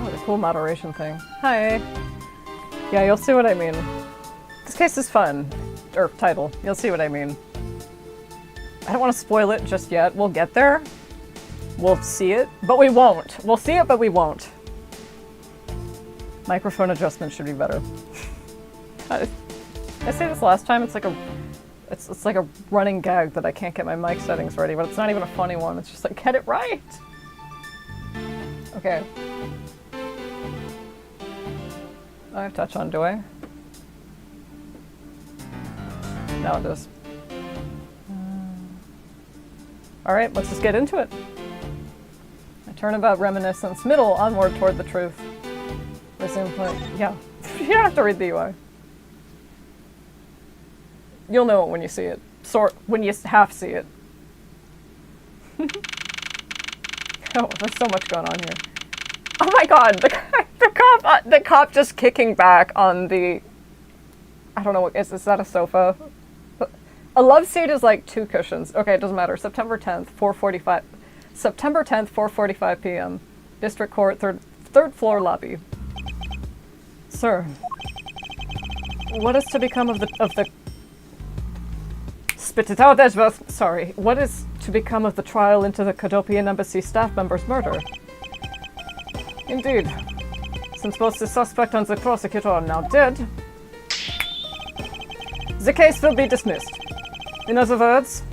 Oh, this whole moderation thing. Hi. Yeah, you'll see what I mean. This case is fun. Or title. You'll see what I mean. I don't want to spoil it just yet. We'll get there. We'll see it, but we won't. We'll see it, but we won't. Microphone adjustment should be better. Did I say this last time? It's like a running gag that I can't get my mic settings ready, but it's not even a funny one. It's just like, get it right. Okay. I have touch on, do I? Now it does. Alright, let's just get into it. I turn about reminiscence, middle, onward toward the truth. Resume play. Yeah. You don't have to read the UI. You'll know it when you see it. When you half see it. Oh, there's so much going on here. Oh my god, the cop just kicking back on the... I don't know, is that a sofa? A love seat is like 2 cushions. Okay, it doesn't matter. September 10th, 4:45. September 10th, 4:45 p.m. District Court, third floor lobby. Sir, what is to become of the Spit it out, Edgeworth. Sorry. What is to become of the trial into the Cadopian Embassy staff member's murder? Indeed. Since both the suspect and the prosecutor are now dead, the case will be dismissed. In other words,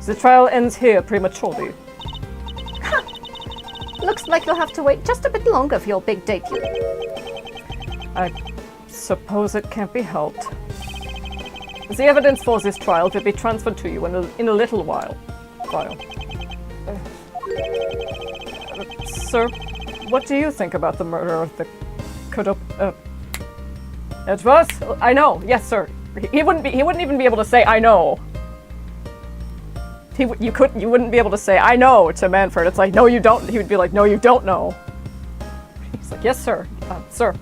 the trial ends here prematurely. Looks like you'll have to wait just a bit longer for your big debut. I suppose it can't be helped. The evidence for this trial will be transferred to you in a little while. Sir, what do you think about the murder of the Edgeworth? I know. Yes, sir. He wouldn't even be able to say I know. You wouldn't be able to say I know to Manfred. It's like, no, you don't. He would be like, no, you don't know. He's like, yes, sir. Sir.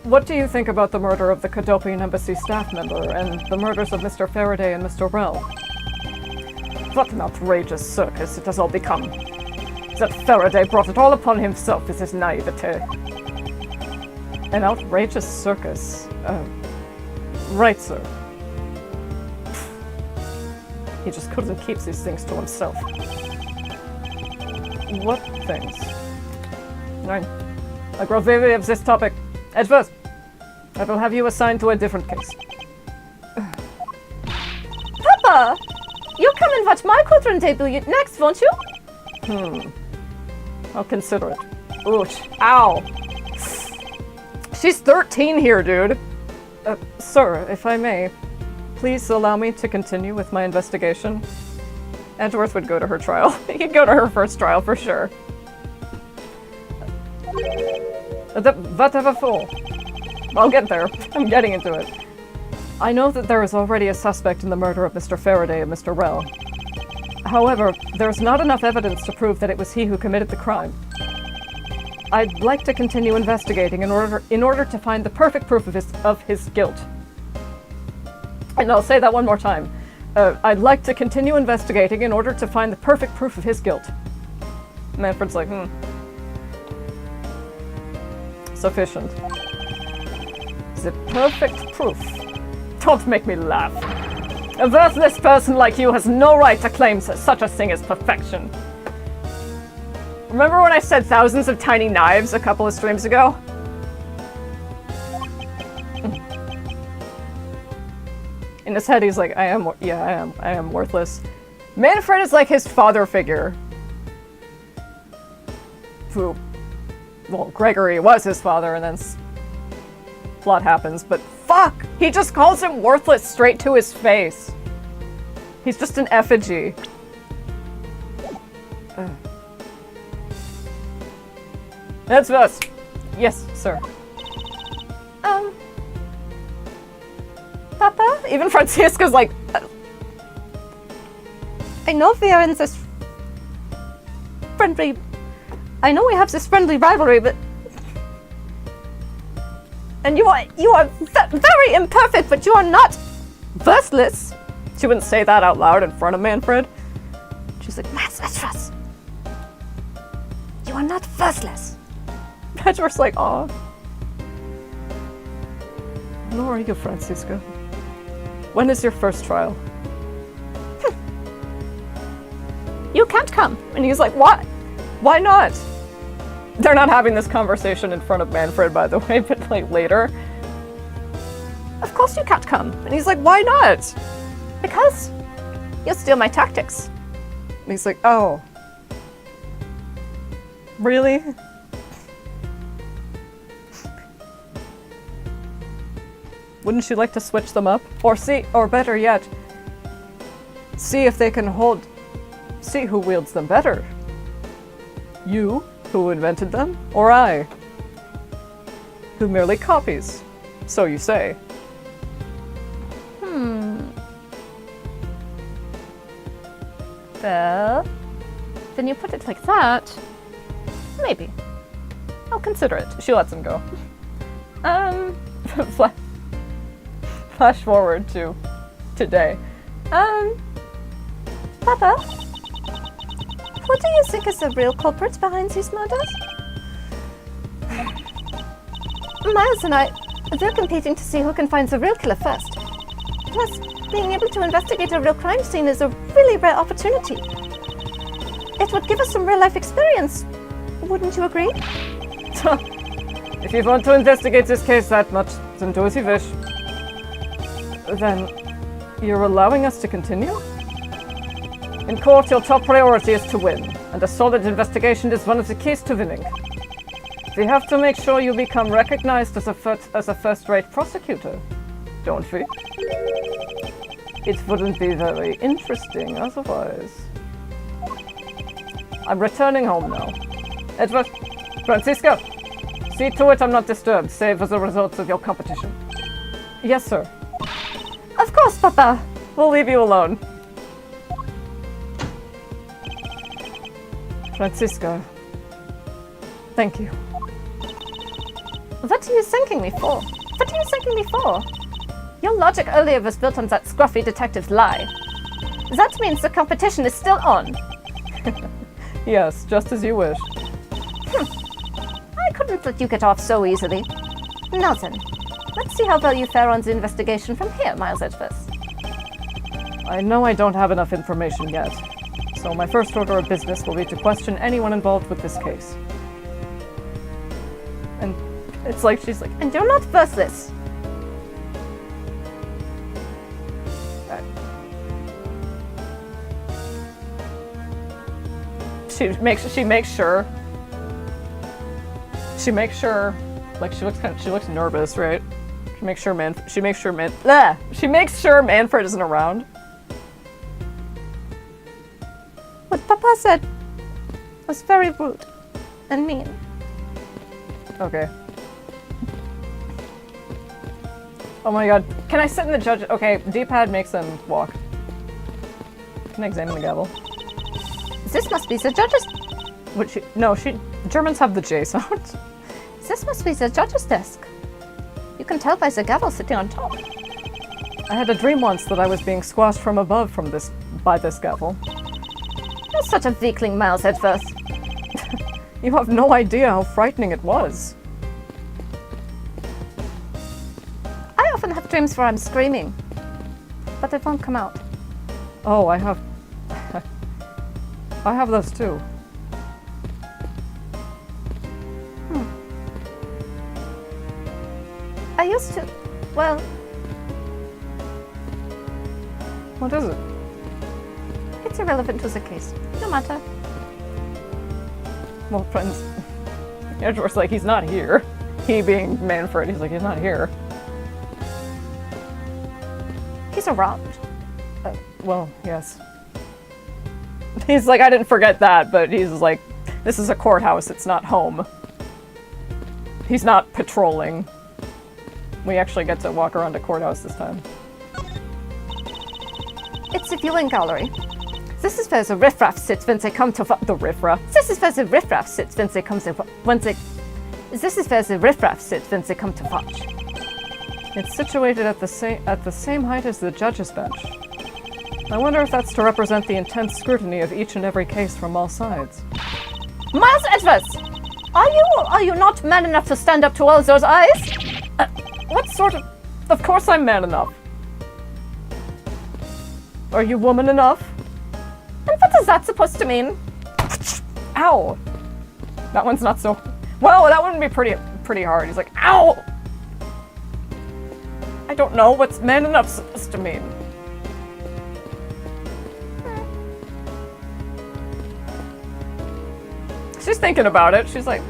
What do you think about the murder of the Cadopian Embassy staff member and the murders of Mr. Faraday and Mr. Rell? What an outrageous circus it has all become. That Faraday brought it all upon himself with his naivete. An outrageous circus? Right, sir. He just couldn't keep these things to himself. What things? I grow weary of this topic. Edgeworth, I will have you assigned to a different case. Papa! You'll come and watch my children debut next, won't you? I'll consider it. Ouch. Ow. She's 13 here, dude. Sir, if I may, please allow me to continue with my investigation. Edgeworth would go to her trial. He'd go to her first trial for sure. Whatever fool. I'll get there. I'm getting into it. I know that there is already a suspect in the murder of Mr. Faraday and Mr. Rell. However, there's not enough evidence to prove that it was he who committed the crime. I'd like to continue investigating in order to find the perfect proof of his guilt. And I'll say that one more time. I'd like to continue investigating in order to find the perfect proof of his guilt. Manfred's like, Sufficient. The perfect proof. Don't make me laugh. A worthless person like you has no right to claim such a thing as perfection. Remember when I said thousands of tiny knives a couple of streams ago? In his head, he's like, I am worthless. Manfred is like his father figure. Who, well, Gregory was his father, and then plot happens, but fuck! He just calls him worthless straight to his face. He's just an effigy. That's us. Yes, sir. Papa? Even Francisca's like... I know we are in this friendly... I know we have this friendly rivalry, but... And you are very imperfect, but you are not worthless. She wouldn't say that out loud in front of Manfred. She's like, Master, you are not worthless. Edward's like, aw. Nor are you, Francisca. When is your first trial? You can't come. And he's like, what? Why not? They're not having this conversation in front of Manfred, by the way, but like later. Of course you can't come. And he's like, why not? Because you'll steal my tactics. And he's like, oh. Really? Wouldn't you like to switch them up? Or better yet, see if they can see who wields them better. You, who invented them, or I, who merely copies. So you say. Well, then you put it like that. Maybe. I'll consider it. She lets him go. Flash forward to today. Papa, what do you think is the real culprit behind these murders? Miles and I, we're competing to see who can find the real killer first. Plus, being able to investigate a real crime scene is a really rare opportunity. It would give us some real-life experience. Wouldn't you agree? If you want to investigate this case that much, then do as you wish. Then, you're allowing us to continue? In court, your top priority is to win, and a solid investigation is one of the keys to winning. We have to make sure you become recognized as a first-rate prosecutor, don't we? It wouldn't be very interesting otherwise. I'm returning home now. Edward, Francisco, see to it I'm not disturbed, save as a result of your competition. Yes, sir. Of course, Papa. We'll leave you alone. Francisca, thank you. What are you thanking me for? What are you thanking me for? Your logic earlier was built on that scruffy detective's lie. That means the competition is still on. Yes, just as you wish. I couldn't let you get off so easily. Now then, let's see how well you fare on the investigation from here, Miles Edgeworth. I know I don't have enough information yet, so my first order of business will be to question anyone involved with this case. And it's like she's like, And you're not worthless. She makes sure. Like she looks nervous, right? She makes sure Manfred isn't around. What Papa said was very rude and mean. Okay. Oh my god. Can I sit in the judge? Okay, D-pad makes them walk. Can I examine the gavel? This must be the judge's... Germans have the J sound. This must be the judge's desk. You can tell by the gavel sitting on top. I had a dream once that I was being squashed from above by this gavel. You're such a weakling, Miles Edgeworth. You have no idea how frightening it was. I often have dreams where I'm screaming, but it won't come out. Oh, I have those too. I used to... Well... What is it? It's irrelevant to the case. No matter. Well, friends... Edward's like, he's not here. He being Manfred, he's like, he's not here. He's around. Well, yes. He's like, I didn't forget that, but he's like, this is a courthouse, it's not home. He's not patrolling. We actually get to walk around the courthouse this time. It's the viewing gallery. This is where the riffraff sits when they come to The riffraff. This is where the riffraff sits when they come to This is where the riffraff sits when they come to watch. It's situated at the same height as the judge's bench. I wonder if that's to represent the intense scrutiny of each and every case from all sides. Miles Edgeworth! Are you or are you not man enough to stand up to all those eyes? What sort of... Of course I'm man enough. Are you woman enough? And what is that supposed to mean? Ow. That one's not so... Well, that wouldn't be pretty hard. He's like, ow! I don't know what's man enough supposed to mean. She's thinking about it. She's like,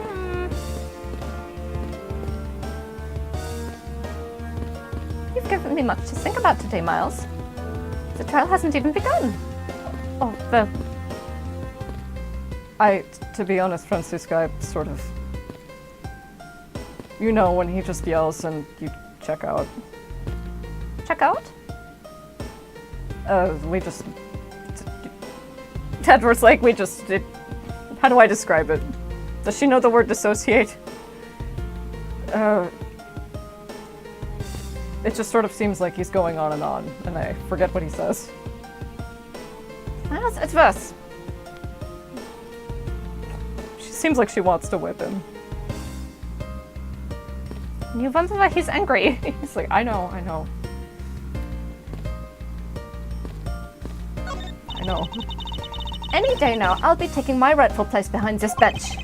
You've given me much to think about today, Miles. The trial hasn't even begun. oh, to be honest, Francisca, I sort of... You know, when he just yells and you check out. Check out? We just... Tedward's like, how do I describe it? Does she know the word dissociate? It just sort of seems like he's going on, and I forget what he says. Miles, it's worse. She seems like she wants to whip him. You wonder why he's angry. He's like, I know. Any day now, I'll be taking my rightful place behind this bench.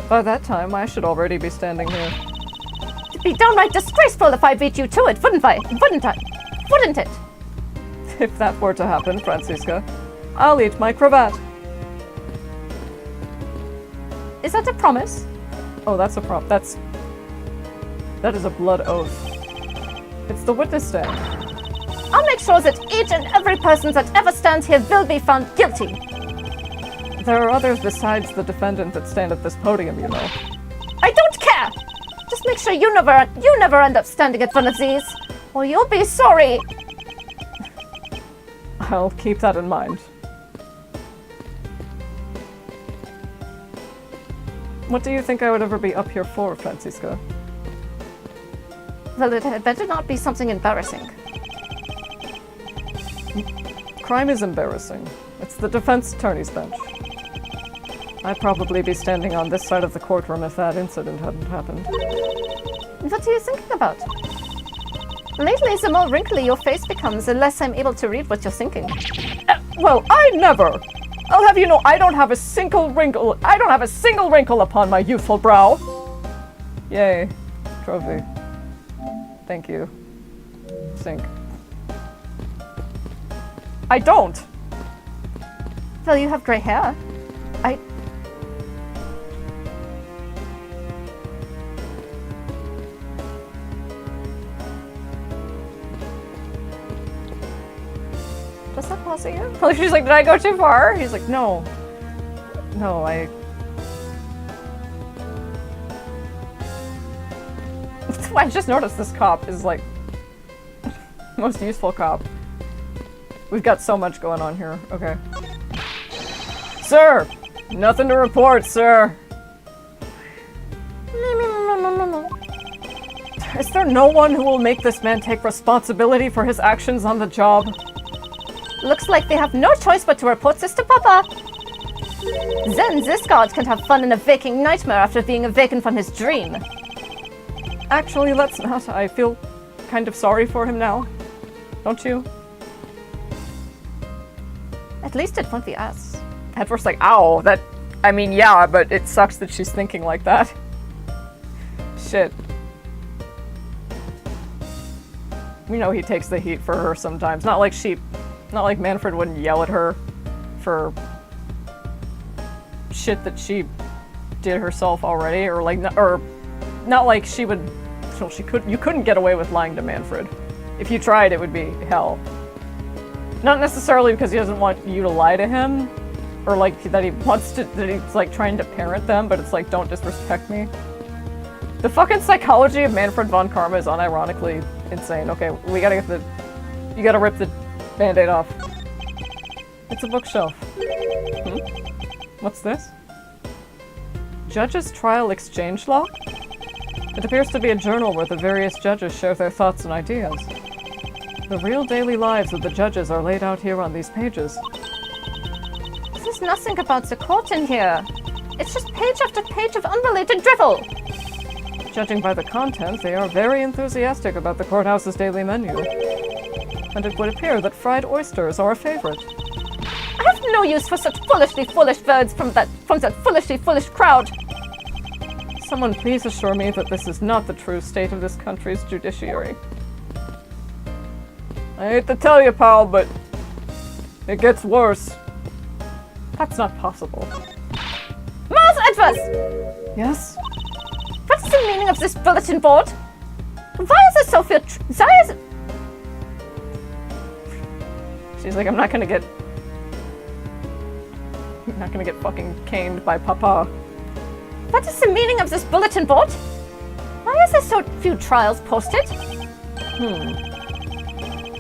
By that time, I should already be standing here. It'd be downright disgraceful if I beat you to it, wouldn't I? Wouldn't it? If that were to happen, Francisca, I'll eat my cravat. Is that a promise? Oh, that's a that is a blood oath. It's the witness stand. I'll make sure that each and every person that ever stands here will be found guilty. There are others besides the defendant that stand at this podium, you know. I don't care! Just make sure you never end up standing at one of these, or you'll be sorry. I'll keep that in mind. What do you think I would ever be up here for, Francisca? Well, it had better not be something embarrassing. Crime is embarrassing. It's the defense attorney's bench. I'd probably be standing on this side of the courtroom if that incident hadn't happened. What are you thinking about? Lately, the more wrinkly your face becomes, the less I'm able to read what you're thinking. Well, I never! I'll have you know I don't have a single wrinkle upon my youthful brow! Yay. Trophy. Thank you. Sink. I don't! Well, you have grey hair. Does that bother you? Oh, she's like, did I go too far? He's like, no. No, I just noticed this cop is like most useful cop. We've got so much going on here. Okay. Sir! Nothing to report, sir. Is there no one who will make this man take responsibility for his actions on the job? Looks like they have no choice but to report this to Papa. Then this guard can have fun in a waking nightmare after being awakened from his dream. Actually, let's not. I feel kind of sorry for him now. Don't you? At least it won't be us. Edward's like, ow, yeah, but it sucks that she's thinking like that. Shit. You know he takes the heat for her sometimes. Not like Manfred wouldn't yell at her for shit that she did herself already, or not like she would. So you couldn't get away with lying to Manfred. If you tried, it would be hell. Not necessarily because he doesn't want you to lie to him, or like that he's like trying to parent them, but it's like, don't disrespect me. The fucking psychology of Manfred von Karma is unironically insane. Okay, you gotta rip the Band-Aid off. It's a bookshelf. What's this? Judges' Trial Exchange Law? It appears to be a journal where the various judges share their thoughts and ideas. The real daily lives of the judges are laid out here on these pages. There's nothing about the court in here. It's just page after page of unrelated drivel. Judging by the content, they are very enthusiastic about the courthouse's daily menu. And it would appear that fried oysters are a favorite. I have no use for such foolishly foolish words from that foolishly foolish crowd. Someone please assure me that this is not the true state of this country's judiciary. I hate to tell you, pal, but it gets worse. That's not possible. Miles Edwards! Yes? What is the meaning of this bulletin board? Why is there so few She's like, I'm not gonna get fucking caned by Papa. What is the meaning of this bulletin board? Why is there so few trials posted?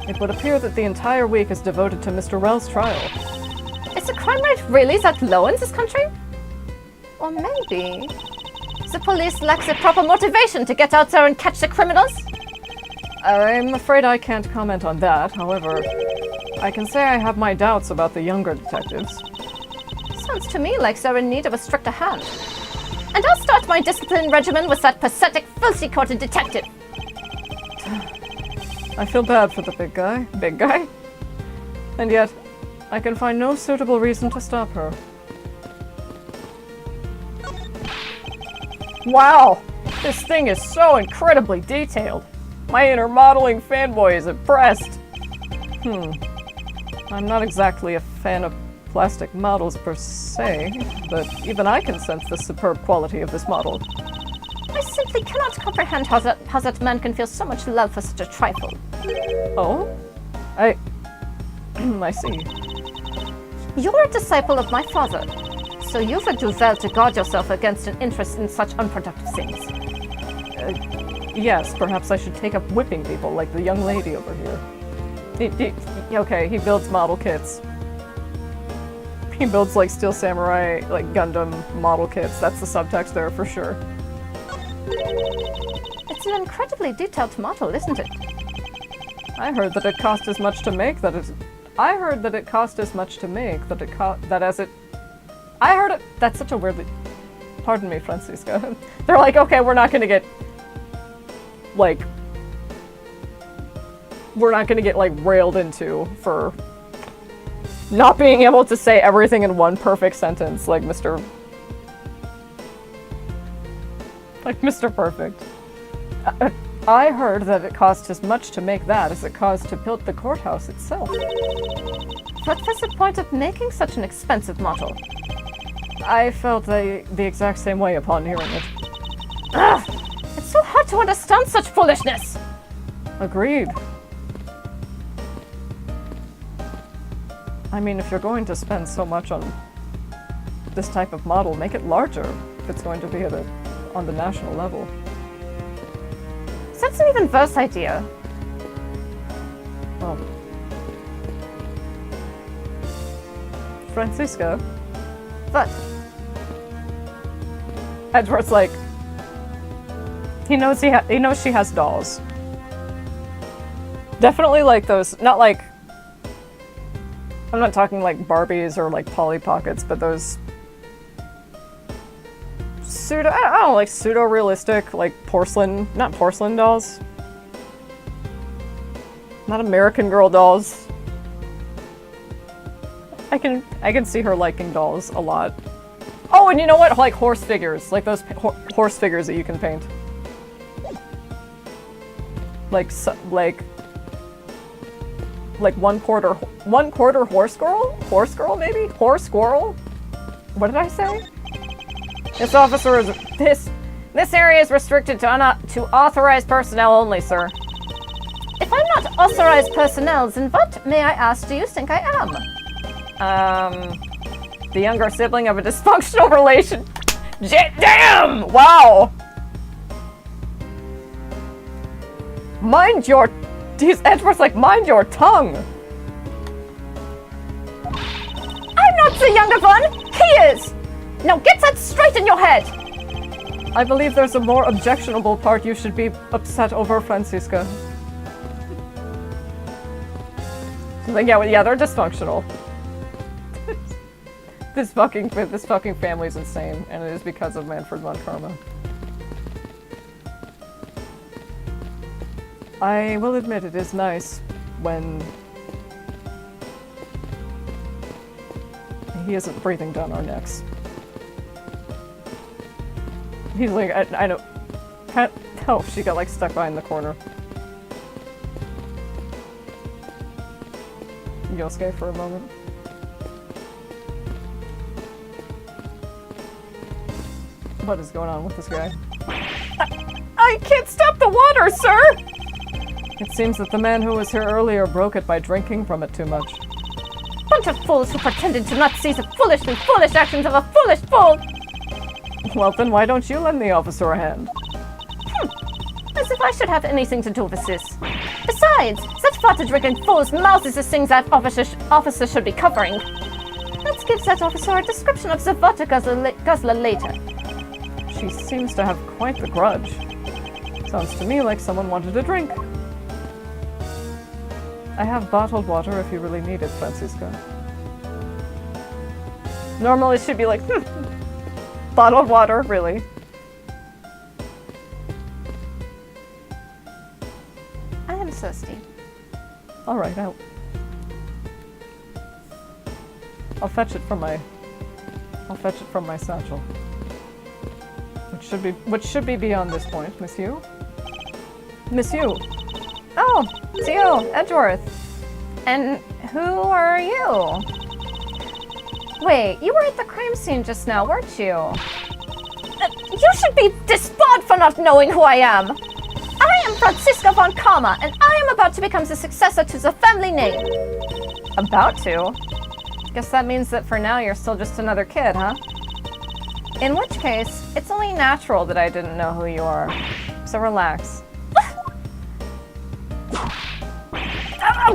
It would appear that the entire week is devoted to Mr. Rell's trial. Is the crime rate really that low in this country? Or maybe the police lack the proper motivation to get out there and catch the criminals? I'm afraid I can't comment on that. However, I can say I have my doubts about the younger detectives. Sounds to me like they're in need of a stricter hand. And I'll start my discipline regimen with that pathetic, filthy-coated detective. I feel bad for the big guy. Big guy? And yet, I can find no suitable reason to stop her. Wow! This thing is so incredibly detailed. My inner modeling fanboy is impressed. I'm not exactly a fan of plastic models per se, but even I can sense the superb quality of this model. I simply cannot comprehend how that man can feel so much love for such a trifle. Oh? I see. You're a disciple of my father, so you would do well to guard yourself against an interest in such unproductive things. Yes, perhaps I should take up whipping people like the young lady over here. Okay, he builds model kits. He builds like Steel Samurai, like Gundam model kits. That's the subtext there for sure. It's an incredibly detailed model, isn't it? I heard that it cost as much to make that it... I heard that it cost as much to make that it that as it... I heard it... That's such a weirdly... Pardon me, Francisca. They're like, okay, we're not gonna get... Like... We're not gonna get, like, railed into for... not being able to say everything in one perfect sentence, like Mr. Perfect. I heard that it cost as much to make that as it cost to build the courthouse itself. What was the point of making such an expensive model? I felt the exact same way upon hearing it. Ugh! It's so hard to understand such foolishness! Agreed. I mean, if you're going to spend so much on this type of model, make it larger if it's going to be on the national level. That's an even worse idea. Oh. Francisca? What? Edward's like... He knows she has dolls. Definitely like those, not like... I'm not talking like Barbies or like Polly Pockets, but those I don't know, like pseudo-realistic, like porcelain, not porcelain dolls. Not American Girl dolls. I can see her liking dolls a lot. Oh, and you know what? Like horse figures, like those horse figures that you can paint. Like one quarter horse girl? Horse girl, maybe? Horse squirrel? What did I say? This officer is... This area is restricted to authorized personnel only, sir. If I'm not authorized personnel, then what, may I ask, do you think I am? The younger sibling of a dysfunctional relation. Damn! Wow! Mind your... Edward's like, mind your tongue! I'm not the younger one! He is! Now get that straight in your head! I believe there's a more objectionable part you should be upset over, Francisca. Like, yeah, they're dysfunctional. This fucking family's insane, and it is because of Manfred von Karma. I will admit it is nice when he isn't breathing down our necks. He's like, I don't... Oh, she got like stuck behind the corner. Yosuke for a moment. What is going on with this guy? I can't stop the water, sir! It seems that the man who was here earlier broke it by drinking from it too much. Bunch of fools who pretended to not see the foolish actions of a foolish fool! Well, then why don't you lend the officer a hand? As if I should have anything to do with this. Besides, such vodka-drinking fools' mouths is the things that officer should be covering. Let's give that officer a description of the vodka guzzler later. She seems to have quite the grudge. Sounds to me like someone wanted a drink. I have bottled water if you really need it, Francisco. Normally she'd be like, bottled water, really? I am thirsty. Alright, I'll fetch it from my satchel. Which should be beyond this point, monsieur. Monsieur! Oh, it's you, Edgeworth. And who are you? Wait, you were at the crime scene just now, weren't you? You should be disbarred for not knowing who I am! I am Francisco von Karma, and I am about to become the successor to the family name. About to? Guess that means that for now you're still just another kid, huh? In which case, it's only natural that I didn't know who you are. So relax.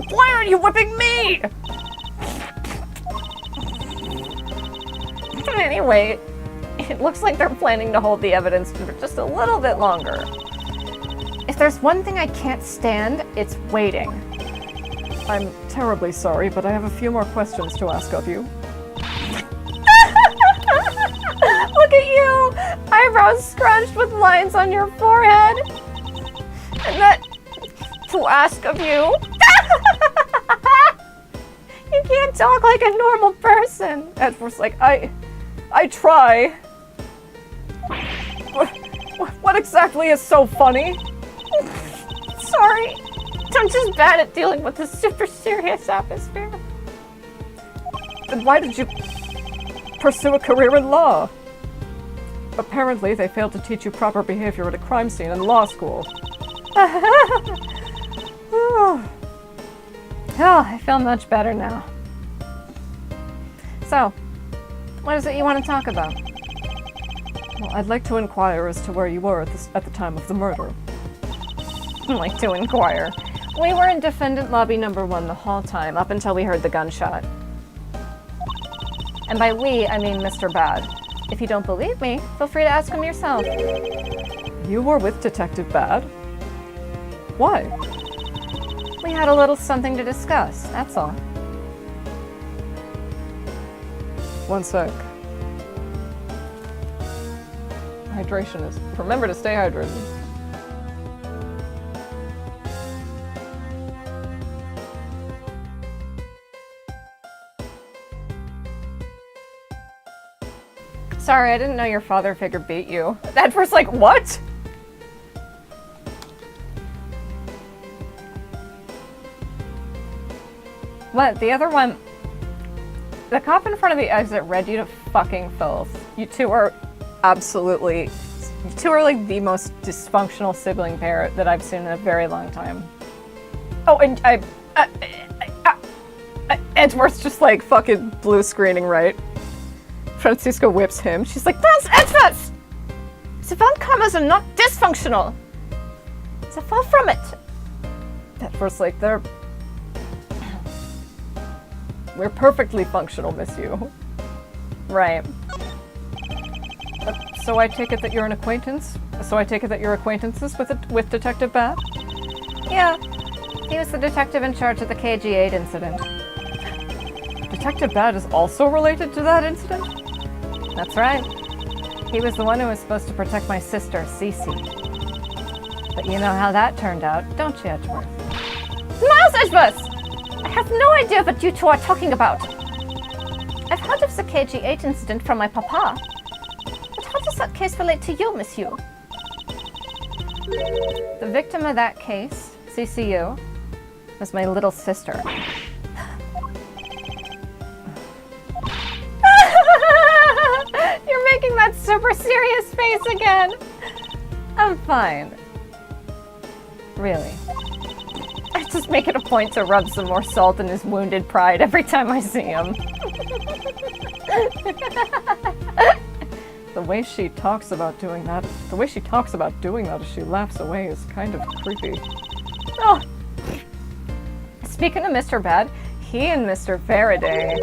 Why are you whipping me? Anyway, it looks like they're planning to hold the evidence for just a little bit longer. If there's one thing I can't stand, it's waiting. I'm terribly sorry, but I have a few more questions to ask of you. Look at you! Eyebrows scrunched with lines on your forehead. And that... to ask of you? You can't talk like a normal person. At first, like, I try. What exactly is so funny? Sorry. I'm just bad at dealing with this super serious atmosphere. Then why did you pursue a career in law? Apparently, they failed to teach you proper behavior at a crime scene in law school. Oh, I feel much better now. So, what is it you want to talk about? Well, I'd like to inquire as to where you were at the time of the murder. Like to inquire. We were in defendant lobby number 1 the whole time, up until we heard the gunshot. And by we, I mean Mr. Bad. If you don't believe me, feel free to ask him yourself. You were with Detective Bad? Why? We had a little something to discuss, that's all. One sec. Hydration is... Remember to stay hydrated. Sorry, I didn't know your father figure beat you. At first, like, what? What? The other one... The cop in front of the exit read you to fucking filth. You two are absolutely... You two are like the most dysfunctional sibling pair that I've seen in a very long time. Oh, and Edgeworth's just like fucking blue screening, right? Francisco whips him. She's like, that's Edgeworth! The von Karmas are not dysfunctional! So far from it! Edgeworth's like, we're perfectly functional, miss you. Right. So I take it that you're an acquaintance? So I take it that you're acquaintances with Detective Bad? Yeah. He was the detective in charge of the KG8 incident. Detective Bad is also related to that incident? That's right. He was the one who was supposed to protect my sister, Cece. But you know how that turned out, don't you, Edgeworth? Miles Edgeworth! I have no idea what you two are talking about. I've heard of the KG-8 incident from my papa. But how does that case relate to you, monsieur? The victim of that case, CCU, was my little sister. You're making that super serious face again. I'm fine. Really. I just make it a point to rub some more salt in his wounded pride every time I see him. The way she talks about doing that as she laughs away is kind of creepy. Oh. Speaking of Mr. Bad, he and Mr. Faraday,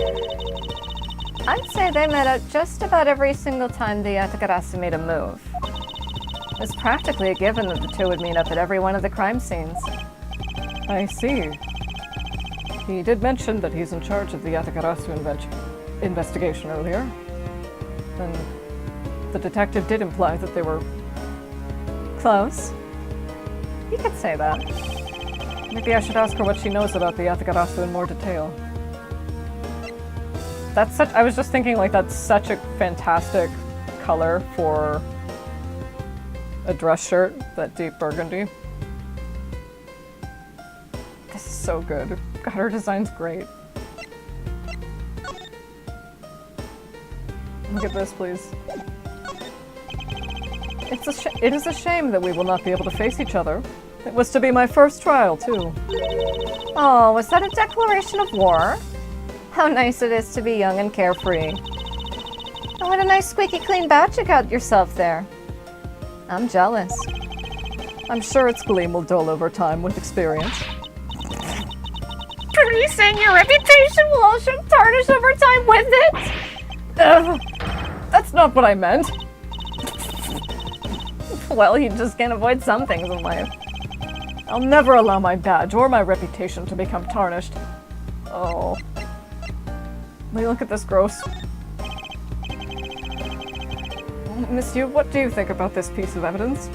I'd say they met up just about every single time the Yatagarasu made a move. It was practically a given that the two would meet up at every one of the crime scenes. I see. He did mention that he's in charge of the Yatagarasu investigation earlier. And the detective did imply that they were Close. You could say that. Maybe I should ask her what she knows about the Yatagarasu in more detail. I was just thinking, like, that's such a fantastic color for a dress shirt, that deep burgundy. This is so good. God, her design's great. Look at this, please. It is a shame that we will not be able to face each other. It was to be my first trial, too. Oh, was that a declaration of war? How nice it is to be young and carefree. And what a nice squeaky clean badge you got yourself there. I'm jealous. I'm sure its gleam will dull over time with experience. Are you saying your reputation will also tarnish over time with it? Ugh, that's not what I meant. Well, you just can't avoid some things in life. I'll never allow my badge or my reputation to become tarnished. Oh. Look at this gross. Monsieur, what do you think about this piece of evidence?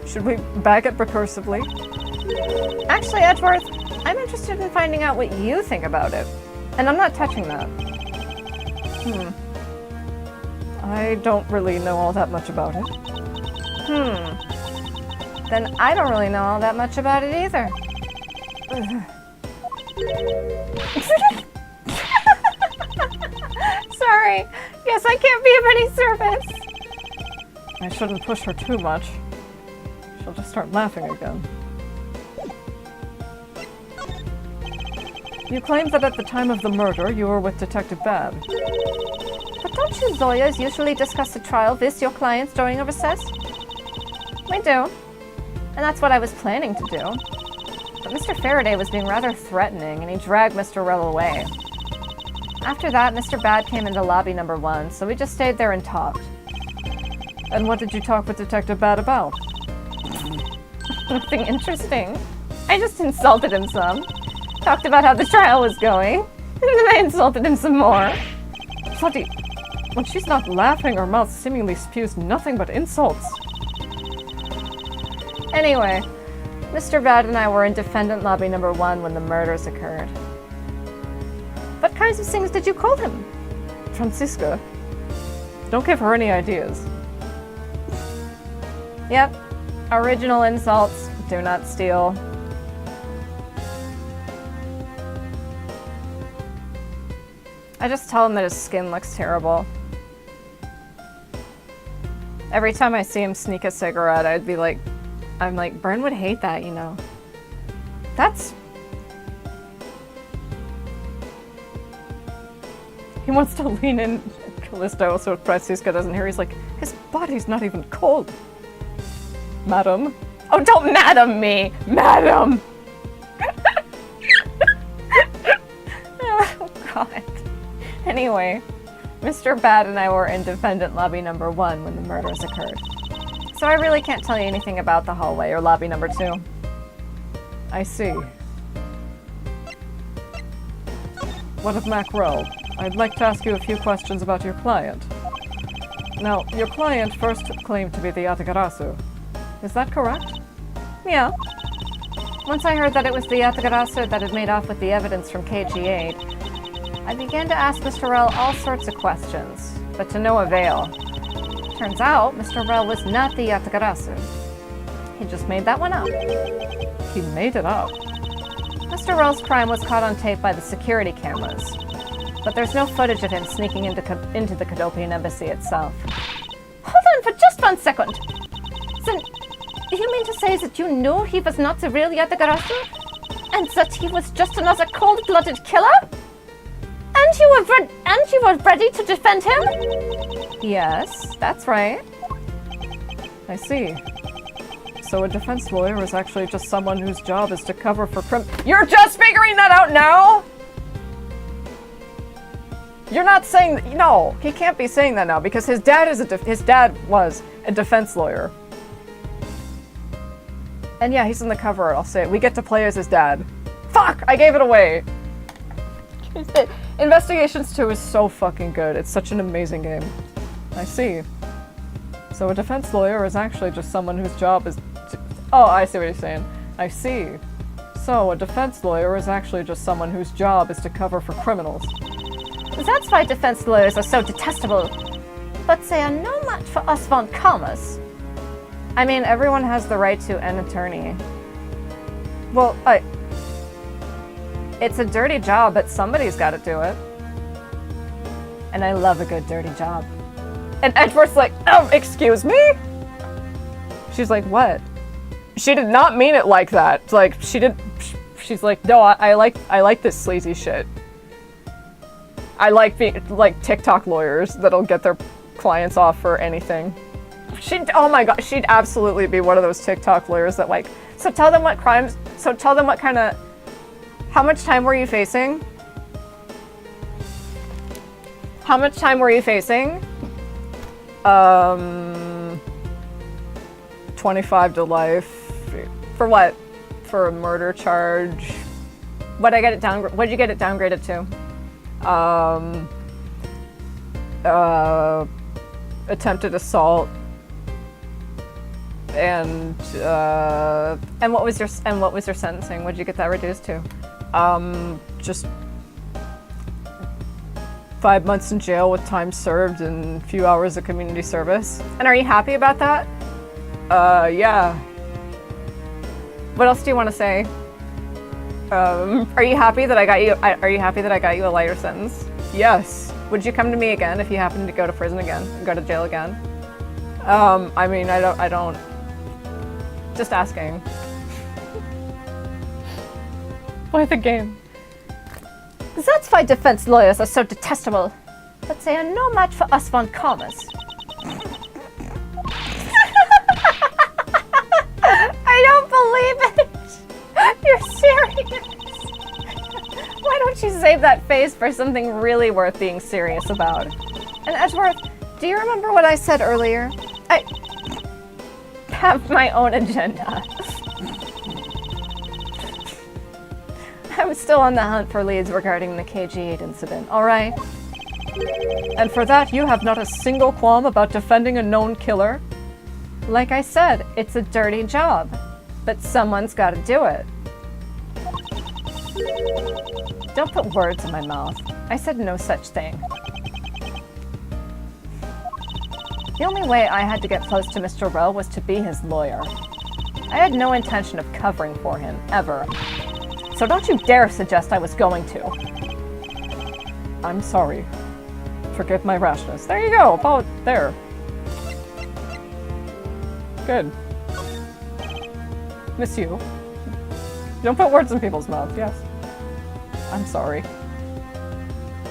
Should we bag it recursively? Actually, Edgeworth, I'm interested in finding out what you think about it. And I'm not touching that. I don't really know all that much about it. Then I don't really know all that much about it either. Sorry. Yes, I can't be of any service. I shouldn't push her too much. She'll just start laughing again. You claim that at the time of the murder, you were with Detective Bad. But don't you lawyers usually discuss the trial with your clients during a recess? We do. And that's what I was planning to do. But Mr. Faraday was being rather threatening, and he dragged Mr. Rell away. After that, Mr. Bad came into lobby number 1, so we just stayed there and talked. And what did you talk with Detective Bad about? Nothing interesting. I just insulted him some. Talked about how the trial was going. And then I insulted him some more. Bloody... When she's not laughing, her mouth seemingly spews nothing but insults. Anyway, Mr. Bad and I were in defendant lobby number 1 when the murders occurred. What kinds of things did you call him? Francisca. Don't give her any ideas. Yep. Original insults. Do not steal. I just tell him that his skin looks terrible. Every time I see him sneak a cigarette, I'm like, Byrne would hate that, you know. That's... He wants to lean in, Callisto, so Francisca doesn't hear. He's like, his body's not even cold. Madam. Oh, don't madam me! Madam! Oh, God. Anyway, Mr. Bad and I were in defendant lobby number 1 when the murders occurred. So I really can't tell you anything about the hallway or lobby number 2. I see. what of Macro? I'd like to ask you a few questions about your client. Now, your client first claimed to be the Yatagarasu. Is that correct? Yeah. Once I heard that it was the Yatagarasu that had made off with the evidence from KG8, I began to ask Mr. Rel all sorts of questions, but to no avail. Turns out, Mr. Rel was not the Yatagarasu. He just made that one up. He made it up. Mr. Rel's crime was caught on tape by the security cameras, but there's no footage of him sneaking into the Cadopian embassy itself. Hold on for just 1 second. Then, you mean to say that you knew he was not the real Yatagarasu? And that he was just another cold-blooded killer? And you were ready to defend him? Yes, that's right. I see. So a defense lawyer is actually just someone whose job is to cover for You're just figuring that out now?! You're not saying... No, he can't be saying that now because his dad was a defense lawyer. And yeah, he's in the cover art, I'll say it. We get to play as his dad. Fuck! I gave it away! Investigations 2 is so fucking good. It's such an amazing game. I see. So a defense lawyer is actually just someone whose job is to... Oh, I see what you're saying. I see. So a defense lawyer is actually just someone whose job is to cover for criminals. That's why defense lawyers are so detestable. But they are no match for us von Commerce. I mean, everyone has the right to an attorney. Well, It's a dirty job, but somebody's got to do it. And I love a good dirty job. And Edward's like, oh, excuse me? She's like, what? She did not mean it like that. Like, she's like, no, I like this sleazy shit. I like being, like, TikTok lawyers that'll get their clients off for anything. Oh my god, she'd absolutely be one of those TikTok lawyers that, like, so tell them what kind of, how much time were you facing? How much time were you facing? 25 to life. For what? For a murder charge. What'd you get it downgraded to? Attempted assault. And what was your sentencing? What'd you get that reduced to? Just 5 months in jail with time served and a few hours of community service. And are you happy about that? Yeah. What else do you want to say? Are you happy that I got you a lighter sentence? Yes. Would you come to me again if you happen to go to prison again, go to jail again? I mean, I don't. Just asking. Play the game. That's why defense lawyers are so detestable. But they are no match for us von Commerce. I don't believe it! You're serious! Why don't you save that face for something really worth being serious about? And Edgeworth, do you remember what I said earlier? I have my own agenda. I'm still on the hunt for leads regarding the KG8 incident, alright? And for that, you have not a single qualm about defending a known killer? Like I said, it's a dirty job, but someone's got to do it. Don't put words in my mouth. I said no such thing. The only way I had to get close to Mr. Rowe was to be his lawyer. I had no intention of covering for him, ever. So don't you dare suggest I was going to. I'm sorry. Forgive my rashness. There you go. Oh, there. Good. Miss you. Don't put words in people's mouths, yes. I'm sorry.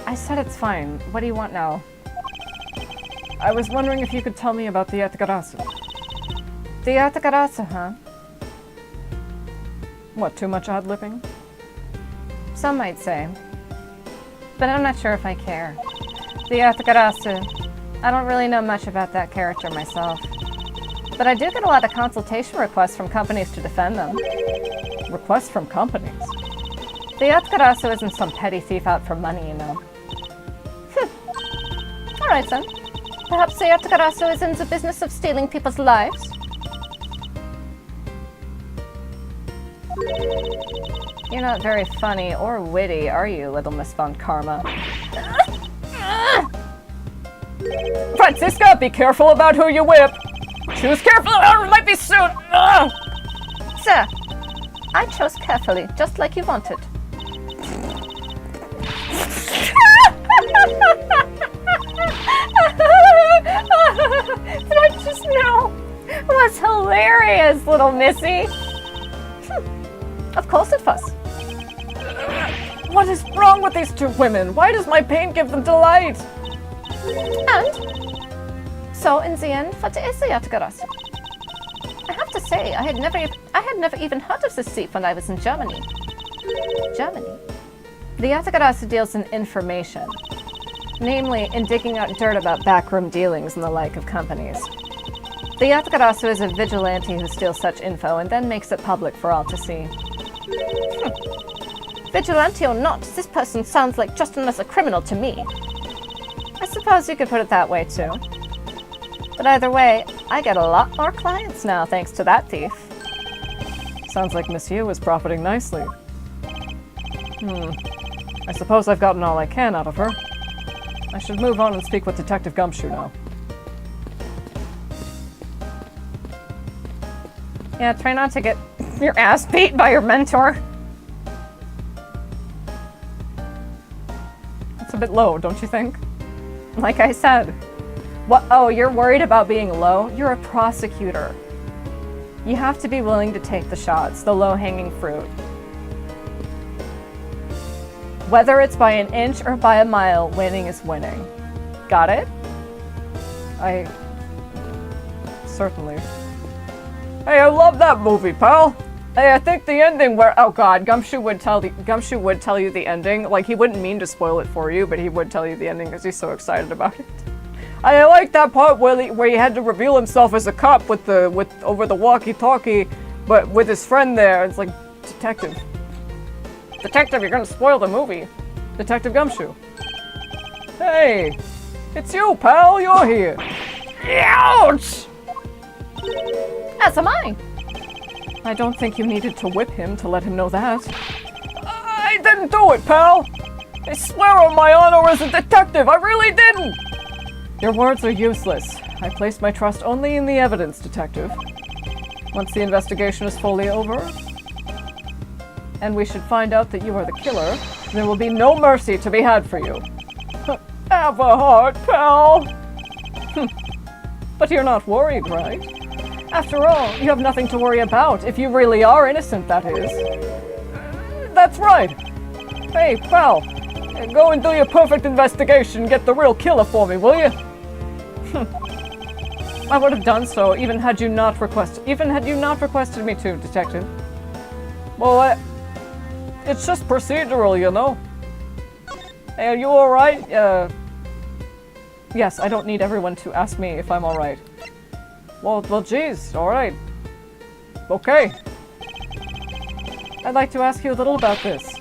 I said it's fine. What do you want now? I was wondering if you could tell me about the Yatagarasu. The Yatagarasu, huh? What, too much ad-libbing? Some might say. But I'm not sure if I care. The Yatagarasu. I don't really know much about that character myself. But I do get a lot of consultation requests from companies to defend them. Requests from companies? The Yatkarasu isn't some petty thief out for money, you know. Alright then. Perhaps the Yatkarasu is in the business of stealing people's lives? You're not very funny or witty, are you, little Miss Von Karma? Francisca, be careful about who you whip! Choose carefully or it might be soon! Ugh! Sir, I chose carefully, just like you wanted. That just now was hilarious, little missy. Of course it was. What is wrong with these two women? Why does my pain give them delight? And so in the end, what is the Yatkarasu? I have to say, I had never even heard of this thief when I was in Germany. Germany? The Yatakarasu deals in information, namely in digging out dirt about backroom dealings and the like of companies. The Yatakarasu is a vigilante who steals such info and then makes it public for all to see. Vigilante or not, this person sounds like just another criminal to me. I suppose you could put it that way too. But either way, I get a lot more clients now thanks to that thief. Sounds like Miss Yu is profiting nicely. I suppose I've gotten all I can out of her. I should move on and speak with Detective Gumshoe now. Yeah, try not to get your ass beat by your mentor. That's a bit low, don't you think? Like I said. What? Oh, you're worried about being low? You're a prosecutor. You have to be willing to take the shots, the low-hanging fruit. Whether it's by an inch or by a mile, winning is winning. Got it? Certainly. Hey, I love that movie, pal! Hey, I think the ending where— oh god, Gumshoe would tell you the ending. Like, he wouldn't mean to spoil it for you, but he would tell you the ending because he's so excited about it. I like that part where he had to reveal himself as a cop over the walkie-talkie, but with his friend there. It's like, Detective, you're gonna spoil the movie. Detective Gumshoe. Hey, it's you, pal. You're here. Ouch! As am I. I don't think you needed to whip him to let him know that. I didn't do it, pal. I swear on my honor as a detective, I really didn't. Your words are useless. I place my trust only in the evidence, Detective. Once the investigation is fully over, and we should find out that you are the killer, there will be no mercy to be had for you. Have a heart, pal! But you're not worried, right? After all, you have nothing to worry about, if you really are innocent, that is. That's right! Hey, pal, go and do your perfect investigation and get the real killer for me, will you? I would have done so, even had you not requested me to, Detective. Well, it's just procedural, you know. Hey, are you alright? Yes, I don't need everyone to ask me if I'm alright. Well, geez, alright. Okay. I'd like to ask you a little about this.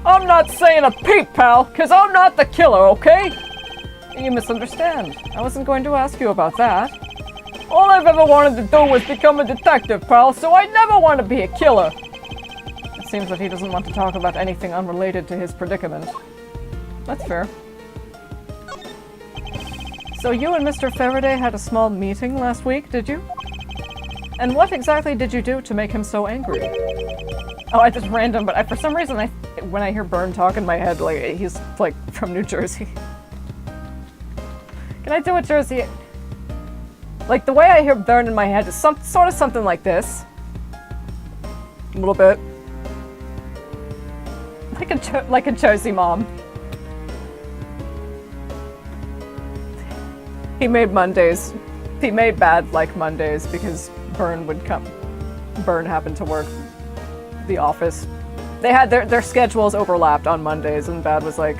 I'm not saying a peep, pal, because I'm not the killer, okay? You misunderstand. I wasn't going to ask you about that. All I've ever wanted to do was become a detective, pal, so I never want to be a killer. It seems that he doesn't want to talk about anything unrelated to his predicament. That's fair. So you and Mr. Faraday had a small meeting last week, did you? And what exactly did you do to make him so angry? Oh, I just random, but for some reason, when I hear Byrne talk in my head, like, he's, like, from New Jersey. Can I do a Jersey? Like, the way I hear Byrne in my head is sort of something like this. A little bit. Like a Jersey mom. He made Mondays. He made Bad like Mondays because Byrne happened to work the office. They had their schedules overlapped on Mondays, and Bad was like,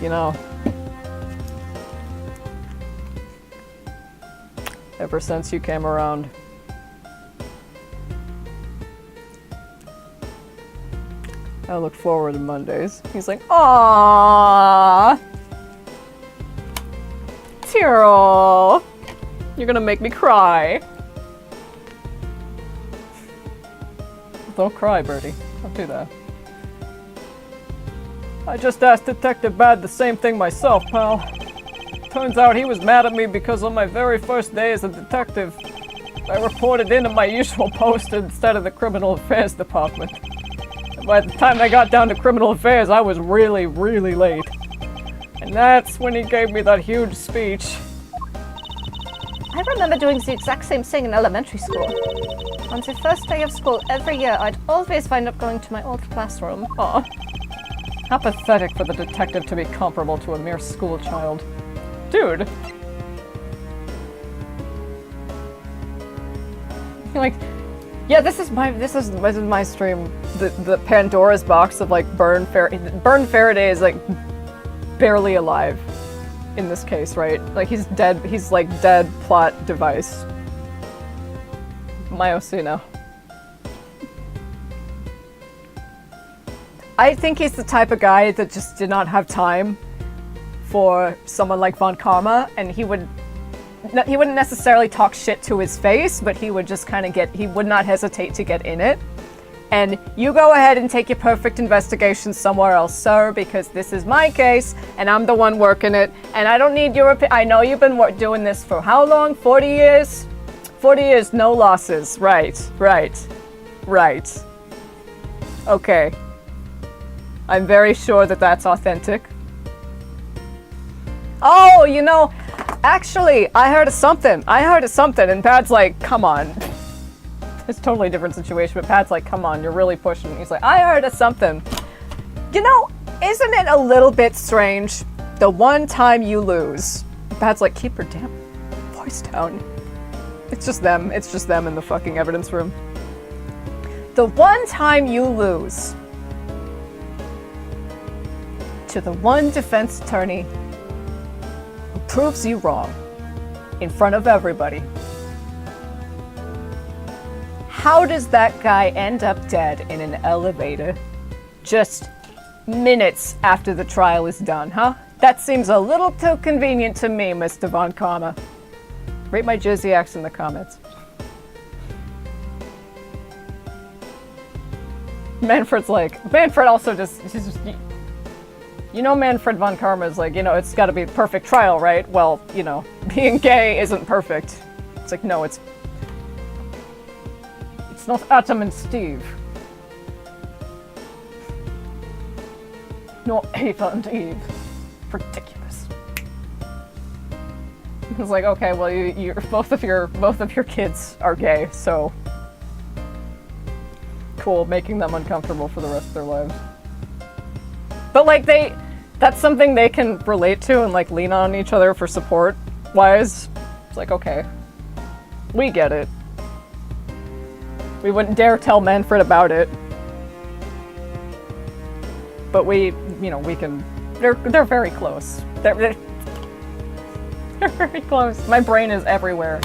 you know, ever since you came around. I look forward to Mondays. He's like, aww. Tyrrell. You're gonna make me cry. Don't cry, Birdie. Don't do that. I just asked Detective Bad the same thing myself, pal. Turns out he was mad at me because on my very first day as a detective, I reported in at my usual post instead of the Criminal Affairs Department. And by the time I got down to Criminal Affairs, I was really, really late. And that's when he gave me that huge speech. I remember doing the exact same thing in elementary school. On the first day of school every year, I'd always wind up going to my old classroom. Aw. How pathetic for the detective to be comparable to a mere school child. Dude. Like, yeah, this is my stream. The Pandora's box of like Byrne Faraday is like barely alive in this case, right? Like he's dead. He's like dead plot device. Myocena. I think he's the type of guy that just did not have time for someone like Von Karma, and he wouldn't necessarily talk shit to his face, but he would just kind of he would not hesitate to get in it. And you go ahead and take your perfect investigation somewhere else, sir, because this is my case, and I'm the one working it, and I don't need your opinion. I know you've been doing this for how long? 40 years? 40 years, no losses. Right. Okay. I'm very sure that that's authentic. Oh, you know, actually, I heard of something, and Pat's like, come on. It's a totally different situation, but Pat's like, come on, you're really pushing. He's like, I heard of something. You know, isn't it a little bit strange? The one time you lose. Pat's like, keep your damn voice down. It's just them in the fucking evidence room. The one time you lose to the one defense attorney who proves you wrong in front of everybody. How does that guy end up dead in an elevator just minutes after the trial is done, huh? That seems a little too convenient to me, Mr. Von Karma. Rate my Jizziacs in the comments. Manfred's like, Manfred also just you know, Manfred Von Karma is like, you know, it's gotta be a perfect trial, right? Well, you know, being gay isn't perfect. It's like, no, it's not Adam and Steve. Nor Ava and Eve. Ridiculous. It's like, okay, well, you're both of your kids are gay, so cool, making them uncomfortable for the rest of their lives. But like that's something they can relate to and like lean on each other for support wise. It's like, okay, we get it. We wouldn't dare tell Manfred about it. But we can, they're very close. They're very close. My brain is everywhere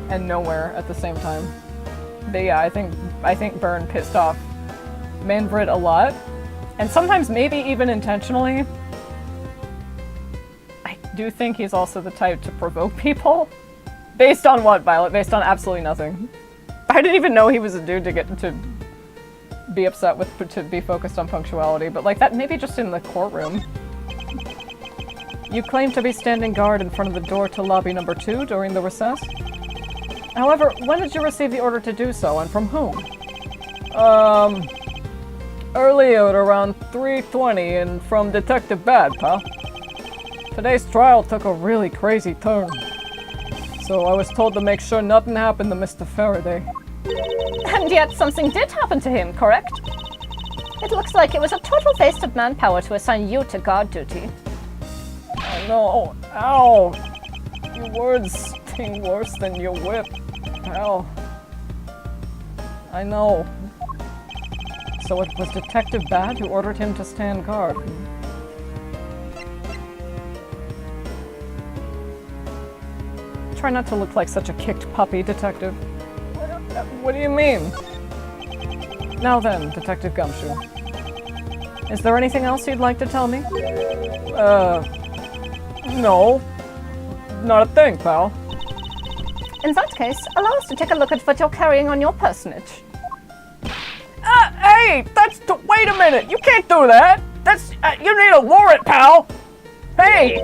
and nowhere at the same time. But yeah, I think Byrne pissed off Manfred a lot. And sometimes maybe even intentionally. I do think he's also the type to provoke people. Based on what, Violet? Based on absolutely nothing. I didn't even know he was a dude to be upset with, to be focused on punctuality, but like that maybe just in the courtroom. You claim to be standing guard in front of the door to lobby number 2 during the recess. However, when did you receive the order to do so, and from whom? Earlier at around 3:20 and from Detective Bad, pal. Today's trial took a really crazy turn. So I was told to make sure nothing happened to Mr. Faraday. And yet something did happen to him, correct? It looks like it was a total waste of manpower to assign you to guard duty. I know. Ow! Your words sting worse than your whip. Ow. I know. So it was Detective Bad who ordered him to stand guard. Try not to look like such a kicked puppy, Detective. What do you mean? Now then, Detective Gumshoe. Is there anything else you'd like to tell me? No. Not a thing, pal. In that case, allow us to take a look at what you're carrying on your personage. Hey! Wait a minute! You can't do that! You need a warrant, pal! Hey!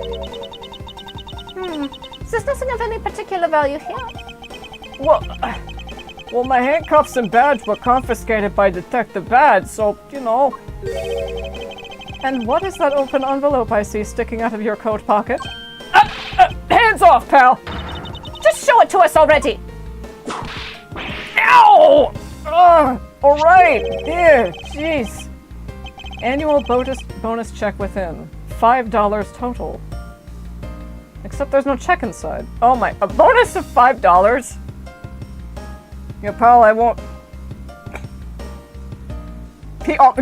There's nothing of any particular value here. Well, my handcuffs and badge were confiscated by Detective Bad, so, you know. And what is that open envelope I see sticking out of your coat pocket? Hands off, pal! Just show it to us already! Ow! Alright, here, jeez. Annual bonus check within. $5 total. Except there's no check inside. Oh my, a bonus of $5? Yeah, pal, I won't...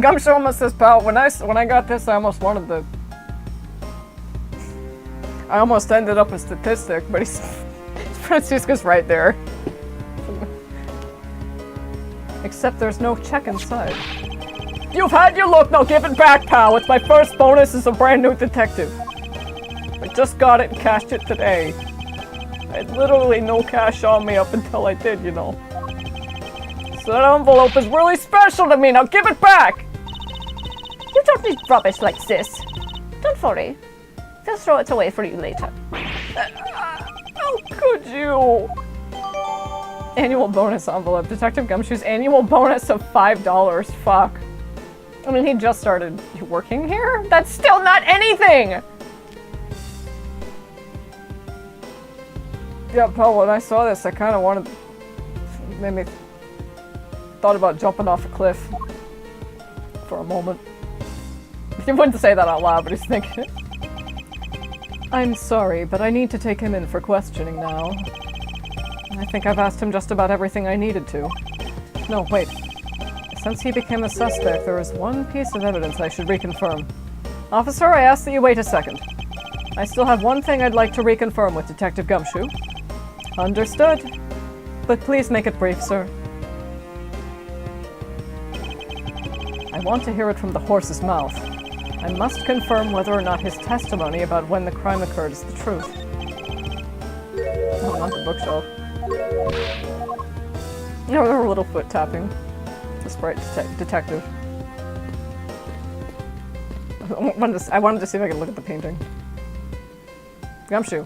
Gumshoe almost says, pal, when I got this, I almost wanted the... I almost ended up a statistic, but he's... Francisca's right there. Except there's no check inside. You've had your look, now give it back, pal! It's my first bonus as a brand new detective. I just got it and cashed it today. I had literally no cash on me up until I did, you know. So that envelope is really special to me, now give it back! You don't need rubbish like this. Don't worry. They'll throw it away for you later. How could you? Annual bonus envelope. Detective Gumshoe's annual bonus of $5. Fuck. I mean, he just started working here? That's still not anything! Yeah, Paul, when I saw this, I kind of wanted... Made me... Thought about jumping off a cliff. For a moment. He wouldn't say that out loud, but he's thinking it. I'm sorry, but I need to take him in for questioning now. I think I've asked him just about everything I needed to. No, wait. Since he became a suspect, there is one piece of evidence I should reconfirm. Officer, I ask that you wait a second. I still have one thing I'd like to reconfirm with Detective Gumshoe. Understood. But please make it brief, sir. I want to hear it from the horse's mouth. I must confirm whether or not his testimony about when the crime occurred is the truth. Oh, not the bookshelf. No, there were a little foot tapping. The sprite detective. I wanted to see if I could look at the painting. Gumshoe.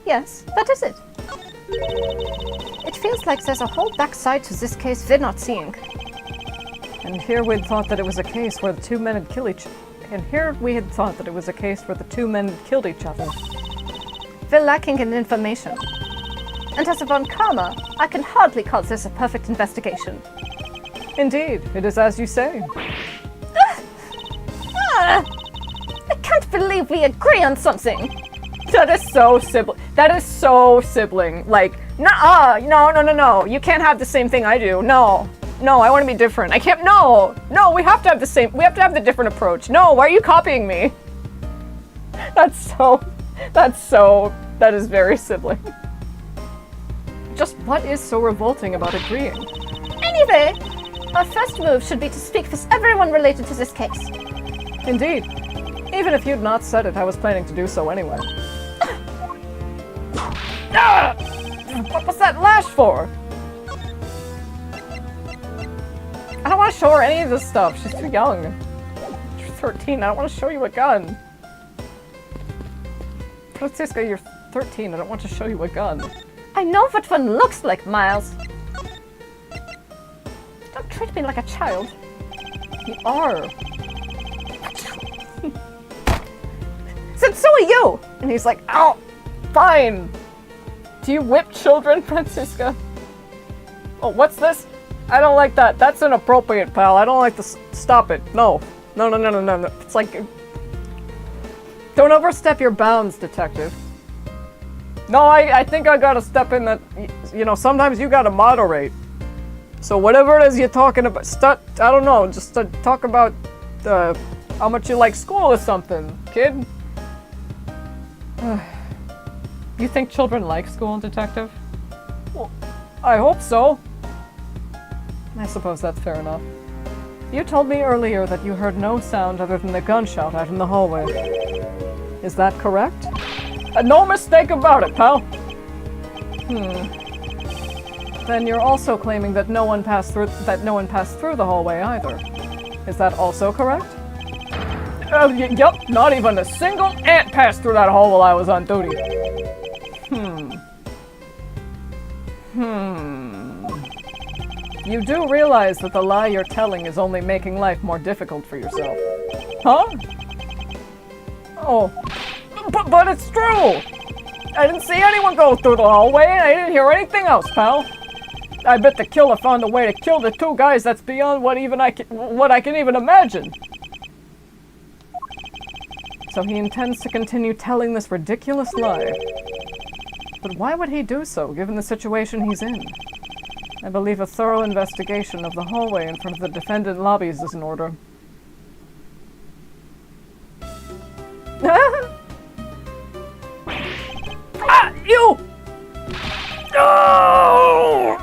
Yes, that is it. It feels like there's a whole backside to this case we're not seeing. And here we'd thought that it was a case where the two men had killed each... And here we had thought that it was a case where the two men had killed each other. We're lacking in information. And as a Von Karma, I can hardly call this a perfect investigation. Indeed, it is as you say. I can't believe we agree on something! That is so sibling. That is so sibling. Like, nuh-uh, no. You can't have the same thing I do. No, I want to be different. I can't, no, we have to have the same, we have to have the different approach. No, why are you copying me? That is very sibling. Just what is so revolting about agreeing? Anyway, our first move should be to speak with everyone related to this case. Indeed. Even if you'd not said it, I was planning to do so anyway. What was that lash for? I don't want to show her any of this stuff. She's too young. You're 13. I don't want to show you a gun. Francisca, you're 13. I don't want to show you a gun. I know what one looks like, Miles. Don't treat me like a child. You are. Then so are you! And he's like, ow, fine. Do you whip children, Francisca? Oh, what's this? I don't like that. That's inappropriate, pal. I don't like this. Stop it. No. No. It's like... Don't overstep your bounds, detective. No, I think I gotta step in that... You know, sometimes you gotta moderate. So whatever it is you're talking about... I don't know. Just talk about... how much you like school or something, kid. You think children like school, detective? Well, I hope so. I suppose that's fair enough. You told me earlier that you heard no sound other than the gunshot out in the hallway. Is that correct? No mistake about it, pal. Then you're also claiming that no one passed through the hallway either. Is that also correct? Yep, not even a single ant passed through that hole while I was on duty. You do realize that the lie you're telling is only making life more difficult for yourself. Huh? Oh. But it's true! I didn't see anyone go through the hallway, and I didn't hear anything else, pal. I bet the killer found a way to kill the two guys that's beyond what I can even imagine. So he intends to continue telling this ridiculous lie. But why would he do so, given the situation he's in? I believe a thorough investigation of the hallway in front of the defendant lobbies is in order. Ah! You! Oh!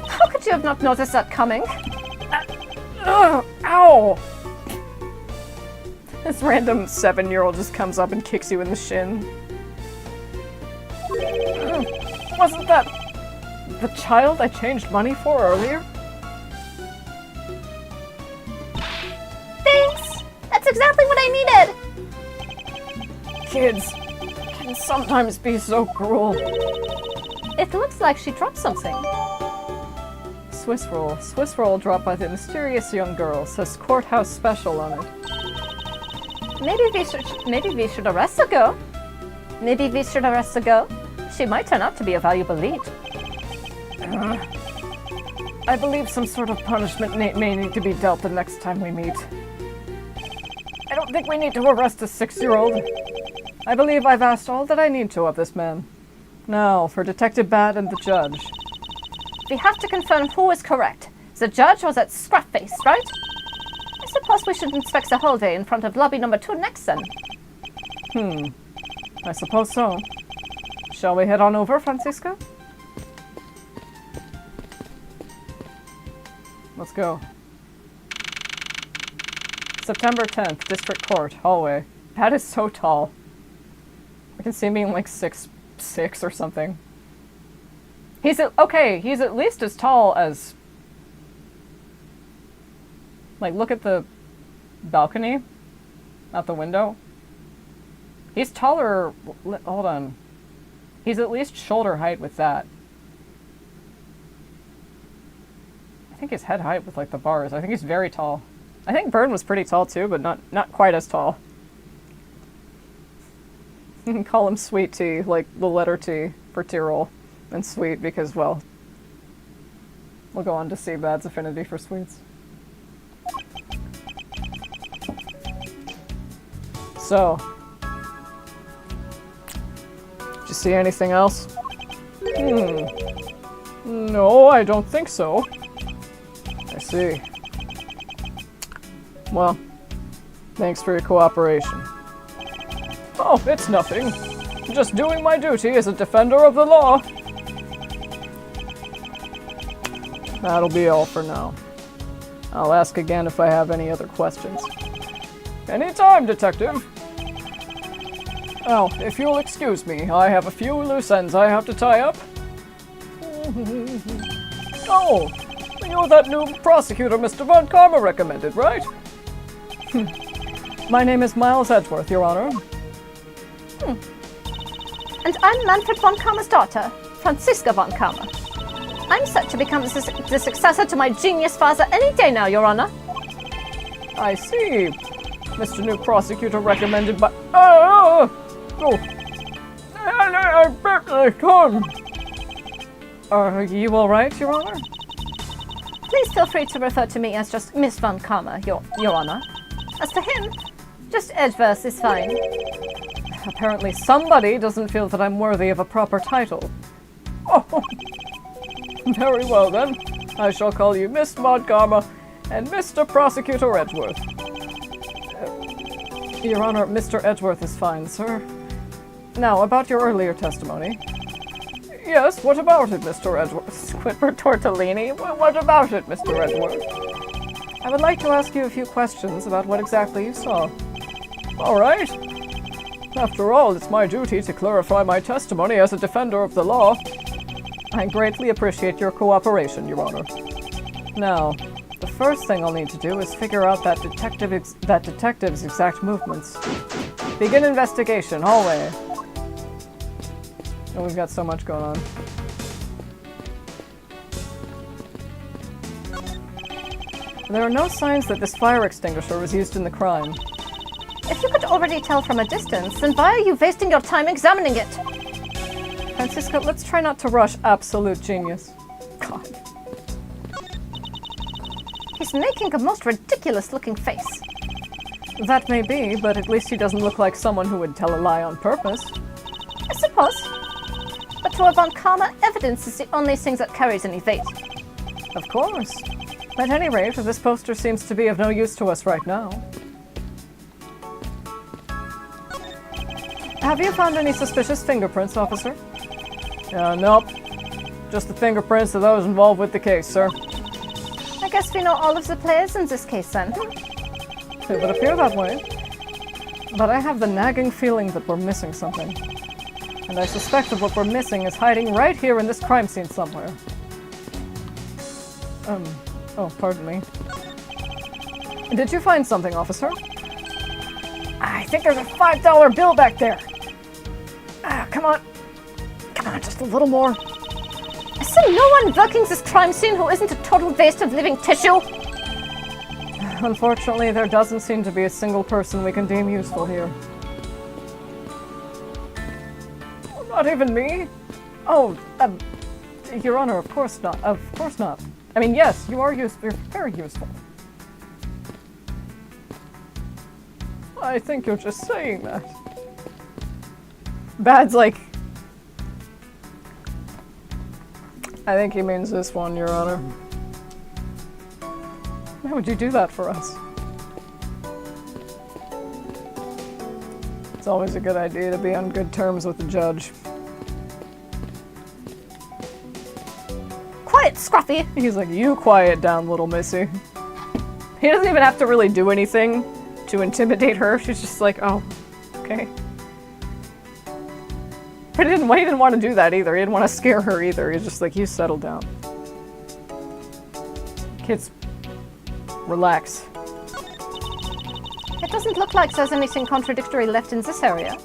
How could you have not noticed that coming? Ow! This random 7-year-old just comes up and kicks you in the shin. Wasn't that the child I changed money for earlier? Thanks! That's exactly what I needed! Kids can sometimes be so cruel. It looks like she dropped something. Swiss roll. Swiss roll dropped by the mysterious young girl. Says courthouse special on it. Maybe we should arrest the girl. Maybe we should arrest the girl. She might turn out to be a valuable lead. I believe some sort of punishment may need to be dealt the next time we meet. I don't think we need to arrest a 6-year-old. I believe I've asked all that I need to of this man. Now, for Detective Bad and the judge. We have to confirm who is correct. The judge or that scruff-face, right? I suppose we should inspect the hallway in front of lobby number 2 next then. I suppose so. Shall we head on over, Francisca? Let's go. September 10th, District Court, hallway. Pat is so tall. I can see him being like 6'6" or something. He's at least as tall as... Like, look at the balcony out the window. He's taller... Hold on. He's at least shoulder height with that. I think he's head height with, like, the bars. I think he's very tall. I think Byrne was pretty tall, too, but not quite as tall. You can call him Sweet Tea, like the letter T for Tyrol. And sweet because, well, we'll go on to see Bad's affinity for sweets. So, did you see anything else? No, I don't think so. I see. Well, thanks for your cooperation. Oh, it's nothing. Just doing my duty as a defender of the law. That'll be all for now. I'll ask again if I have any other questions. Anytime, Detective. Oh, if you'll excuse me, I have a few loose ends I have to tie up. Oh, you're that new prosecutor Mr. Von Karma recommended, right? My name is Miles Edgeworth, Your Honor. And I'm Manfred von Karma's daughter, Franziska von Karma. I'm set to become the successor to my genius father any day now, Your Honor. I see. Mr. New Prosecutor recommended by... I bit my tongue. Are you alright, Your Honor? Please feel free to refer to me as just Miss von Karma, Your Honor. As to him, just Edgeworth is fine. Apparently somebody doesn't feel that I'm worthy of a proper title. Oh, very well then. I shall call you Miss Von Karma and Mr. Prosecutor Edgeworth. Your Honor, Mr. Edgeworth is fine, sir. Now, about your earlier testimony. Yes, what about it, Mr. Edgeworth? Squidward Tortellini? What about it, Mr. Edgeworth? I would like to ask you a few questions about what exactly you saw. All right. After all, it's my duty to clarify my testimony as a defender of the law. I greatly appreciate your cooperation, Your Honor. Now, the first thing I'll need to do is figure out that detective's exact movements. Begin investigation, hallway. Oh, we've got so much going on. There are no signs that this fire extinguisher was used in the crime. If you could already tell from a distance, then why are you wasting your time examining it? Francisco, let's try not to rush absolute genius. God. He's making a most ridiculous-looking face. That may be, but at least he doesn't look like someone who would tell a lie on purpose. I suppose. But to a Von Karma, evidence is the only thing that carries any weight. Of course. At any rate, this poster seems to be of no use to us right now. Have you found any suspicious fingerprints, officer? Nope. Just the fingerprints of those involved with the case, sir. I guess we know all of the players in this case, then. It would appear that way. But I have the nagging feeling that we're missing something. And I suspect that what we're missing is hiding right here in this crime scene somewhere. Oh, pardon me. Did you find something, officer? I think there's a $5 bill back there. Come on. Come on, just a little more. Is there no one working this crime scene who isn't a total waste of living tissue? Unfortunately, there doesn't seem to be a single person we can deem useful here. Not even me? Oh, Your Honor, of course not. Of course not. I mean, yes, you are useful. You're very useful. I think you're just saying that. Bad's like... I think he means this one, Your Honor. Why would you do that for us? It's always a good idea to be on good terms with the judge. Quiet, Scruffy! He's like, you quiet down, little missy. He doesn't even have to really do anything to intimidate her. She's just like, oh, okay. But he didn't want to do that either. He didn't want to scare her either. He's just like, you settle down. Kids, relax. It doesn't look like there's anything contradictory left in this area.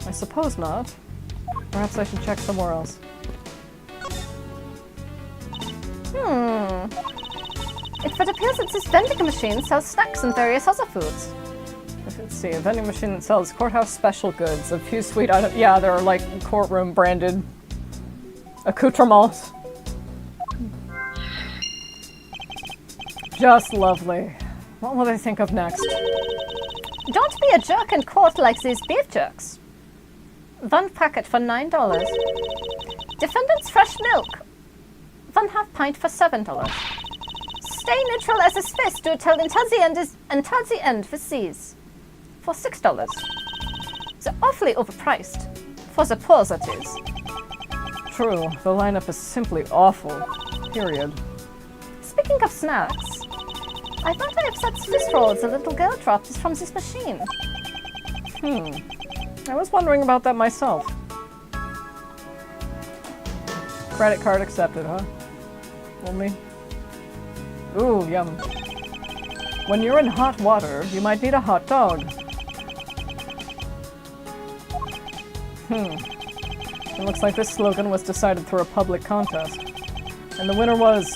I suppose not. Perhaps I should check somewhere else. It would appear that this vending machine sells snacks and various other foods. Let's see, a vending machine that sells courthouse special goods, a few sweet items. Yeah, there are like courtroom branded accoutrements. Just lovely. What will they think of next? Don't be a jerk in court like these beef jerks. One packet for $9. Defendant's fresh milk. 1/2 pint for $7. Stay neutral as a Swiss do until the end for C's. For $6. They're awfully overpriced. For the poor, that is. True, the lineup is simply awful. Period. Speaking of snacks, I wonder if that Swiss roll the little girl dropped is from this machine. I was wondering about that myself. Credit card accepted, huh? Only. Ooh, yum. When you're in hot water, you might need a hot dog. It looks like this slogan was decided through a public contest. And the winner was...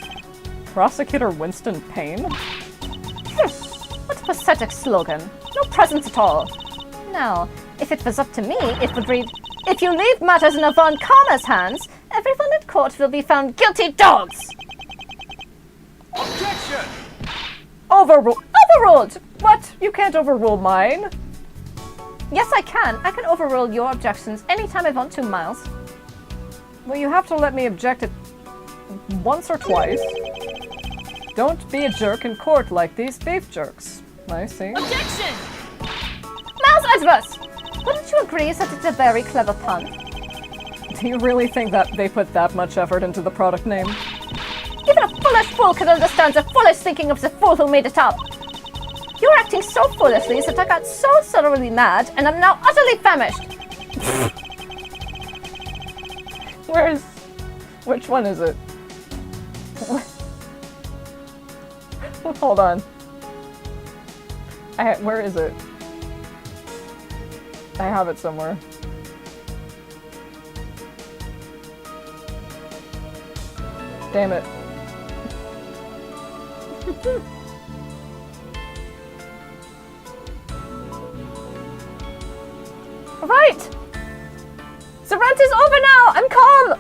Prosecutor Winston Payne? What a pathetic slogan. No presence at all. Now, if it was up to me, it would read, if you leave matters in a Von Karma's hands, everyone in court will be found guilty dogs! Objection! Overruled! What? You can't overrule mine. Yes, I can. I can overrule your objections anytime I want to, Miles. Well, you have to let me object it once or twice. Don't be a jerk in court like these beef jerks. I see. Objection! Miles Edgeworth! Wouldn't you agree that it's a very clever pun? Do you really think that they put that much effort into the product name? Even a foolish fool can understand the foolish thinking of the fool who made it up. You're acting so foolishly that I got so thoroughly mad, and I'm now utterly famished. Which one is it? Hold on. Where is it? I have it somewhere. Damn it. Right! The rant is over now! I'm calm!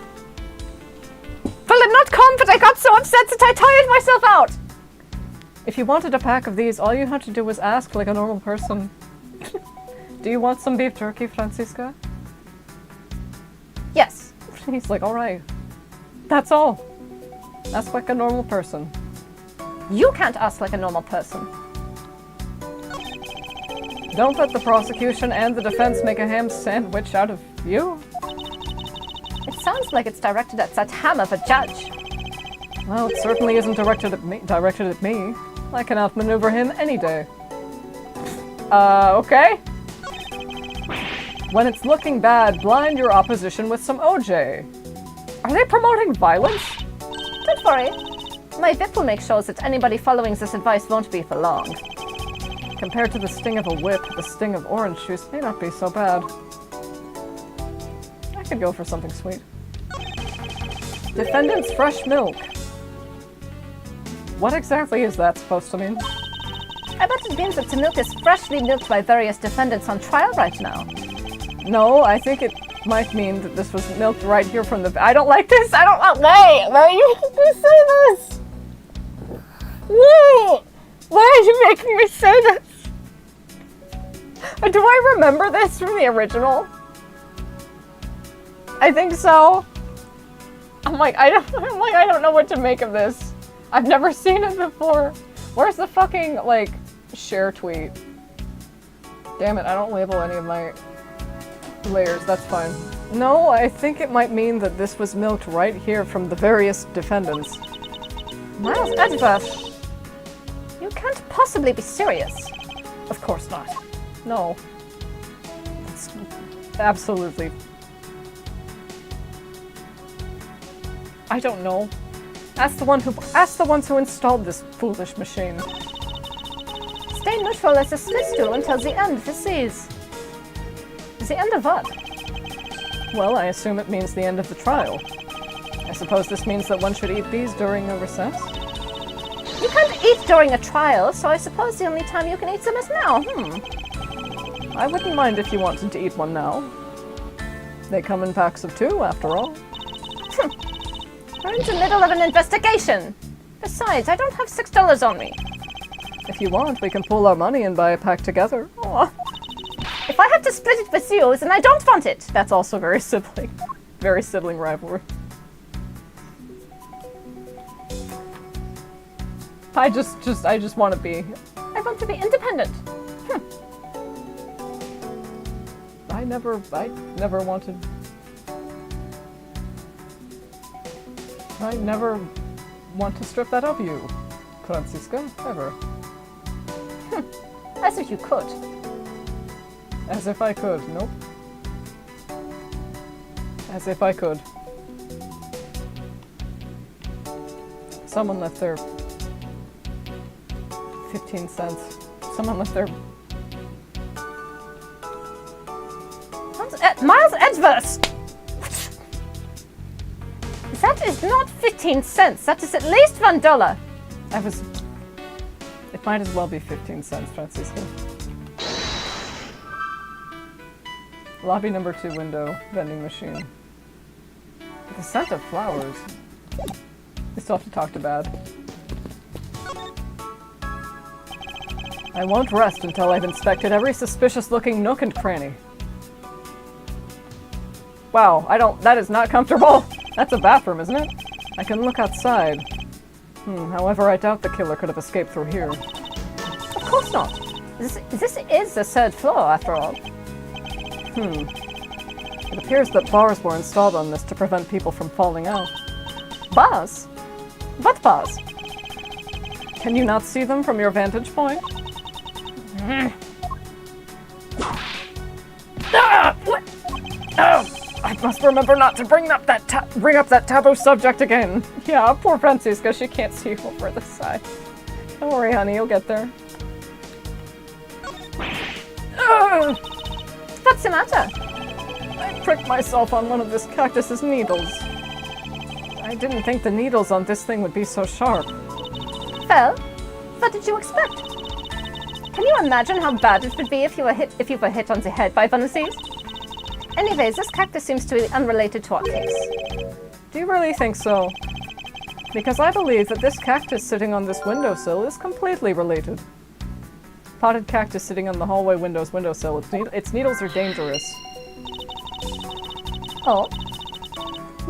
Well, I'm not calm, but I got so upset that I tired myself out! If you wanted a pack of these, all you had to do was ask like a normal person. Do you want some beef jerky, Francisca? Yes. He's like, alright. That's all. Ask like a normal person. You can't ask like a normal person. Don't let the prosecution and the defense make a ham sandwich out of you. It sounds like it's directed at that ham of a judge. Well, it certainly isn't directed at me. I can outmaneuver him any day. Okay. When it's looking bad, blind your opposition with some OJ. Are they promoting violence? Don't worry. My whip will make sure that anybody following this advice won't be for long. Compared to the sting of a whip, the sting of orange juice may not be so bad. I could go for something sweet. Defendant's fresh milk. What exactly is that supposed to mean? I bet it means that the milk is freshly milked by various defendants on trial right now. No, I think it might mean that this was milked right here from the... I don't like this! I don't want... Why are you making me say this? Why are you making me say this? Do I remember this from the original? I think so. I'm like, I don't know what to make of this. I've never seen it before. Where's the fucking, like, share tweet? Damn it, I don't label any of my layers, that's fine. No, I think it might mean that this was milked right here from the various defendants. Miles Edgeworth, you can't possibly be serious. Of course not. No. That's absolutely... I don't know. Ask the ones who installed this foolish machine. Stay neutral as a Swiss do until the end of the siege. The end of what? Well, I assume it means the end of the trial. I suppose this means that one should eat these during a recess? You can't eat during a trial, so I suppose the only time you can eat them is now. I wouldn't mind if you wanted to eat one now. They come in packs of 2, after all. We're in the middle of an investigation. Besides, I don't have $6 on me. If you want, we can pool our money and buy a pack together. Aw. If I have to split it with you, then I don't want it. That's also very sibling rivalry. I just want to be. I want to be independent. I never wanted. I never want to strip that of you, Francisca, ever. As if you could. As if I could, nope. As if I could. Someone left their 15 cents. Someone left their... Miles Edgeworth! That is not 15 cents. That is at least $1. It might as well be 15 cents, Francisco. Lobby number 2 window, vending machine. The scent of flowers. We still have to talk to Bad. I won't rest until I've inspected every suspicious-looking nook and cranny. Wow, that is not comfortable. That's a bathroom, isn't it? I can look outside. However, I doubt the killer could have escaped through here. Of course not. This is the 3rd floor, after all. It appears that bars were installed on this to prevent people from falling out. Bars? What bars? Can you not see them from your vantage point? What? Oh, I must remember not to bring up that taboo subject again. Yeah, poor Francisca, she can't see over the side. Don't worry, honey, you'll get there. What's the matter? I pricked myself on one of this cactus's needles. I didn't think the needles on this thing would be so sharp. Well, what did you expect? Can you imagine how bad it would be if you were hit on the head by one of these? Anyways, this cactus seems to be unrelated to our case. Do you really think so? Because I believe that this cactus sitting on this windowsill is completely related. Potted cactus sitting on the hallway windowsill. Its needles are dangerous. Oh.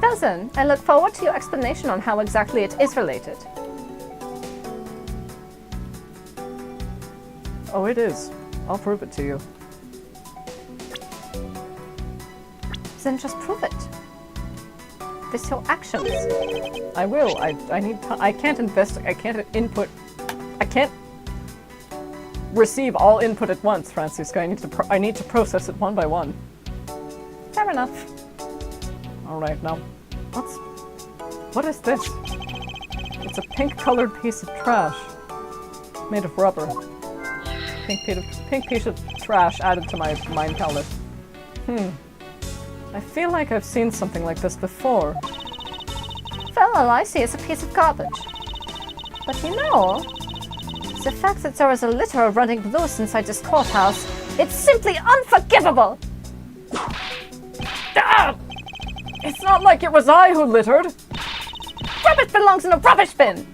Well then, I look forward to your explanation on how exactly it is related. Oh, it is. I'll prove it to you. Then just prove it. With your actions. I will. I can't I can't receive all input at once, Francisca. I need to process it one by one. Fair enough. All right, now, what is this? It's a pink-colored piece of trash made of rubber. Pink piece of trash added to my mind palette. I feel like I've seen something like this before. Well, all I see is a piece of garbage. But you know, the fact that there is a litter running loose inside this courthouse, it's simply unforgivable! Ah! It's not like it was I who littered! Rubbish belongs in a rubbish bin!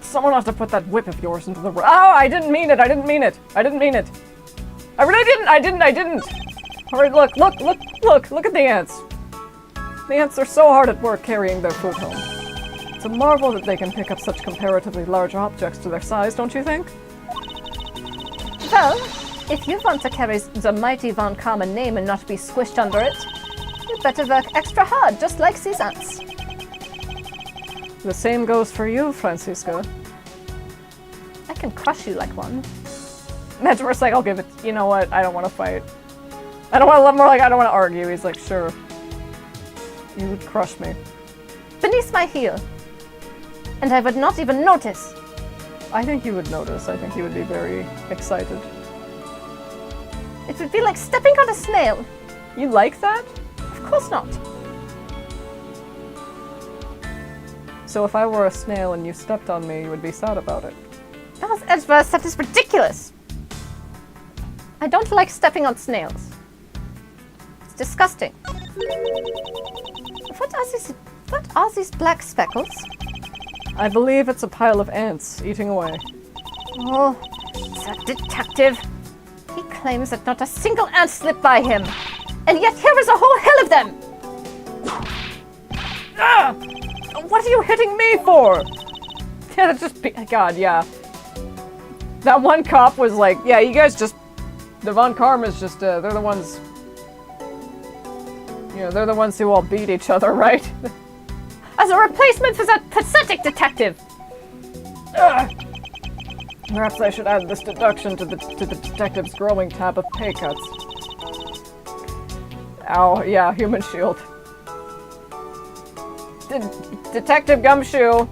Someone ought to put that whip of yours into the Oh, I didn't mean it! I didn't mean it! I didn't mean it! I really didn't! I didn't! Alright, look at the ants! The ants are so hard at work carrying their food home. It's a marvel that they can pick up such comparatively large objects to their size, don't you think? Well, if you want to carry the mighty Von Karman name and not be squished under it, you'd better work extra hard, just like these ants. The same goes for you, Francisca. I can crush you like one. Metaverse like, I'll give it. You know what? I don't want to fight. I don't want to. More like, I don't want to argue. He's like, sure. You would crush me. Beneath my heel. And I would not even notice. I think you would notice. I think you would be very excited. It would be like stepping on a snail. You like that? Of course not. So if I were a snail and you stepped on me, you would be sad about it. That was Edgeworth. That is ridiculous. I don't like stepping on snails. It's disgusting. What are these black speckles? I believe it's a pile of ants eating away. Oh, that detective. He claims that not a single ant slipped by him. And yet here is a whole hill of them! Ah! What are you hitting me for? Yeah, that's just... God, yeah. That one cop was like, yeah, you guys just... The Von Karma's just, they're the ones... You know, they're the ones who all beat each other, right? As a replacement for that pathetic detective! Perhaps I should add this deduction to the detective's growing tab of pay cuts. Ow, yeah, human shield. Detective Gumshoe,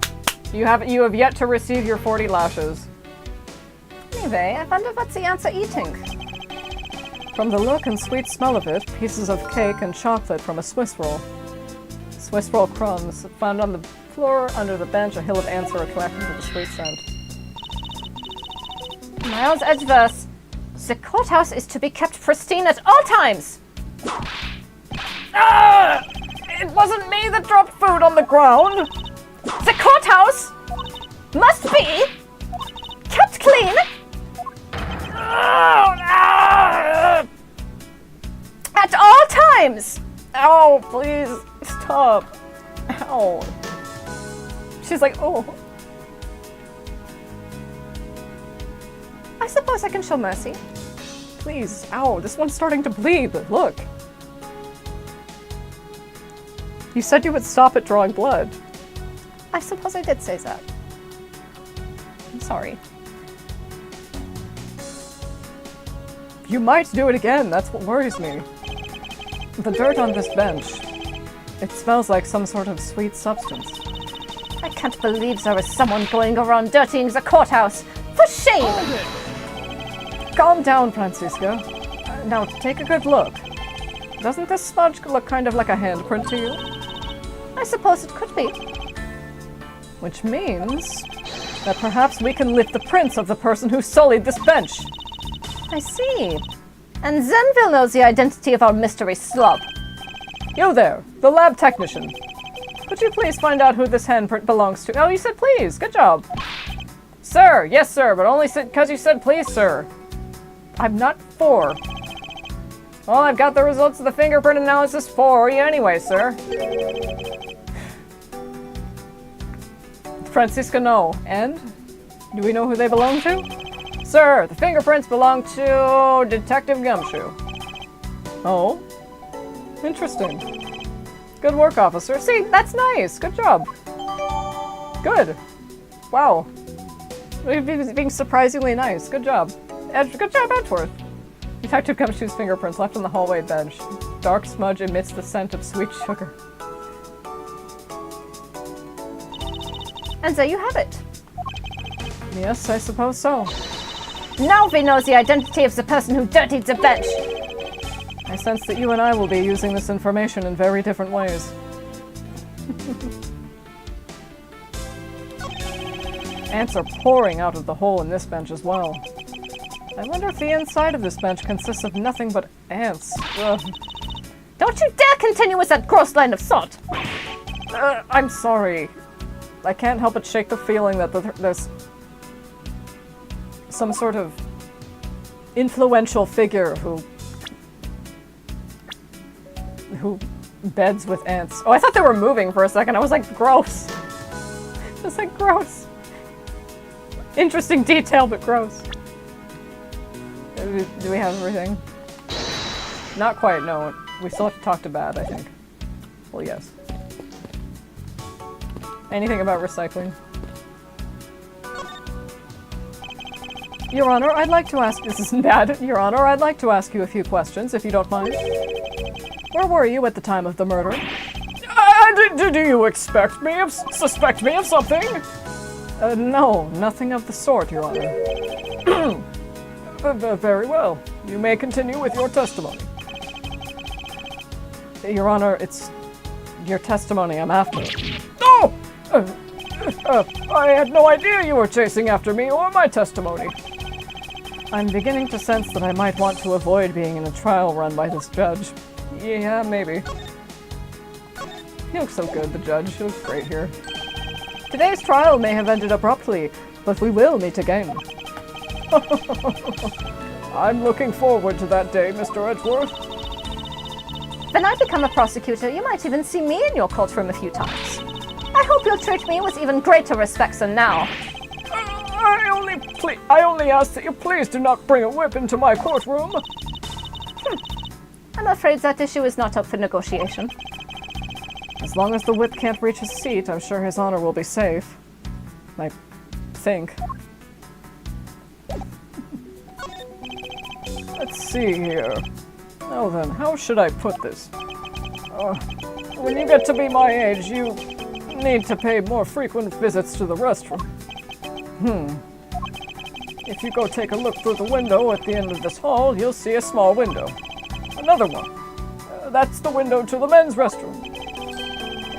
you have yet to receive your 40 lashes. Anyway, I wonder what the ants are eating. From the look and sweet smell of it, pieces of cake and chocolate from a Swiss roll. Swiss roll crumbs found on the floor under the bench. A hill of ants are attracted to the sweet scent. Miles Edgeworth, the courthouse is to be kept pristine at all times! Ah! It wasn't me that dropped food on the ground! The courthouse must be kept clean at all times! Ow, please, stop. Ow. She's like, oh. I suppose I can show mercy. Please. Ow, this one's starting to bleed. Look. You said you would stop at drawing blood. I suppose I did say that. I'm sorry. You might do it again. That's what worries me. The dirt on this bench. It smells like some sort of sweet substance. I can't believe there is someone going around dirtying the courthouse. For shame! Calm down, Francisca. Now take a good look. Doesn't this smudge look kind of like a handprint to you? I suppose it could be. Which means that perhaps we can lift the prints of the person who sullied this bench. I see. And Zenville knows the identity of our mystery slob. You there, the lab technician. Could you please find out who this handprint belongs to? Oh, you said please. Good job. Sir, yes, sir, but only because you said please, sir. I'm not for. Well, I've got the results of the fingerprint analysis for you anyway, sir. Francisca, no. And? Do we know who they belong to? Sir, the fingerprints belong to Detective Gumshoe. Oh? Interesting. Good work, officer. See, that's nice. Good job. Good. Wow. Being surprisingly nice. Good job. Good job, Edgeworth. Detective Gumshoe's fingerprints left on the hallway bench. Dark smudge emits the scent of sweet sugar. And there you have it. Yes, I suppose so. Now we know the identity of the person who dirtied the bench. I sense that you and I will be using this information in very different ways. Ants are pouring out of the hole in this bench as well. I wonder if the inside of this bench consists of nothing but ants. Ugh. Don't you dare continue with that gross line of thought! I'm sorry. I can't help but shake the feeling that there's some sort of influential figure who beds with ants. Oh, I thought they were moving for a second. I was like, gross. Just like, gross. Interesting detail, but gross. Do we have everything? Not quite, no. We still have to talk to Bad, I think. Well, yes. Anything about recycling? Your Honor, I'd like to ask— this isn't bad. Your Honor, I'd like to ask you a few questions, if you don't mind. Where were you at the time of the murder? Do you suspect me of something? No, nothing of the sort, Your Honor. Very well. You may continue with your testimony. Your Honor, it's your testimony I'm after. Oh! I had no idea you were chasing after me or my testimony. I'm beginning to sense that I might want to avoid being in a trial run by this judge. Yeah, maybe. He looks so good, the judge. He looks great here. Today's trial may have ended abruptly, but we will meet again. I'm looking forward to that day, Mr. Edgeworth. When I become a prosecutor, you might even see me in your courtroom a few times. I hope you'll treat me with even greater respect than now. I only ask that you please do not bring a whip into my courtroom. I'm afraid that issue is not up for negotiation. As long as the whip can't reach his seat, I'm sure His Honor will be safe. I think. Let's see here. Now then, how should I put this? When you get to be my age, you need to pay more frequent visits to the restroom. If you go take a look through the window at the end of this hall, you'll see a small window. Another one. That's the window to the men's restroom.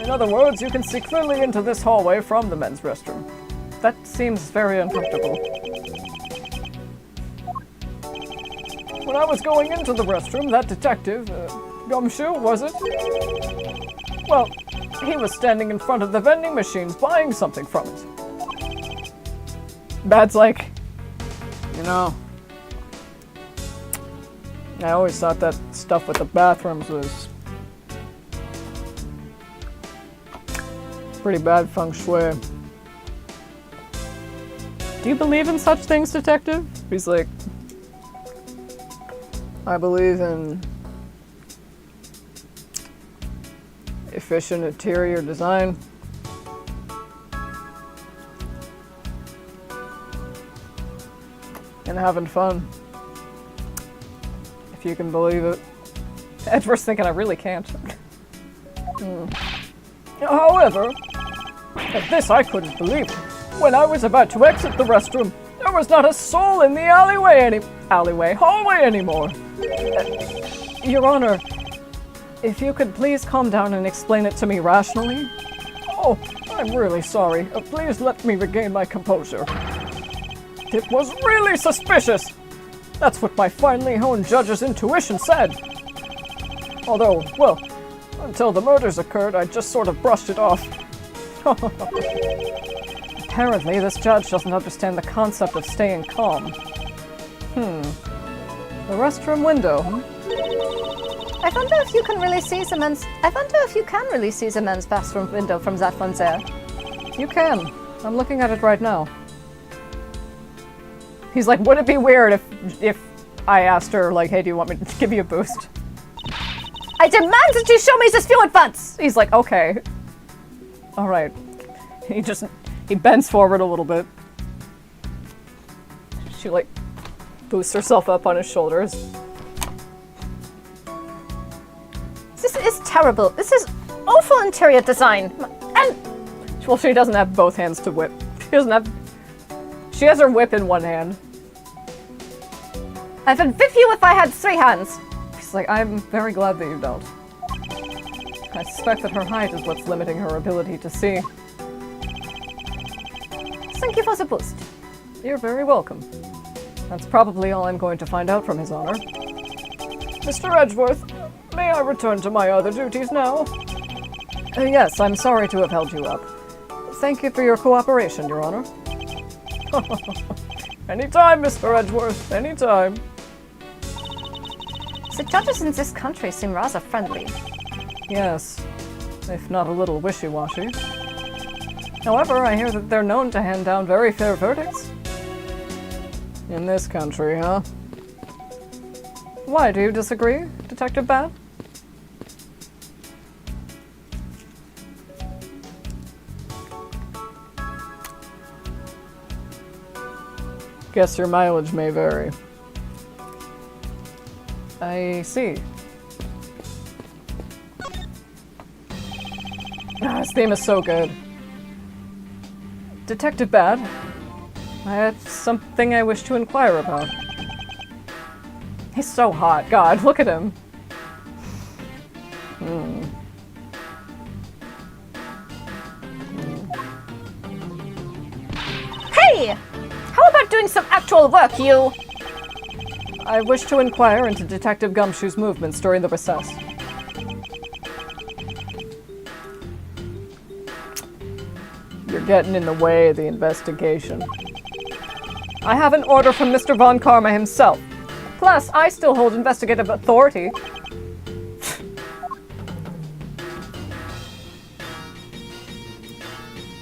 In other words, you can see clearly into this hallway from the men's restroom. That seems very uncomfortable. When I was going into the restroom, that detective, Gumshoe, was it? Well, he was standing in front of the vending machines buying something from it. Bad's like, you know, I always thought that stuff with the bathrooms was pretty bad feng shui. Do you believe in such things, detective? He's like, I believe in efficient interior design. And having fun. If you can believe it. Edward's thinking I really can't. However, at this I couldn't believe it. When I was about to exit the restroom, there was not a soul in the hallway anymore. Your Honor, if you could please calm down and explain it to me rationally. Oh, I'm really sorry. Please let me regain my composure. It was really suspicious. That's what my finely honed judge's intuition said. Although, well, until the murders occurred, I just sort of brushed it off. Apparently, this judge doesn't understand the concept of staying calm. The restroom window, huh? I wonder if you can really see the men's bathroom window from that one there. You can. I'm looking at it right now. He's like, would it be weird if I asked her, like, hey, do you want me to give you a boost? I demand that you show me this view at once! He's like, okay. All right. He bends forward a little bit. She, like, boosts herself up on his shoulders. This is terrible. This is awful interior design. And well, she doesn't have both hands to whip. She has her whip in one hand. I would whip you if I had 3 hands. She's like, I'm very glad that you don't. I suspect that her height is what's limiting her ability to see. Thank you for the boost. You're very welcome. That's probably all I'm going to find out from His Honor. Mr. Edgeworth, may I return to my other duties now? Yes, I'm sorry to have held you up. Thank you for your cooperation, Your Honor. Anytime, Mr. Edgeworth, anytime. The judges in this country seem rather friendly. Yes, if not a little wishy-washy. However, I hear that they're known to hand down very fair verdicts. In this country, huh? Why, do you disagree, Detective Bat? Guess your mileage may vary. I see. This theme is so good. Detective Bad, I have something I wish to inquire about. He's so hot. God, look at him. Hey! How about doing some actual work, you? I wish to inquire into Detective Gumshoe's movements during the recess. You're getting in the way of the investigation. I have an order from Mr. Von Karma himself. Plus, I still hold investigative authority.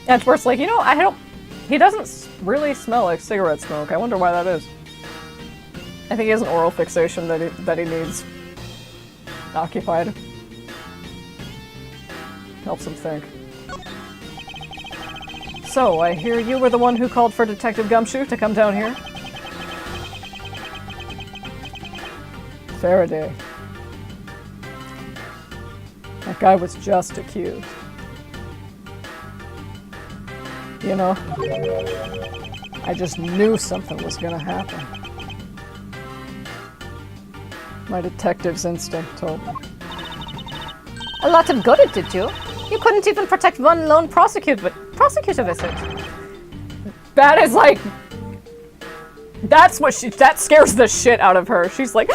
Edgeworth's like, he doesn't really smell like cigarette smoke. I wonder why that is. I think he has an oral fixation that he needs occupied. Helps him think. So, I hear you were the one who called for Detective Gumshoe to come down here? Faraday. That guy was just accused. You know, I just knew something was gonna happen. My detective's instinct told me. A lot of good it did you. You couldn't even protect one lone prosecutor visit. That is like... that scares the shit out of her. She's like,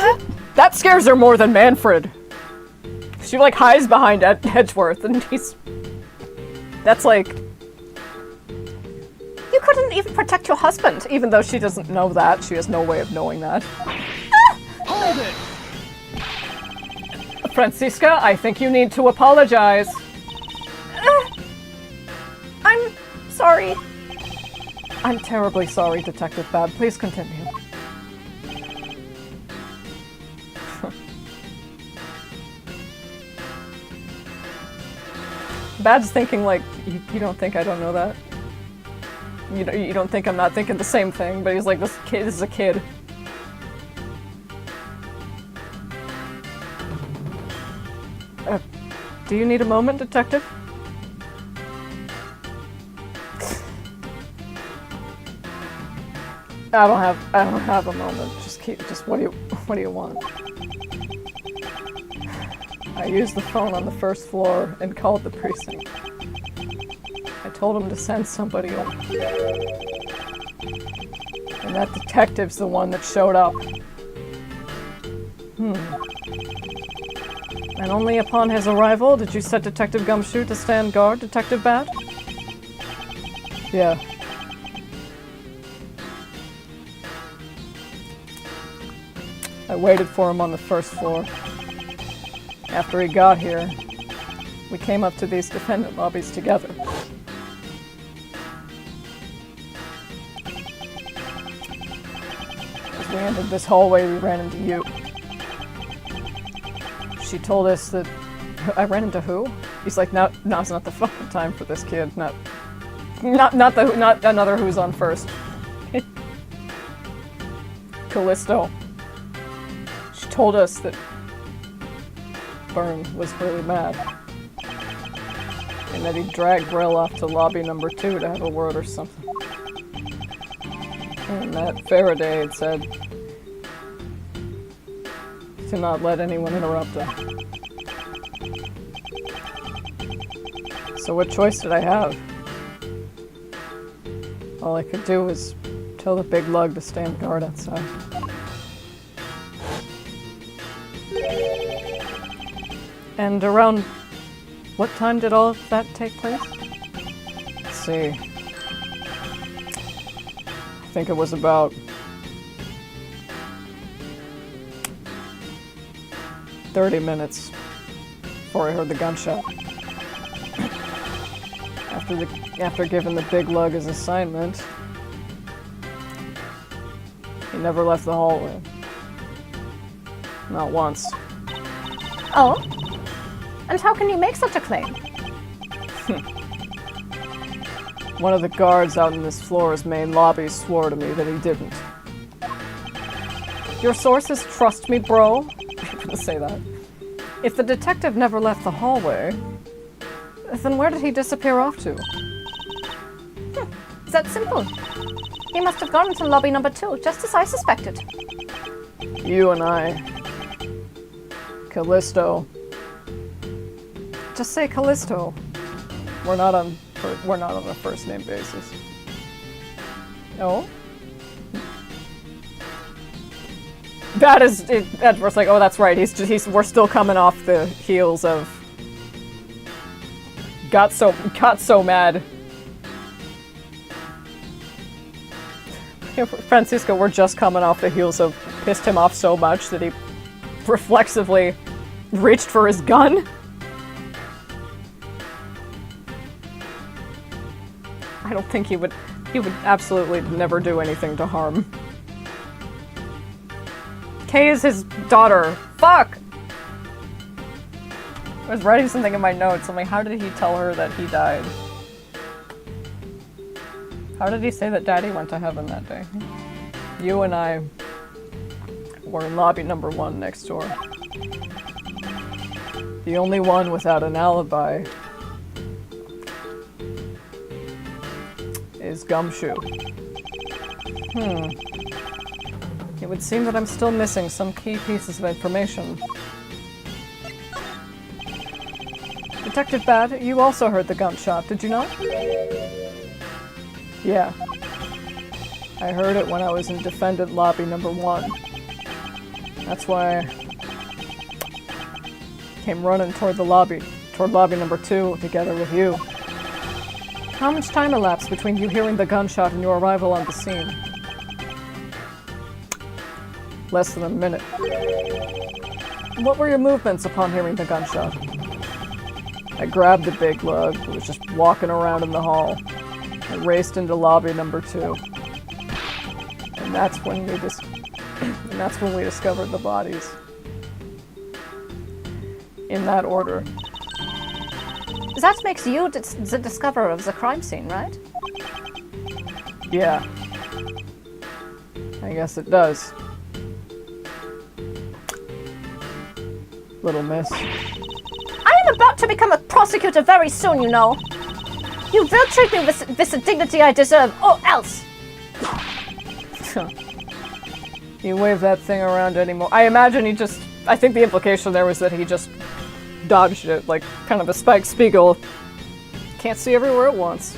that scares her more than Manfred. She like hides behind Edgeworth and that's like... You couldn't even protect your husband. Even though she doesn't know that, she has no way of knowing that. Hold it! Francisca, I think you need to apologize. I'm sorry. I'm terribly sorry, Detective Bab. Please continue. Bad's thinking like, you don't think I don't know that? You don't think I'm not thinking the same thing, but he's like, this is a kid. Do you need a moment, detective? I don't have a moment. Just what do you want? I used the phone on the first floor and called the precinct. I told him to send somebody over. And that detective's the one that showed up. And only upon his arrival did you set Detective Gumshoe to stand guard, Detective Bad? Yeah. I waited for him on the first floor. After he got here, we came up to these defendant lobbies together. As we entered this hallway, we ran into you. She told us that... I ran into who? He's like, now's not the fucking time for this kid. Not another who's on first. Callisto. She told us that Byrne was really mad. And that he dragged Brill off to lobby number 2 to have a word or something. And that Faraday had said to not let anyone interrupt him. So what choice did I have? All I could do was tell the big lug to stand guard outside. And around what time did all of that take place? Let's see. I think it was about 30 minutes before I heard the gunshot. After giving the big lug his assignment, he never left the hallway. Not once. Oh? And how can you make such a claim? One of the guards out in this floor's main lobby swore to me that he didn't. Your sources trust me, bro? I couldn't say that. If the detective never left the hallway, then where did he disappear off to? It's that simple. He must have gone into lobby number 2, just as I suspected. You and I. Callisto. Just say Callisto. We're not on a first name basis. No? That is it. Edward's like, oh, that's right. We're still coming off the heels of got so mad. Francisco, we're just coming off the heels of pissed him off so much that he reflexively reached for his gun. I don't think he would absolutely never do anything to harm. Kay is his daughter. Fuck! I was writing something in my notes. I'm like, how did he tell her that he died? How did he say that Daddy went to heaven that day? You and I were in lobby number 1 next door. The only one without an alibi is Gumshoe. It would seem that I'm still missing some key pieces of information. Detective Bad, you also heard the gunshot, did you not? Yeah. I heard it when I was in defendant lobby number 1. That's why I came running toward lobby number 2 together with you. How much time elapsed between you hearing the gunshot and your arrival on the scene? Less than a minute. What were your movements upon hearing the gunshot? I grabbed the big lug, who was just walking around in the hall. I raced into lobby number 2. And that's when we discovered the bodies. In that order. That makes you the discoverer of the crime scene, right? Yeah. I guess it does. Little miss. I am about to become a prosecutor very soon, you know. You will treat me with the dignity I deserve, or else. You wave that thing around anymore. I imagine he just... I think the implication there was that he just dodged it, like kind of a Spike Spiegel. Can't see everywhere at once.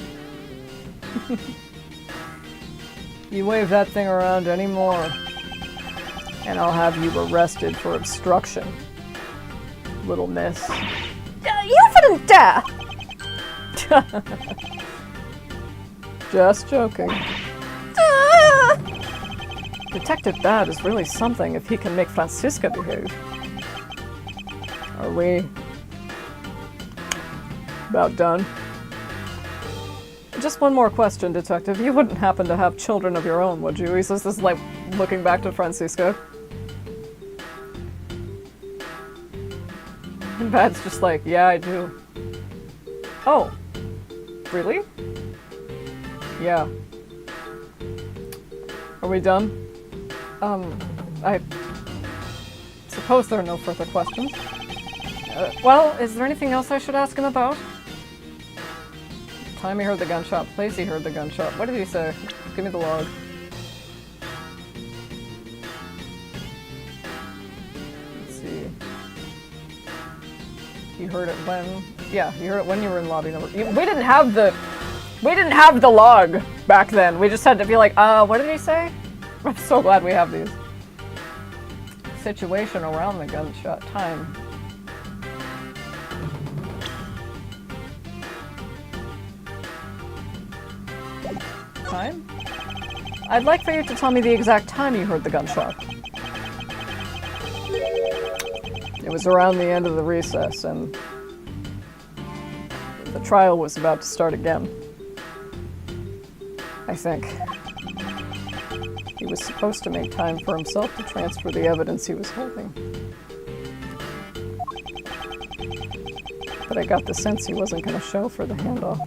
You wave that thing around anymore, and I'll have you arrested for obstruction. Little miss. You wouldn't dare! Just joking. Detective Bad is really something if he can make Francisca behave. Are we about done? Just one more question, Detective. You wouldn't happen to have children of your own, would you? He says this is like looking back to Francisca. And Bad's just like, yeah, I do. Oh. Really? Yeah. Are we done? I suppose there are no further questions. Well, is there anything else I should ask him about? Time he heard the gunshot, place he heard the gunshot. What did he say? Give me the log. Let's see. You heard it when... Yeah, you heard it when you were in lobby number... We didn't have the log back then. We just had to be like, what did he say? I'm so glad we have these. Situation around the gunshot. Time. Time? I'd like for you to tell me the exact time you heard the gunshot. It was around the end of the recess, and the trial was about to start again. I think. He was supposed to make time for himself to transfer the evidence he was holding. But I got the sense he wasn't going to show for the handoff.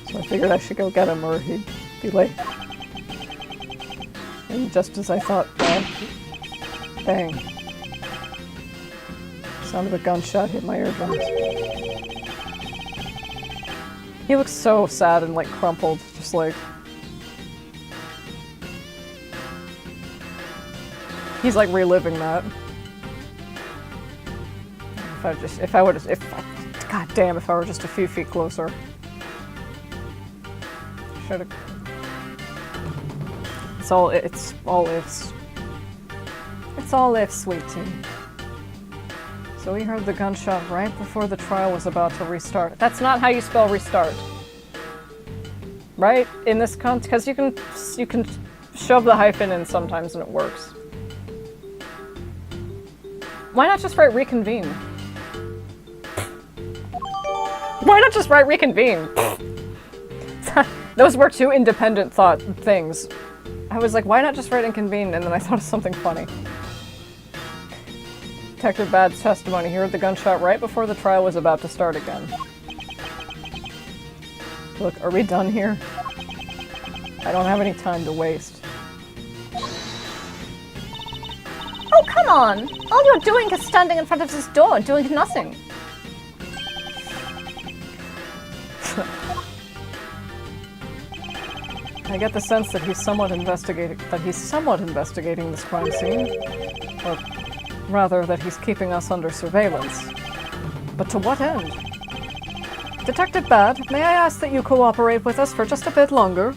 So I figured I should go get him or he'd be late. And just as I thought, bang. Sound of a gunshot hit my eardrums. He looks so sad and like crumpled, just like... He's like reliving that. If I were just a few feet closer. Should've. It's all ifs. It's all ifs, sweet tea. So we heard the gunshot right before the trial was about to restart. That's not how you spell restart. Right? In this context, because you can shove the hyphen in sometimes and it works. Why not just write reconvene? Why not just write reconvene? Those were two independent thought things. I was like, why not just write inconvene? And then I thought of something funny. Detective Bad's testimony. He heard the gunshot right before the trial was about to start again. Look, are we done here? I don't have any time to waste. Oh, come on! All you're doing is standing in front of this door, doing nothing. I get the sense that he's somewhat investigating this crime scene. Or rather, that he's keeping us under surveillance. But to what end? Detective Bad, may I ask that you cooperate with us for just a bit longer?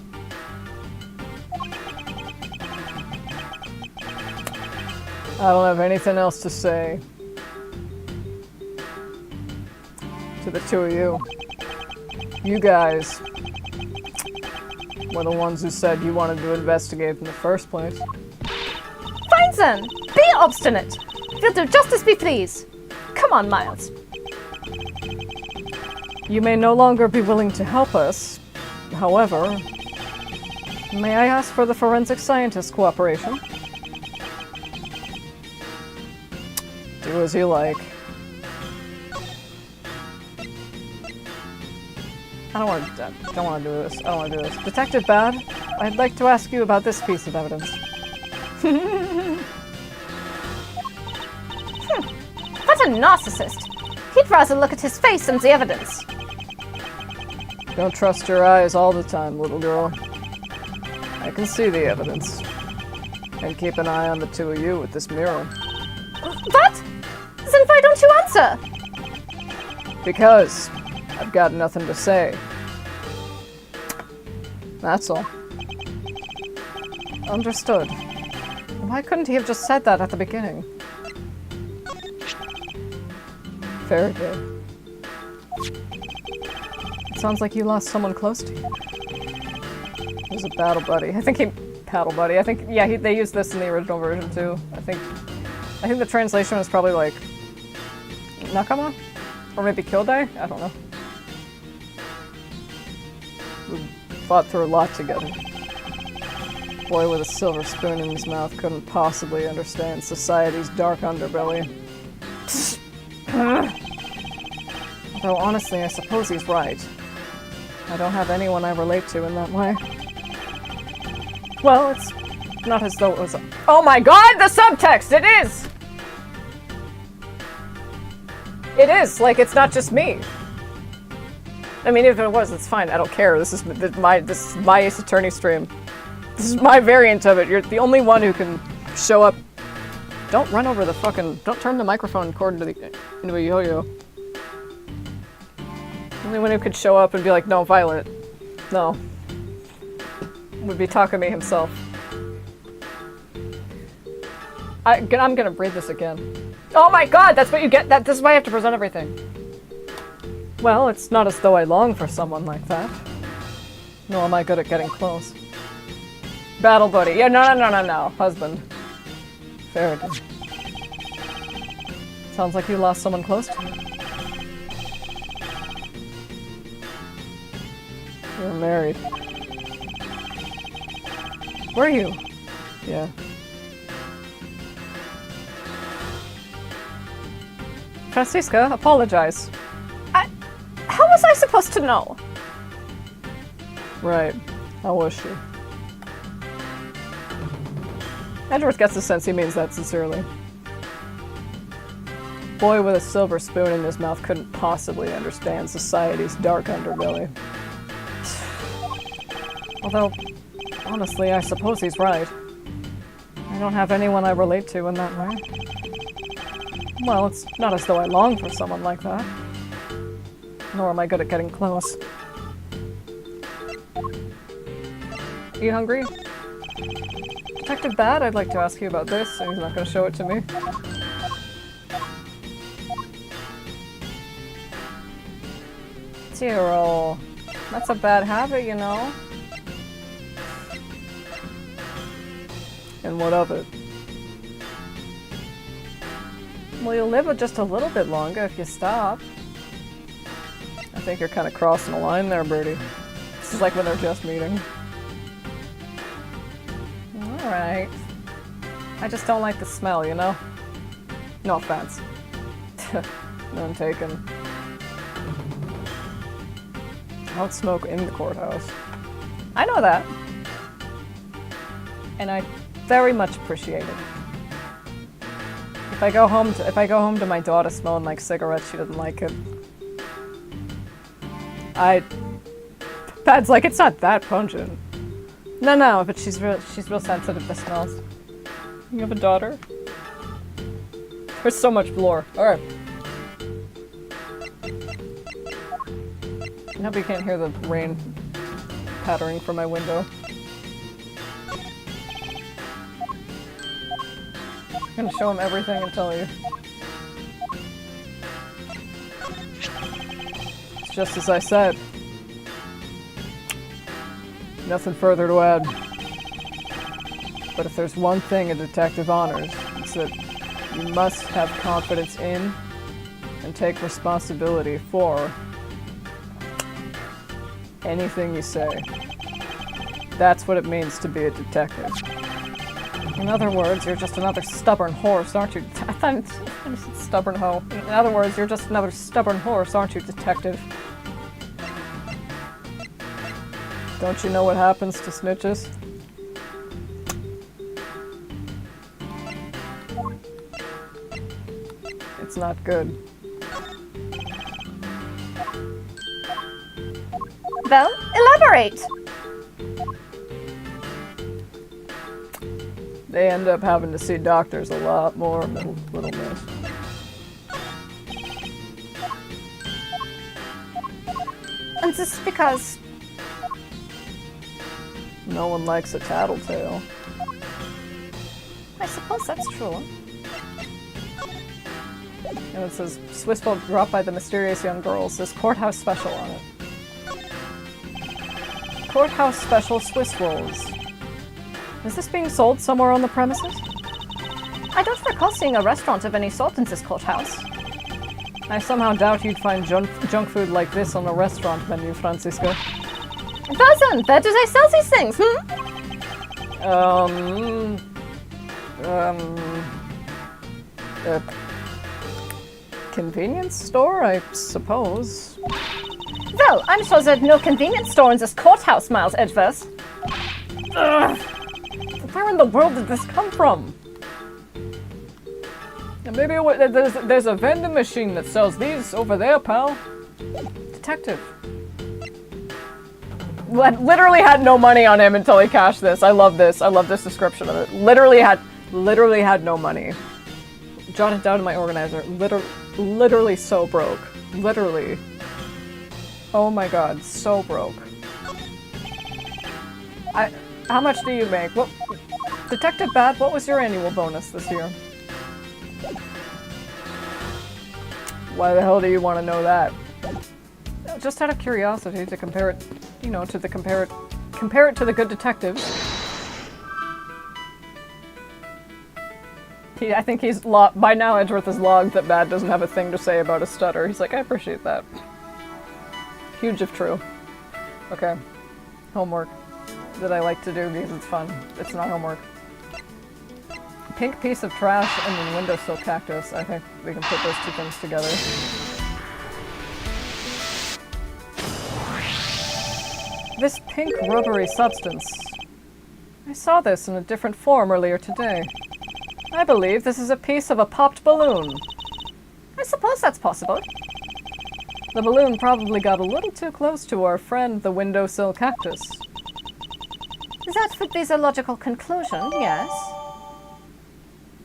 I don't have anything else to say to the two of you. You guys were the ones who said you wanted to investigate in the first place. Fine then! Be obstinate! We'll do just as we please. Come on, Miles. You may no longer be willing to help us. However, may I ask for the forensic scientist's cooperation? Do as you like. I don't want to do this. I don't want to do this. Detective Bad, I'd like to ask you about this piece of evidence. What a narcissist! He'd rather look at his face and the evidence. Don't trust your eyes all the time, little girl. I can see the evidence. And keep an eye on the two of you with this mirror. What? Then why don't you answer? Because I've got nothing to say. That's all. Understood. Why couldn't he have just said that at the beginning? Very good. It sounds like you lost someone close to you. He was a battle buddy. I think yeah, they used this in the original version too. I think the translation was probably like Nakama? Or maybe Kyodai? I don't know. We fought through a lot together. Boy with a silver spoon in his mouth couldn't possibly understand society's dark underbelly. Though honestly, I suppose he's right. I don't have anyone I relate to in that way. Well, it's not as though it was oh my god, the subtext! It is! It is! Like, it's not just me. I mean, if it was, it's fine. I don't care. This is my Ace Attorney stream. This is my variant of it. You're the only one who can show up. Don't run over the fucking... Don't turn the microphone cord into a yo-yo. The only one who could show up and be like, no, Violet. No. Would be Takumi himself. I'm gonna read this again. Oh my god, that's what you get. This is why I have to present everything. Well, it's not as though I long for someone like that. Nor am I good at getting close. Battle buddy. Yeah, no. Husband. Faraday. Sounds like you lost someone close to you. You're married. Were you? Yeah. Francisca, apologize. How was I supposed to know? Right. How was she? Edgeworth gets the sense he means that sincerely. Boy with a silver spoon in his mouth couldn't possibly understand society's dark underbelly. Although, honestly, I suppose he's right. I don't have anyone I relate to in that way. Well, it's not as though I long for someone like that. Nor am I good at getting close. You hungry? Detective Bad, I'd like to ask you about this, and he's not going to show it to me. Zero. That's a bad habit, you know. And what of it? Well, you'll live just a little bit longer if you stop. I think you're kind of crossing a line there, Birdie. This is like when they're just meeting. Alright. I just don't like the smell, you know? No offense. None taken. I don't smoke in the courthouse. I know that. And I very much appreciate it. If I go home to my daughter smelling like cigarettes, she doesn't like it. Pad's like, it's not that pungent. No, but she's real sensitive to smells. You have a daughter? There's so much lore. Alright. I hope you can't hear the rain pattering from my window. I'm gonna show him everything and tell you. It's just as I said. Nothing further to add. But if there's one thing a detective honors, it's that you must have confidence in and take responsibility for anything you say. That's what it means to be a detective. In other words, you're just another stubborn horse, aren't you? I thought it said stubborn hoe. In other words, you're just another stubborn horse, aren't you, detective? Don't you know what happens to snitches? It's not good. Well, elaborate. They end up having to see doctors a lot more, little miss. And this is because No one likes a tattletale. I suppose that's true. And it says, Swiss roll dropped by the mysterious young girl. It says courthouse special on it. Courthouse special Swiss rolls. Is this being sold somewhere on the premises? I don't recall seeing a restaurant of any sort in this courthouse. I somehow doubt you'd find junk food like this on a restaurant menu, Francisco. Dozen! Where do they sell these things, Convenience store, I suppose. Well, I'm sure there's no convenience store in this courthouse, Miles Edgeworth. Where in the world did this come from? And maybe there's a vending machine that sells these over there, pal. Detective. Literally had no money on him until he cashed this. I love this. I love this description of it. Literally had no money. Jotted down in my organizer. Literally so broke. Literally. Oh my god, so broke. How much do you make? What, Detective Bat, what was your annual bonus this year? Why the hell do you want to know that? Just out of curiosity to compare it, you know, to compare it to the Good Detectives. I think he's by now Edgeworth has logged that Bad doesn't have a thing to say about a stutter. He's like, I appreciate that. Huge if true. Okay. Homework that I like to do because it's fun. It's not homework. Pink piece of trash and then windowsill cactus. I think we can put those two things together. This pink rubbery substance. I saw this in a different form earlier today. I believe this is a piece of a popped balloon. I suppose that's possible. The balloon probably got a little too close to our friend, the windowsill cactus. That would be the logical conclusion, yes.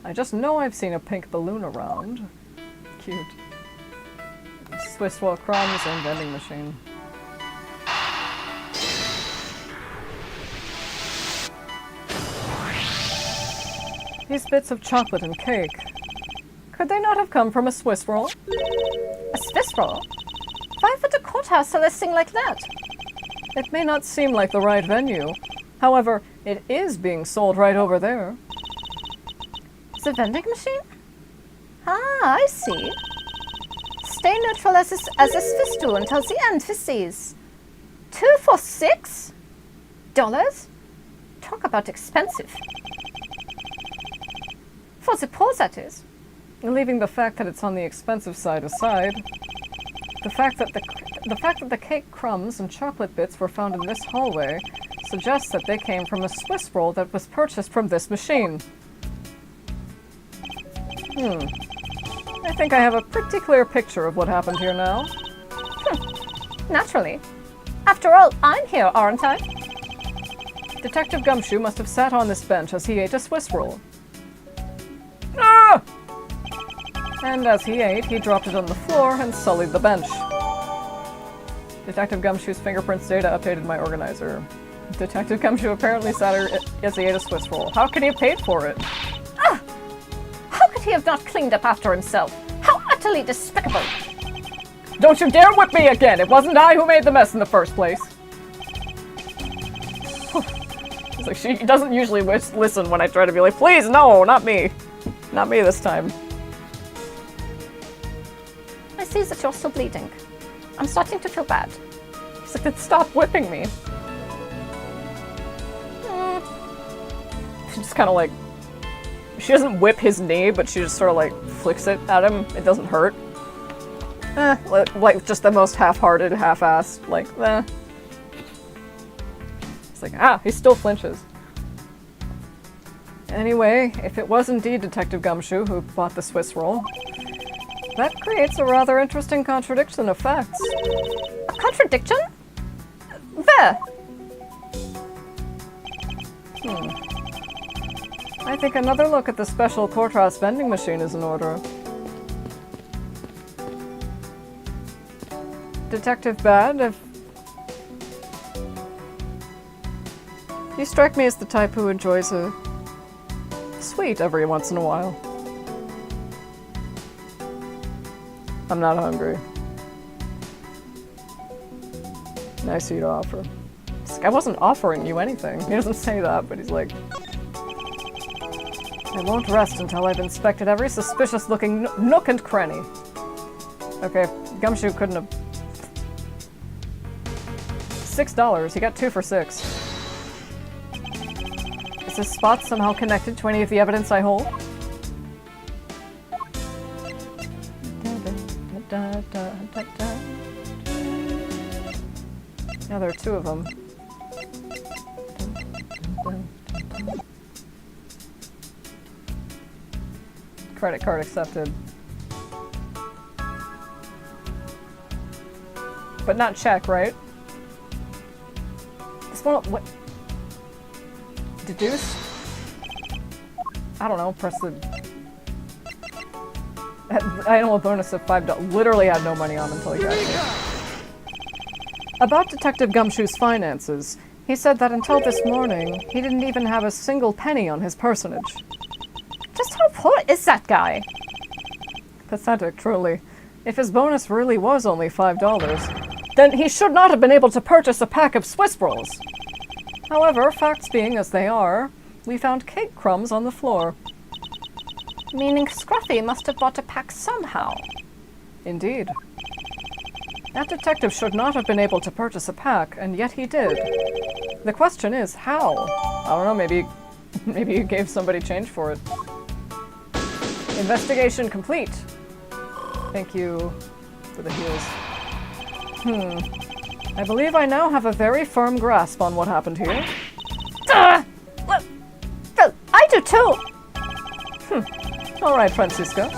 I just know I've seen a pink balloon around. Cute. Swiss roll crumbs and vending machine. These bits of chocolate and cake. Could they not have come from a Swiss roll? A Swiss roll? Why would a courthouse sell a thing like that? It may not seem like the right venue. However, it is being sold right over there. The vending machine? Ah, I see. Stay neutral as a Swiss do until the end for these. 2 for $6? Talk about expensive. For the poor, that is. Leaving the fact that it's on the expensive side aside, the fact that the cake crumbs and chocolate bits were found in this hallway suggests that they came from a Swiss roll that was purchased from this machine. I think I have a pretty clear picture of what happened here now. Naturally. After all, I'm here, aren't I? Detective Gumshoe must have sat on this bench as he ate a Swiss roll. Ah! And as he ate, he dropped it on the floor and sullied the bench. Detective Gumshoe's fingerprints data updated my organizer. Detective Gumshoe apparently sat here as he ate a Swiss roll. How could he have paid for it? How could he have not cleaned up after himself? How utterly despicable! Don't you dare whip me again! It wasn't I who made the mess in the first place! It's like, she doesn't usually listen when I try to be like, please, no, not me! Not me this time. I see that you're still bleeding. I'm starting to feel bad. He's like, then stop whipping me! She just kind of like... She doesn't whip his knee, but she just sort of like flicks it at him. It doesn't hurt. Like just the most half-hearted, half-assed, like, It's like, he still flinches. Anyway, if it was indeed Detective Gumshoe who bought the Swiss roll, that creates a rather interesting contradiction of facts. A contradiction? Where? I think another look at the special Cortras vending machine is in order. Detective Bad, if... You strike me as the type who enjoys a sweet every once in a while. I'm not hungry. Nice of you to offer. It's like, I wasn't offering you anything. He doesn't say that, but he's like... I won't rest until I've inspected every suspicious-looking nook and cranny. Okay, Gumshoe couldn't have... $6. He got 2 for $6. Is this spot somehow connected to any of the evidence I hold? Now there are 2 of them. Credit card accepted. But not check, right? This one, what? Deduce? I don't know, press the... I know a bonus of $5. Literally had no money on until he got here. About Detective Gumshoe's finances, he said that until this morning, he didn't even have a single penny on his personage. Just how poor is that guy? Pathetic, truly. If his bonus really was only $5, then he should not have been able to purchase a pack of Swiss rolls. However, facts being as they are, we found cake crumbs on the floor. Meaning Scruffy must have bought a pack somehow. Indeed. That detective should not have been able to purchase a pack, and yet he did. The question is, how? I don't know, maybe he gave somebody change for it. Investigation complete. Thank you for the heals. I believe I now have a very firm grasp on what happened here. Well, I do too. All right, Francisca.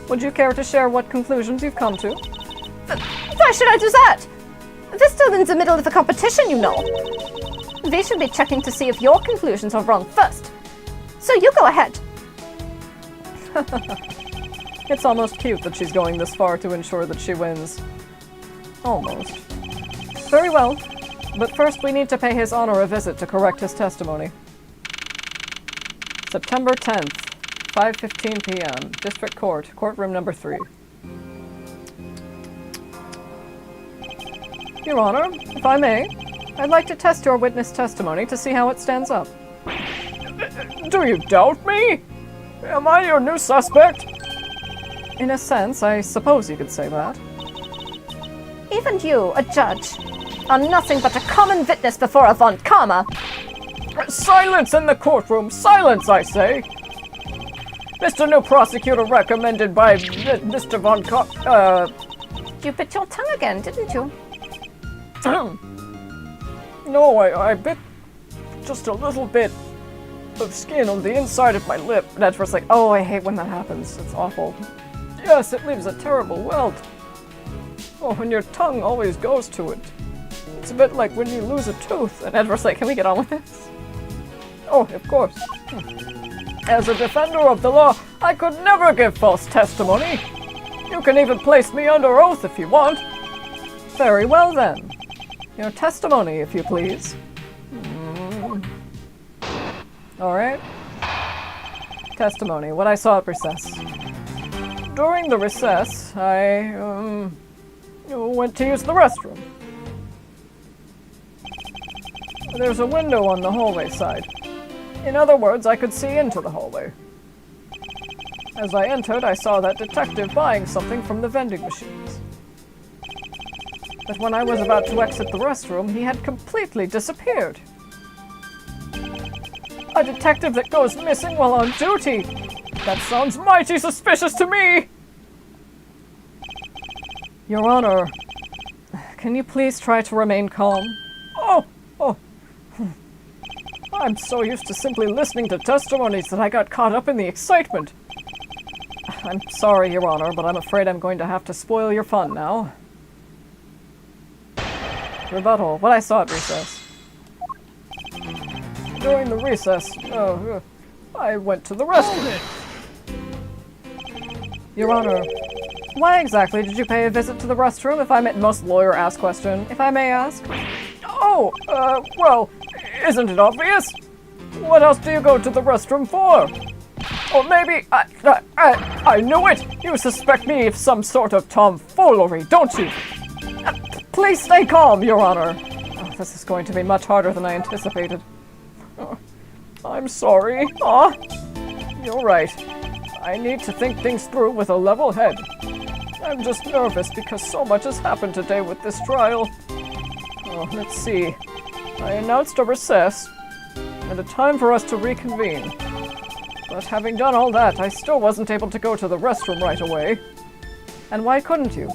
Would you care to share what conclusions you've come to? Why should I do that? We're still in the middle of a competition, you know. We should be checking to see if your conclusions are wrong first. So you go ahead. It's almost cute that she's going this far to ensure that she wins. Almost. Very well, but first we need to pay His Honor a visit to correct his testimony. September 10th, 5:15 p.m., District Court, courtroom number 3. Your Honor, if I may, I'd like to test your witness testimony to see how it stands up. Do you doubt me? Am I your new suspect? In a sense, I suppose you could say that. Even you, a judge, are nothing but a common witness before a Von Karma. Silence in the courtroom! Silence, I say! Mr. New Prosecutor recommended by Mr. Von You bit your tongue again, didn't you? No, I bit just a little bit of skin on the inside of my lip. And at first, like, oh, I hate when that happens. It's awful. Yes, it leaves a terrible welt. Oh, and your tongue always goes to it. It's a bit like when you lose a tooth. And Edward's like, can we get on with this? Oh, of course. As a defender of the law, I could never give false testimony. You can even place me under oath if you want. Very well then. Your testimony, if you please. Alright. Testimony, what I saw at recess. During the recess, I, went to use the restroom. There's a window on the hallway side. In other words, I could see into the hallway. As I entered, I saw that detective buying something from the vending machines. But when I was about to exit the restroom, he had completely disappeared. A detective that goes missing while on duty! That sounds mighty suspicious to me! Your Honor, can you please try to remain calm? Oh! I'm so used to simply listening to testimonies that I got caught up in the excitement. I'm sorry, Your Honor, but I'm afraid I'm going to have to spoil your fun now. Rebuttal. What I saw at recess. During the recess, I went to the restroom. Your Honor, why exactly did you pay a visit to the restroom, if I may, most lawyer-ass question, if I may ask? Oh, well, isn't it obvious? What else do you go to the restroom for? Or maybe, I knew it! You suspect me of some sort of tomfoolery, don't you? Please stay calm, Your Honor. Oh, this is going to be much harder than I anticipated. Oh, I'm sorry. You're right. I need to think things through with a level head. I'm just nervous because so much has happened today with this trial. Oh, let's see. I announced a recess and a time for us to reconvene. But having done all that, I still wasn't able to go to the restroom right away. And why couldn't you?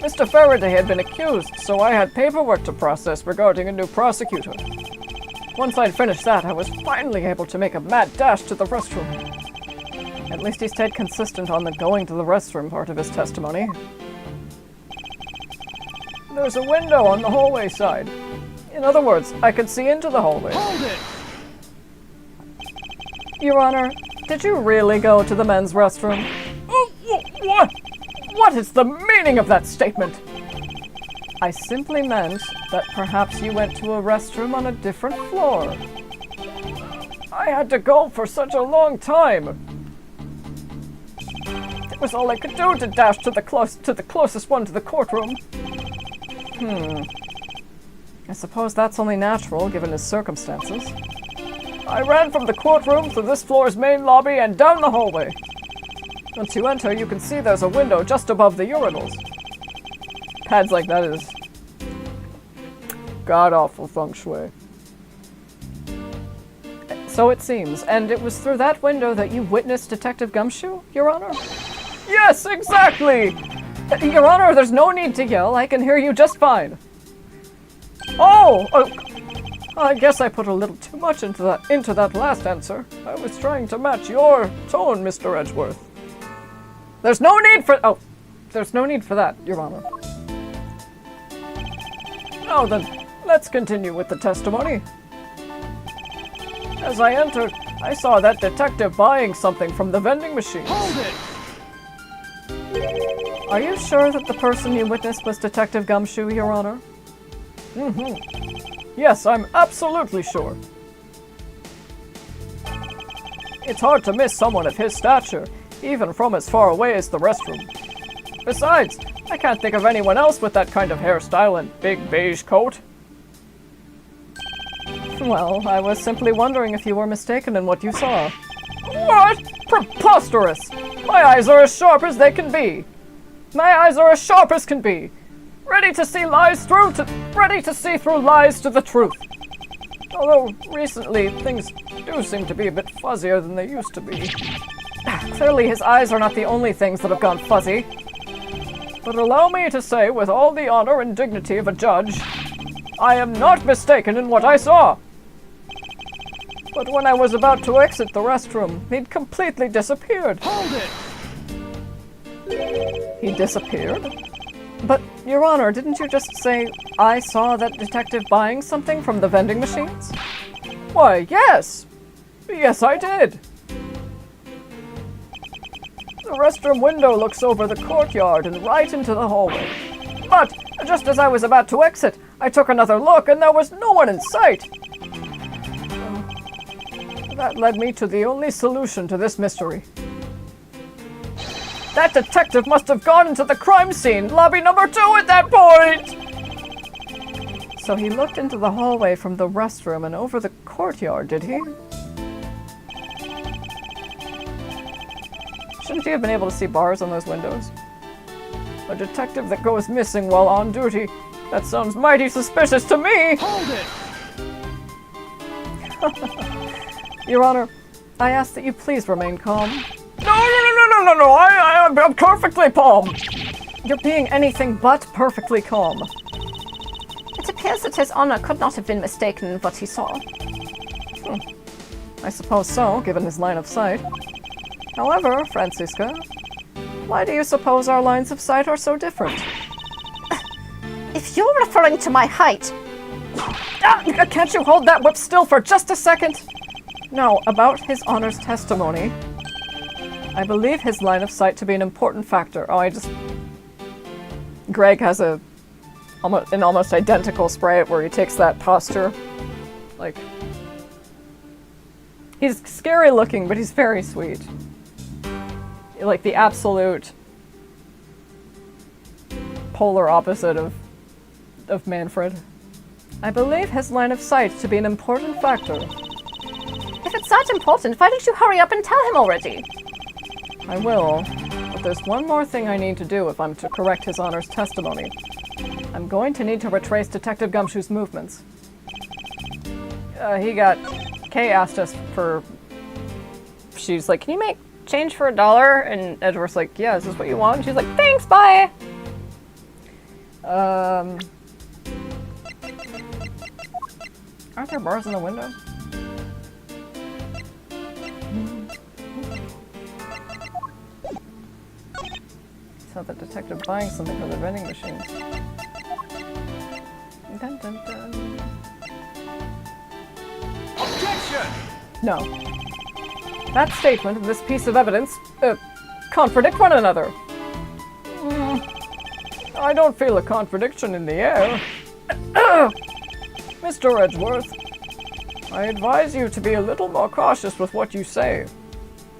Mr. Faraday had been accused, so I had paperwork to process regarding a new prosecutor. Once I'd finished that, I was finally able to make a mad dash to the restroom. At least he stayed consistent on the going to the restroom part of his testimony. There's a window on the hallway side. In other words, I could see into the hallway. Hold it! Your Honor, did you really go to the men's restroom? What? What is the meaning of that statement? I simply meant that perhaps you went to a restroom on a different floor. I had to go for such a long time. It was all I could do to dash to the closest one to the courtroom. I suppose that's only natural, given his circumstances. I ran from the courtroom through this floor's main lobby and down the hallway. Once you enter, you can see there's a window just above the urinals. Pads like that is god-awful feng shui. So it seems, and it was through that window that you witnessed Detective Gumshoe, Your Honor? Yes, exactly! Your Honor, there's no need to yell. I can hear you just fine. Oh! I guess I put a little too much into that last answer. I was trying to match your tone, Mr. Edgeworth. There's no need for that, Your Honor. Now then, let's continue with the testimony. As I entered, I saw that detective buying something from the vending machine. Hold it! Are you sure that the person you witnessed was Detective Gumshoe, Your Honor? Yes, I'm absolutely sure. It's hard to miss someone of his stature, even from as far away as the restroom. Besides, I can't think of anyone else with that kind of hairstyle and big beige coat. Well, I was simply wondering if you were mistaken in what you saw. What? Preposterous! My eyes are as sharp as they can be. My eyes are as sharp as can be. Ready to see through lies to the truth. Although, recently, things do seem to be a bit fuzzier than they used to be. Clearly, his eyes are not the only things that have gone fuzzy. But allow me to say, with all the honor and dignity of a judge, I am not mistaken in what I saw. But when I was about to exit the restroom, he'd completely disappeared. Hold it! He disappeared? But, Your Honor, didn't you just say, I saw that detective buying something from the vending machines? Why, yes! Yes, I did! The restroom window looks over the courtyard and right into the hallway. But, just as I was about to exit, I took another look and there was no one in sight. That led me to the only solution to this mystery. That detective must have gone into the crime scene, lobby number 2 at that point! So he looked into the hallway from the restroom and over the courtyard, did he? Shouldn't he have been able to see bars on those windows? A detective that goes missing while on duty? That sounds mighty suspicious to me! Hold it! Your Honor, I ask that you please remain calm. No, I'm perfectly calm! You're being anything but perfectly calm. It appears that His Honor could not have been mistaken in what he saw. I suppose so, given his line of sight. However, Francisca, why do you suppose our lines of sight are so different? If you're referring to my height, Can't you hold that whip still for just a second? No, about his honor's testimony. I believe his line of sight to be an important factor. Greg has an almost identical spray where he takes that posture. Like, he's scary looking, but he's very sweet. Like the absolute polar opposite of Manfred. I believe his line of sight to be an important factor. if it's that important, why don't you hurry up and tell him already? I will, but there's one more thing I need to do if I'm to correct his honor's testimony. I'm going to need to retrace Detective Gumshoe's movements. Kay asked us for... She's like, can you make change for $1? And Edward's like, yeah, is this what you want? And she's like, thanks, bye! Aren't there bars in the window? Saw the detective buying something from the vending machine. Dun, dun, dun. Objection! No. That statement and this piece of evidence contradict one another. I don't feel a contradiction in the air. Mr. Edgeworth, I advise you to be a little more cautious with what you say.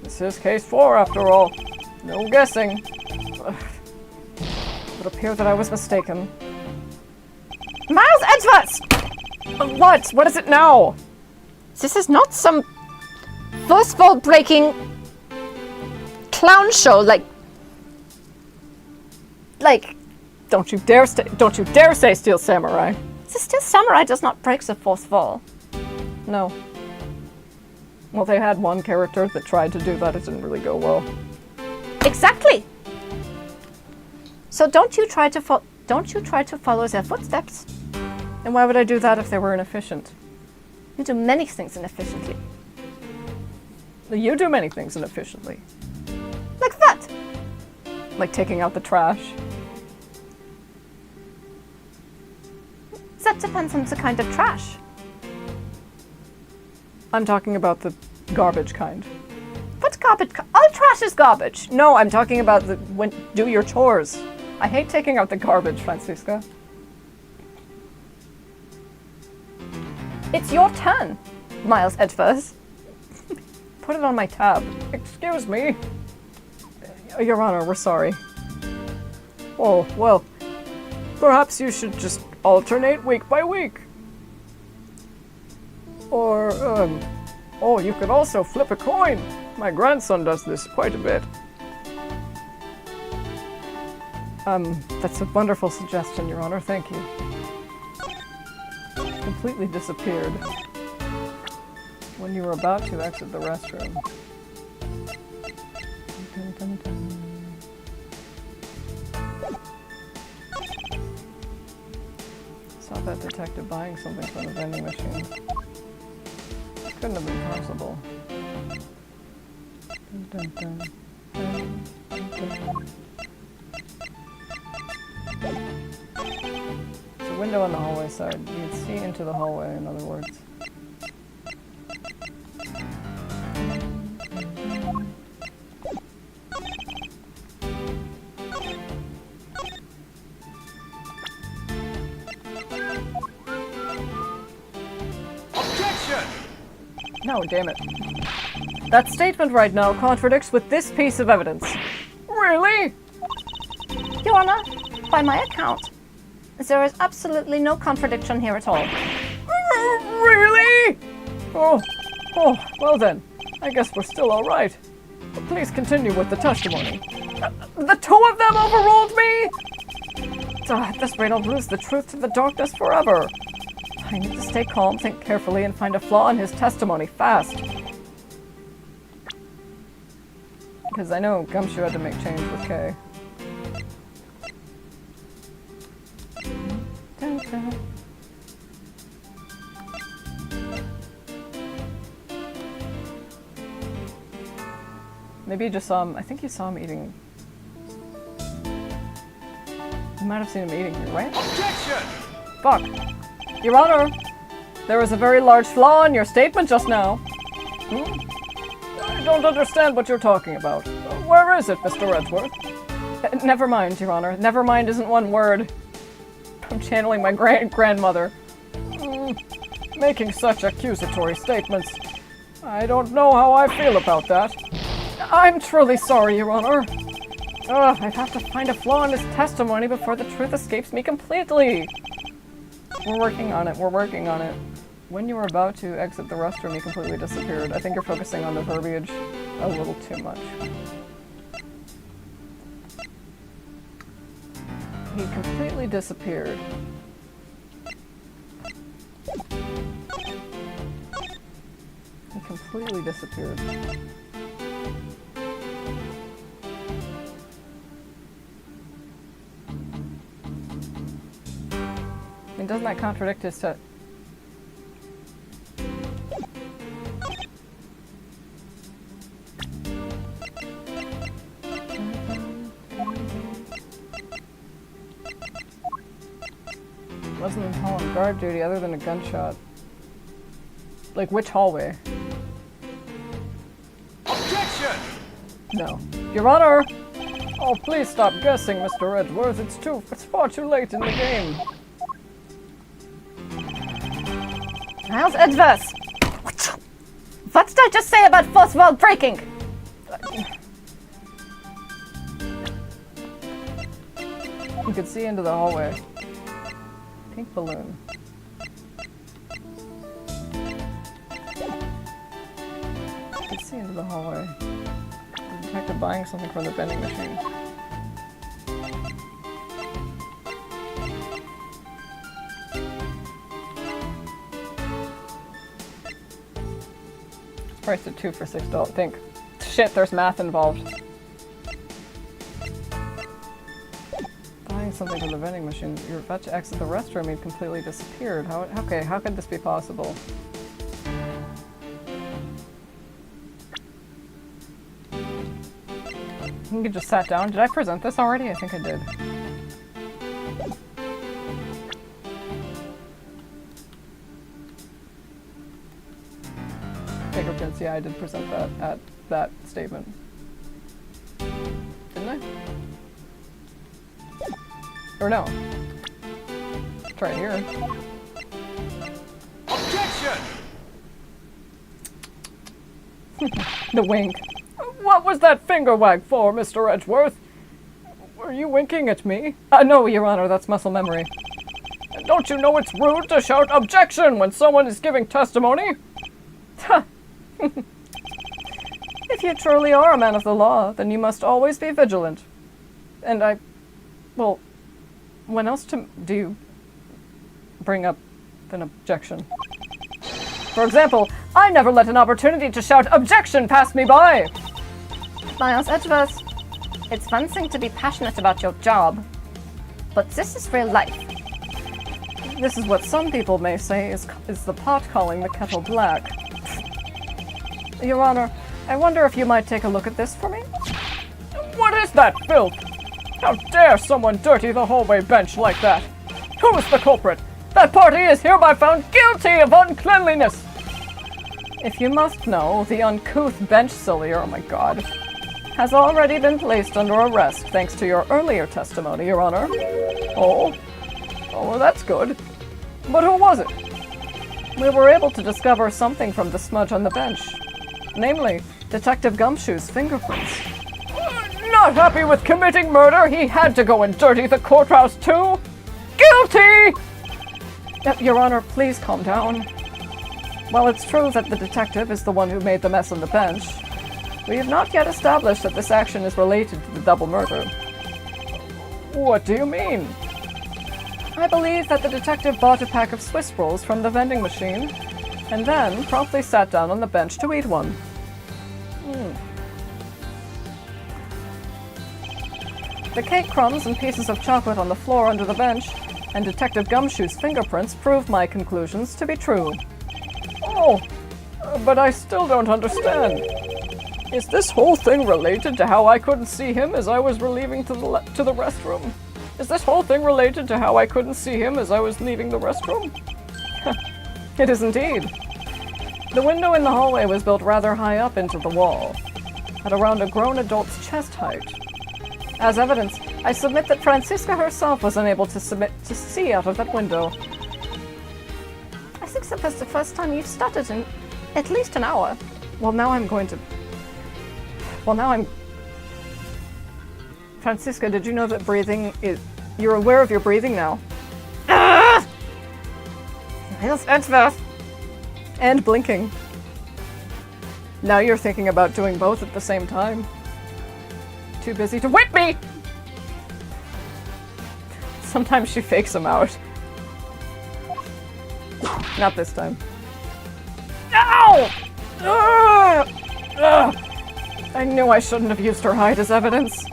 This is case 4, after all. No guessing. It would appear that I was mistaken. Miles Edgeworth! What? What is it now? This is not some first wall breaking clown show like Don't you dare say Steel Samurai. the Steel Samurai does not break the fourth wall. No. Well, they had one character that tried to do that. It didn't really go well. Exactly. So don't you try to follow their footsteps. And why would I do that if they were inefficient? You do many things inefficiently. You do many things inefficiently. Like that. Like taking out the trash. That depends on the kind of trash. I'm talking about the garbage kind. What garbage? All trash is garbage. No, I'm talking about do your chores. I hate taking out the garbage, Francisca. It's your turn, Miles Edgeworth. Put it on my tab. Excuse me. Your Honor, we're sorry. Oh, well, perhaps you should just alternate week by week. Or, oh, you could also flip a coin. My grandson does this quite a bit. That's a wonderful suggestion, Your Honor. Thank you. Completely disappeared when you were about to exit the restroom. Dun, dun, dun. Saw that detective buying something from the vending machine. Couldn't have been possible. Dun, dun, dun. Dun, dun, dun. It's a window on the hallway side. You can see into the hallway, in other words. Objection! No, damn it. That statement right now contradicts with this piece of evidence. Really? Your Honor, by my account, there is absolutely no contradiction here at all. Really? Oh, well then. I guess we're still all right. But please continue with the testimony. The two of them overruled me? At this rate, I'll lose the truth to the darkness forever. I need to stay calm, think carefully, and find a flaw in his testimony fast. Because I know Gumshoe had to make change with Kay. Dun, dun. Maybe you just saw him. I think you saw him eating. You might have seen him eating here, right? Objection! Fuck. Your Honor, there was a very large flaw in your statement just now. I don't understand what you're talking about. Where is it, Mr. Edgeworth? Never mind, Your Honor. Never mind isn't one word. I'm channeling my grandmother. Making such accusatory statements. I don't know how I feel about that. I'm truly sorry, Your Honor. I'd have to find a flaw in his testimony before the truth escapes me completely. We're working on it. We're working on it. When you were about to exit the restroom, he completely disappeared. I think you're focusing on the verbiage a little too much. He completely disappeared. He completely disappeared. I mean, doesn't that contradict his set? Wasn't in hall on guard duty other than a gunshot. Like, which hallway? Objection! No. Your Honor! Oh, please stop guessing, Mr. Edgeworth. It's far too late in the game. Miles Edgeworth! What did I just say about fourth wall breaking? You could see into the hallway. Pink balloon. You could see into the hallway. The detective buying something from the vending machine. Priced at 2 for $6. Think. Shit, there's math involved. Buying something from the vending machine. You're about to exit the restroom. He completely disappeared. Okay, how could this be possible? You just sat down. Did I present this already? I think I did. Fingerprints, yeah, I did present that at that statement. Didn't I? Or no? Try it here. Objection! The wink. What was that finger wag for, Mr. Edgeworth? Were you winking at me? No, Your Honor, that's muscle memory. Don't you know it's rude to shout objection when someone is giving testimony? If you truly are a man of the law, then you must always be vigilant. And well, when else do you bring up an objection? For example, I never let an opportunity to shout objection pass me by! Miles Edgeworth, it's one thing to be passionate about your job, but this is real life. This is what some people may say is the pot calling the kettle black. Your Honor, I wonder if you might take a look at this for me? What is that filth? How dare someone dirty the hallway bench like that? Who is the culprit? That party is hereby found guilty of uncleanliness! If you must know, the uncouth bench sillier, oh my god, has already been placed under arrest thanks to your earlier testimony, Your Honor. Oh, well, that's good. But who was it? We were able to discover something from the smudge on the bench. Namely, Detective Gumshoe's fingerprints. Not happy with committing murder, he had to go and dirty the courthouse too? Guilty! Your Honor, please calm down. While it's true that the detective is the one who made the mess on the bench, we have not yet established that this action is related to the double murder. What do you mean? I believe that the detective bought a pack of Swiss rolls from the vending machine, and then promptly sat down on the bench to eat one. The cake crumbs and pieces of chocolate on the floor under the bench, and Detective Gumshoe's fingerprints prove my conclusions to be true. Oh, but I still don't understand. Is this whole thing related to how I couldn't see him as I was leaving to the restroom? Is this whole thing related to how I couldn't see him as I was leaving the restroom? It is indeed. The window in the hallway was built rather high up into the wall, at around a grown adult's chest height. As evidence, I submit that Francisca herself was unable to see out of that window. I think that was the first time you've stuttered in at least an hour. Well, now I'm... Francisca, did you know that breathing is... You're aware of your breathing now. Yes, it's this. And blinking. Now you're thinking about doing both at the same time. Too busy to whip me! Sometimes she fakes them out. Not this time. Ow! I knew I shouldn't have used her hide as evidence.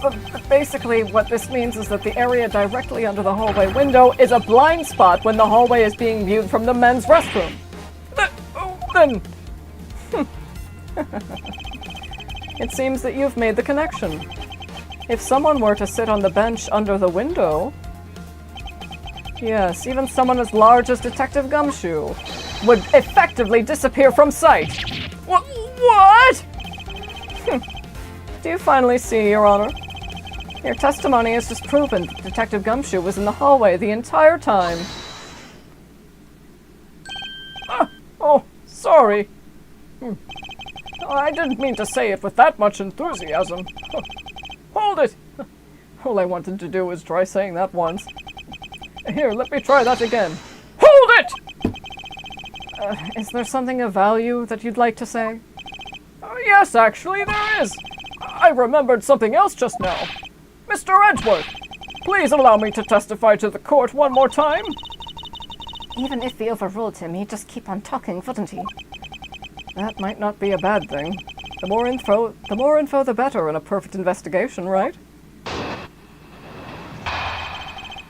But basically, what this means is that the area directly under the hallway window is a blind spot when the hallway is being viewed from the men's restroom. Then... It seems that you've made the connection. If someone were to sit on the bench under the window... Yes, even someone as large as Detective Gumshoe would effectively disappear from sight. What? Do you finally see, Your Honor? Your testimony has just proven that Detective Gumshoe was in the hallway the entire time. Oh, sorry. I didn't mean to say it with that much enthusiasm. Hold it! All I wanted to do was try saying that once. Here, let me try that again. Hold it! Is there something of value that you'd like to say? Yes, actually, there is. I remembered something else just now. Mr. Edgeworth, please allow me to testify to the court one more time. Even if we overruled him, he'd just keep on talking, wouldn't he? That might not be a bad thing. The more info, the better in a perfect investigation, right?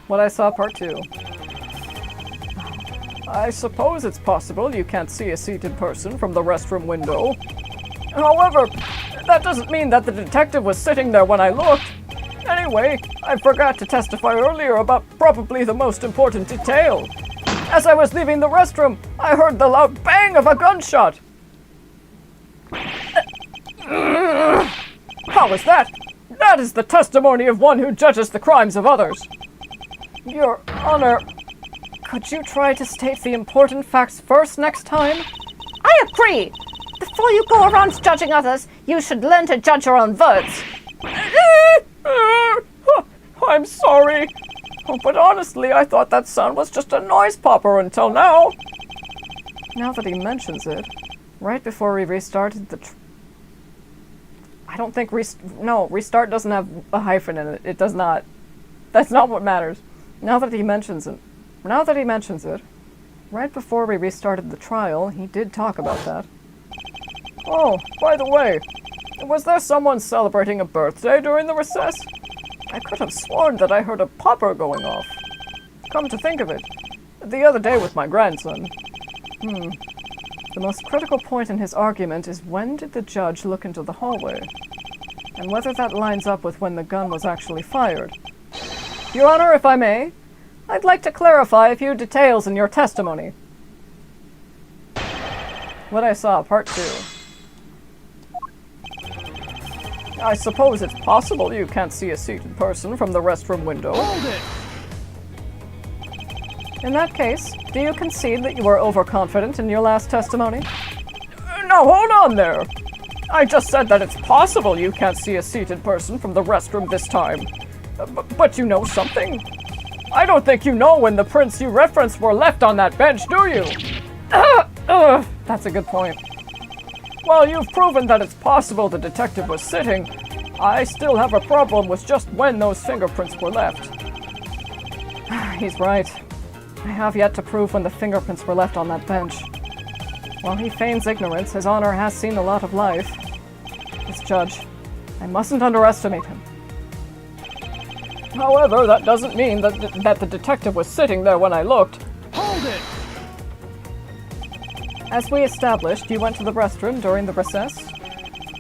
What I saw, part 2. I suppose it's possible you can't see a seated person from the restroom window. However, that doesn't mean that the detective was sitting there when I looked. Anyway, I forgot to testify earlier about probably the most important detail. As I was leaving the restroom, I heard the loud bang of a gunshot. How is that? That is the testimony of one who judges the crimes of others. Your Honor, could you try to state the important facts first next time? I agree! Before you go around judging others, you should learn to judge your own words. I'm sorry. But honestly, I thought that sound was just a noise popper until now. Now that he mentions it, right before we restarted the... I don't think restart doesn't have a hyphen in it. It does not. That's not what matters. Now that he mentions it, right before we restarted the trial, he did talk about that. Oh, by the way, was there someone celebrating a birthday during the recess? I could have sworn that I heard a popper going off. Come to think of it, the other day with my grandson. The most critical point in his argument is when did the judge look into the hallway? And whether that lines up with when the gun was actually fired. Your Honor, if I may, I'd like to clarify a few details in your testimony. What I saw, part 2. I suppose it's possible you can't see a seated person from the restroom window. Hold it! In that case, do you concede that you were overconfident in your last testimony? No, hold on there! I just said that it's possible you can't see a seated person from the restroom this time. But you know something? I don't think you know when the prints you referenced were left on that bench, do you? That's a good point. While you've proven that it's possible the detective was sitting, I still have a problem with just when those fingerprints were left. He's right. I have yet to prove when the fingerprints were left on that bench. While he feigns ignorance, His Honor has seen a lot of life. This judge, I mustn't underestimate him. However, that doesn't mean that the detective was sitting there when I looked. Hold it! As we established, you went to the restroom during the recess?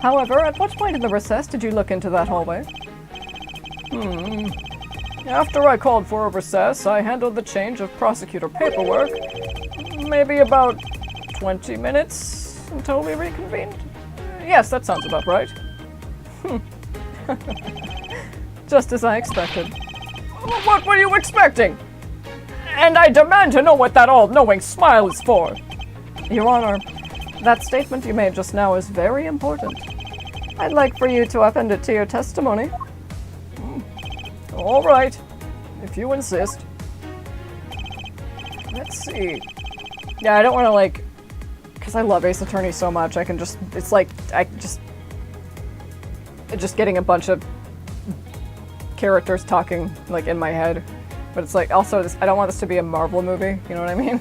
However, at what point in the recess did you look into that hallway? After I called for a recess, I handled the change of prosecutor paperwork. Maybe about 20 minutes until we reconvened? Yes, that sounds about right. Just as I expected. What were you expecting? And I demand to know what that all-knowing smile is for. Your Honor, that statement you made just now is very important. I'd like for you to append it to your testimony. All right, if you insist. Let's see. Yeah, I don't want to, like, because I love Ace Attorney so much, I can just, it's like, just getting a bunch of characters talking, like, in my head. But it's like, also, I don't want this to be a Marvel movie, you know what I mean?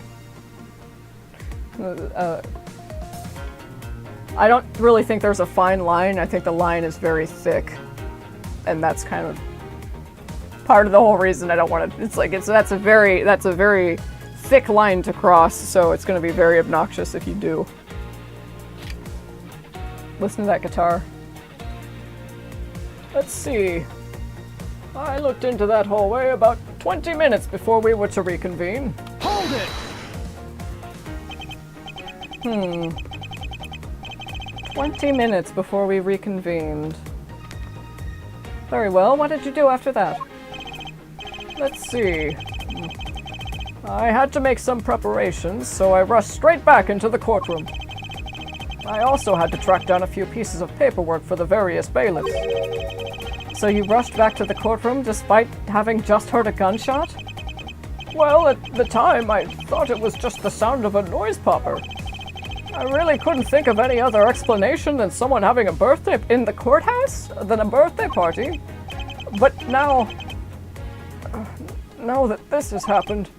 I don't really think there's a fine line. I think the line is very thick. And that's kind of part of the whole reason I don't want to, that's a very thick line to cross, so it's going to be very obnoxious if you do. Listen to that guitar. Let's see. I looked into that hallway about 20 minutes before we were to reconvene. Hold it! 20 minutes before we reconvened. Very well, what did you do after that? Let's see. I had to make some preparations, so I rushed straight back into the courtroom. I also had to track down a few pieces of paperwork for the various bailiffs. So you rushed back to the courtroom despite having just heard a gunshot? Well, at the time, I thought it was just the sound of a noise popper. I really couldn't think of any other explanation than someone having a birthday in the courthouse than a birthday party. But now that this has happened,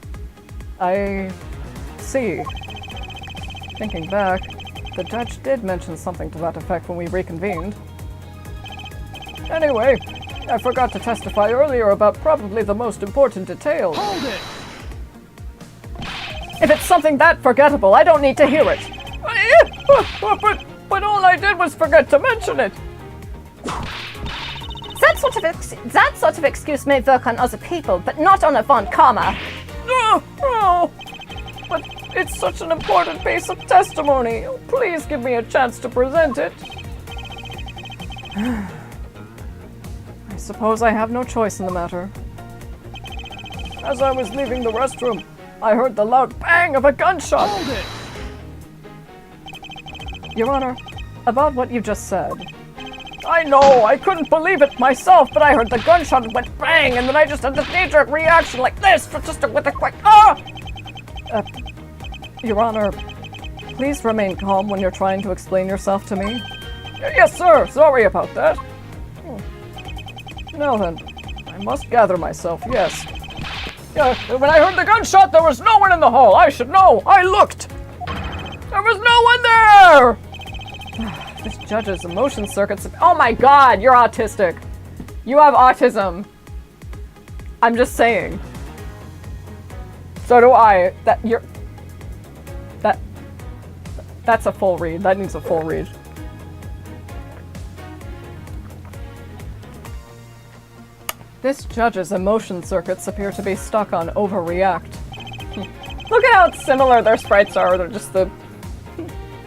I see. Thinking back, the judge did mention something to that effect when we reconvened. Anyway, I forgot to testify earlier about probably the most important detail. Hold it! If it's something that forgettable, I don't need to hear it. But all I did was forget to mention it. That sort of excuse may work on other people, but not on a Von Karma. No, but it's such an important piece of testimony. Please give me a chance to present it. I suppose I have no choice in the matter. As I was leaving the restroom, I heard the loud bang of a gunshot. Hold it! Your Honor, about what you just said. I know, I couldn't believe it myself, but I heard the gunshot and went bang, and then I just had this knee-jerk reaction like this, with a quick, ah! Your Honor, please remain calm when you're trying to explain yourself to me. Yes, sir, sorry about that. Now then, I must gather myself, yes. When I heard the gunshot, there was no one in the hall. I should know. I looked. There was no one there! This judge's emotion circuits. Oh my god, you're autistic. You have autism. I'm just saying. So do I. That's a full read. That needs a full read. This judge's emotion circuits appear to be stuck on overreact. Look at how similar their sprites are. They're just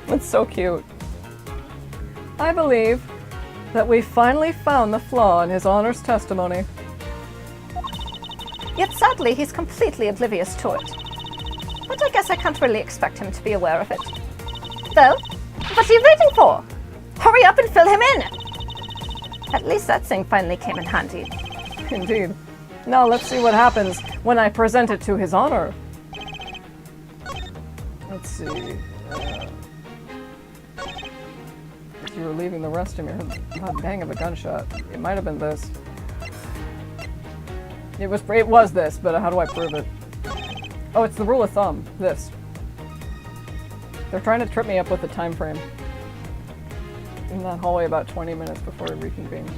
it's so cute. I believe that we finally found the flaw in His Honor's testimony. Yet sadly, he's completely oblivious to it. But I guess I can't really expect him to be aware of it. Though, what are you waiting for? Hurry up and fill him in! At least that thing finally came in handy. Indeed. Now let's see what happens when I present it to His Honor. Let's see. As you were leaving the restroom, you heard the bang of a gunshot. It might have been this. It was this, but how do I prove it? Oh, it's the rule of thumb. This. They're trying to trip me up with the time frame. In that hallway about 20 minutes before we reconvened.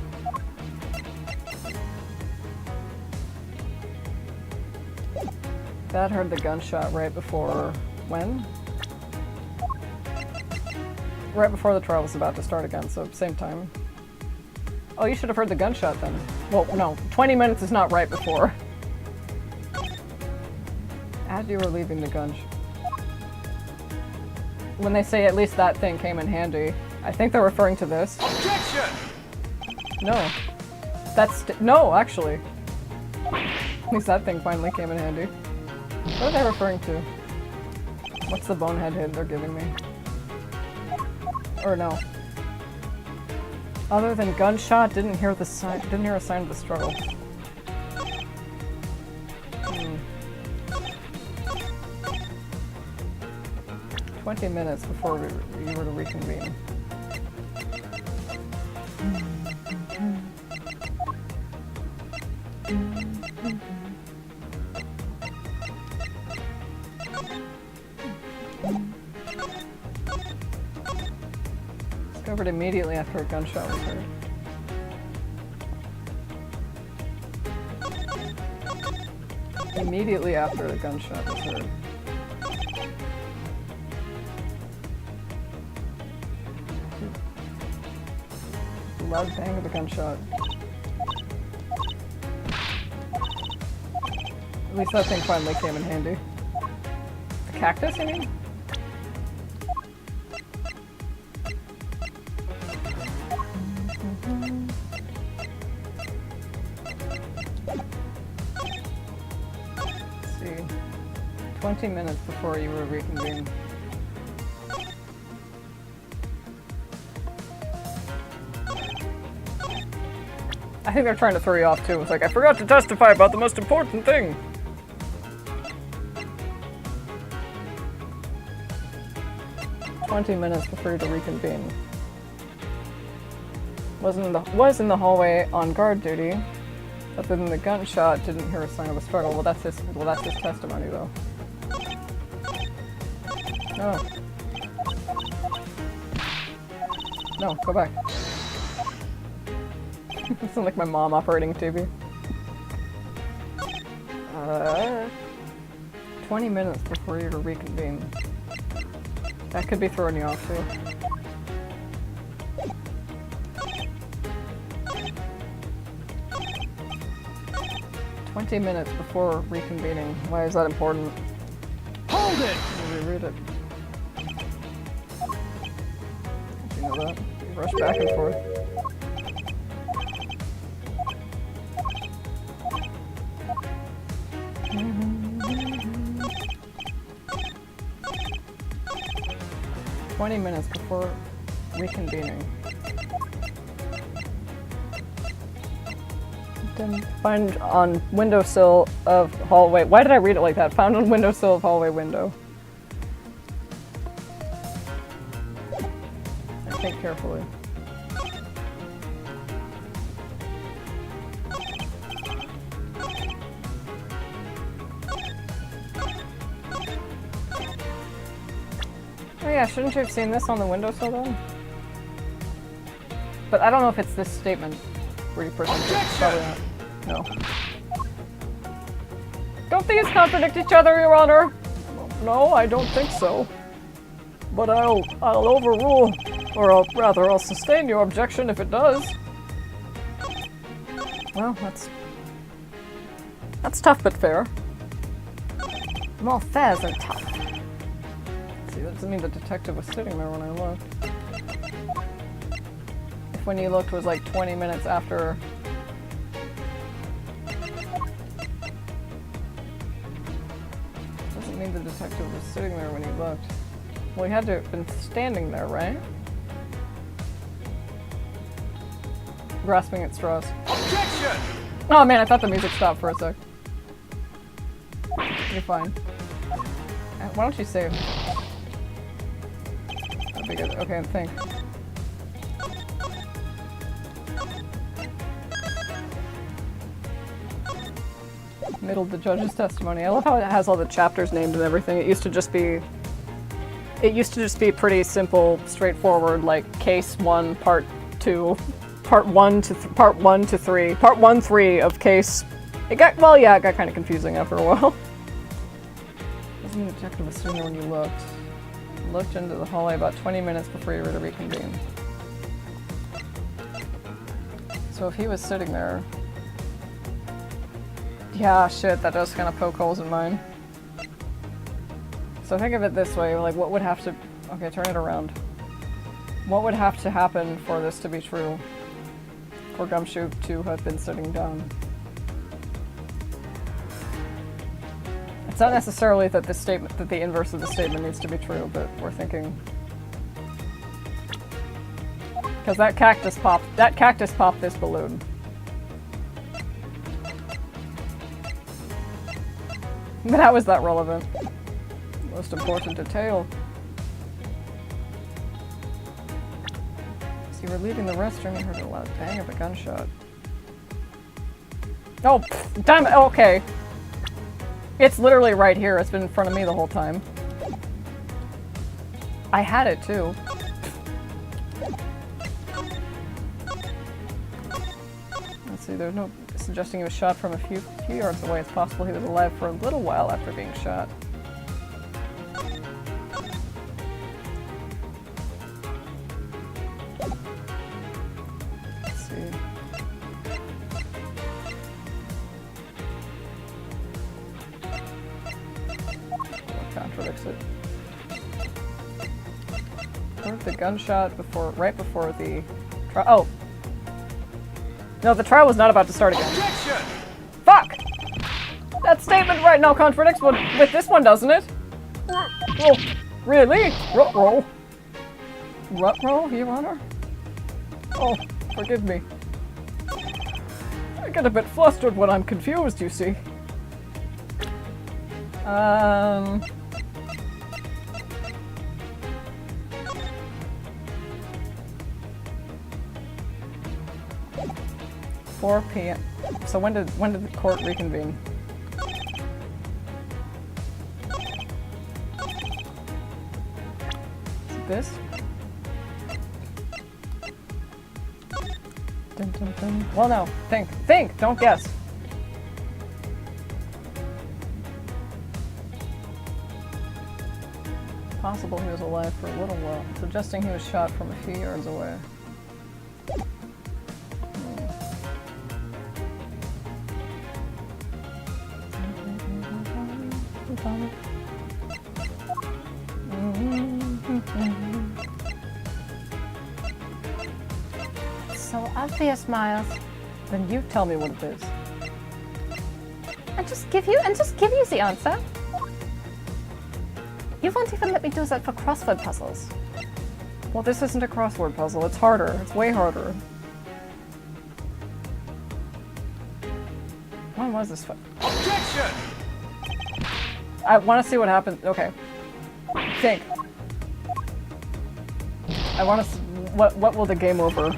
Dad heard the gunshot right before when? Right before the trial was about to start again, so same time. Oh, you should have heard the gunshot then. Well, no, 20 minutes is not right before. As you were leaving the gun. When they say at least that thing came in handy, I think they're referring to this. Objection! No. No, actually. At least that thing finally came in handy. What are they referring to? What's the bonehead hint they're giving me? Or no. Other than gunshot, didn't hear a sign of the struggle. 20 minutes before you were to reconvene. Discovered immediately after a gunshot was heard. Immediately after the gunshot was heard. The loud bang of a gunshot. At least that thing finally came in handy. The cactus, you mean? Let's see. 20 minutes before you were reconvened. I think they're trying to throw you off too. It's like, I forgot to testify about the most important thing. "20 minutes before you to reconvene. Was in the hallway on guard duty. Other than the gunshot, didn't hear a sign of a struggle." Well, that's his testimony, though. No. No, go back. It sounds like my mom operating TV. 20 minutes before you to reconvene. That could be throwing you off, too. "20 minutes before reconvening." Why is that important? Hold it! Let me reread it. Did you know that? You rush back and forth. "20 minutes before reconvening." Then find on windowsill of hallway. Why did I read it like that? Found on windowsill of hallway window. And think carefully. Oh yeah, shouldn't you have seen this on the windowsill then? But I don't know if it's this statement where you present it. Probably not. No. Don't these contradict each other, Your Honor? No, I don't think so. But I'll overrule, or I'll sustain your objection if it does. Well, that's tough but fair. Well, fairs are tough. See, that doesn't mean the detective was sitting there when I looked. If when you looked was like 20 minutes after. Doesn't mean the detective was sitting there when he looked. Well, he had to have been standing there, right? Grasping at straws. Objection! Oh man, I thought the music stopped for a sec. You're fine. Why don't you save? That'd be good. Okay, think. Middle of the judge's testimony. I love how it has all the chapters named and everything. It used to just be pretty simple, straightforward, like case 1, part 2, part 1 to 3, part 1-3 of case. It got kind of confusing after a while. Wasn't the detective was sitting there when you looked? Looked into the hallway about 20 minutes before you were to reconvene. So if he was sitting there... Yeah, shit, that does kind of poke holes in mine. So think of it this way, like what would have to... Okay, turn it around. What would have to happen for this to be true? For Gumshoe to have been sitting down? It's not necessarily that this statement, that the inverse of the statement needs to be true, but we're thinking... Because that cactus popped this balloon. But how is that relevant? Most important detail. So you were leaving the restroom, you heard a loud bang of a gunshot. Oh, pff, damn it, okay. It's literally right here, it's been in front of me the whole time. I had it too. Let's see, there's no suggesting he was shot from a few yards away. It's possible he was alive for a little while after being shot. Let's see. What contradicts it? Heard the gunshot right before the trial. Oh! No, the trial was not about to start again. Objection! Fuck! That statement right now contradicts with this one, doesn't it? Oh, really? Ruh-roh. Ruh-roh, Your Honor? Oh, forgive me. I get a bit flustered when I'm confused, you see. 4 p.m. So when did the court reconvene? Is it this? Dun, dun, dun. Well, no. Think! Don't guess. Possible he was alive for a little while, suggesting he was shot from a few yards away. So obvious, Miles. Then you tell me what it is. And just give you the answer. You won't even let me do that for crossword puzzles. Well, this isn't a crossword puzzle. It's harder. It's way harder. When was this? Objection! I want to see what happens. Okay. Think. I want to. What will the game over?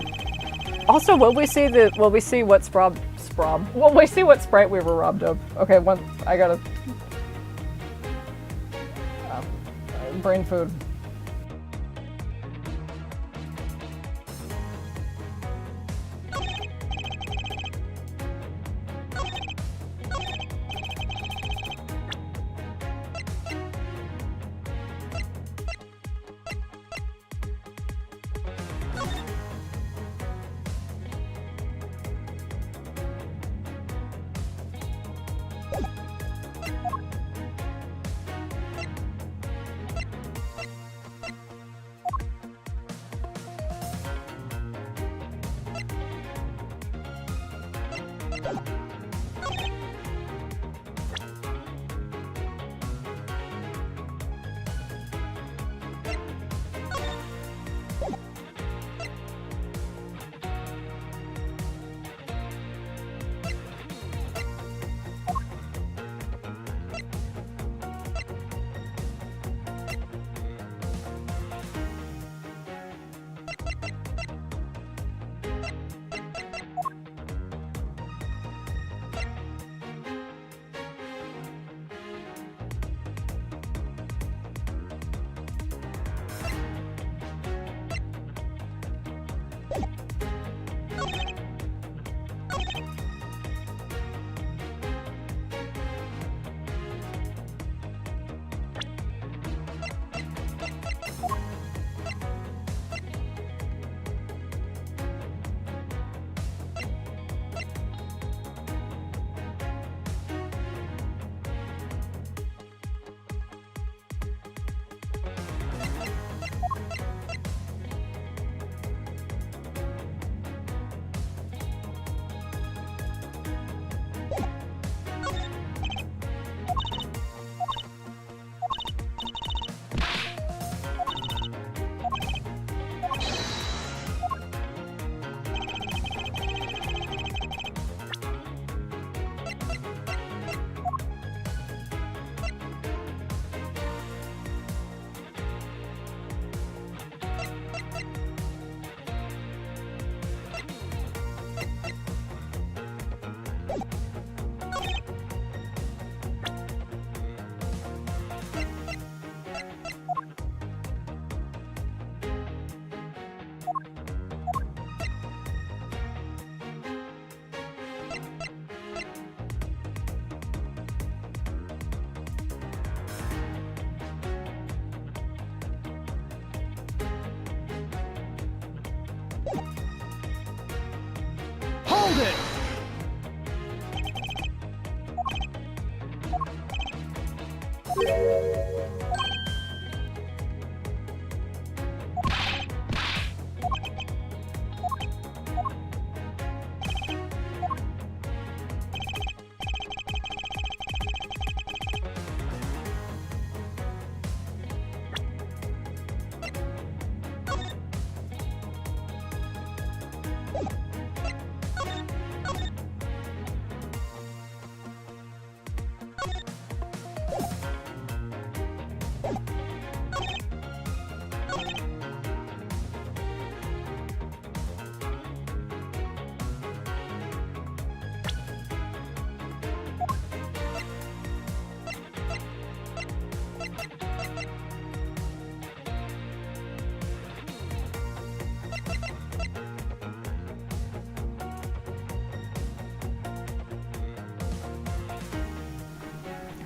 Also, will we see what Will we see what sprite we were robbed of? Okay, I gotta. Brain food.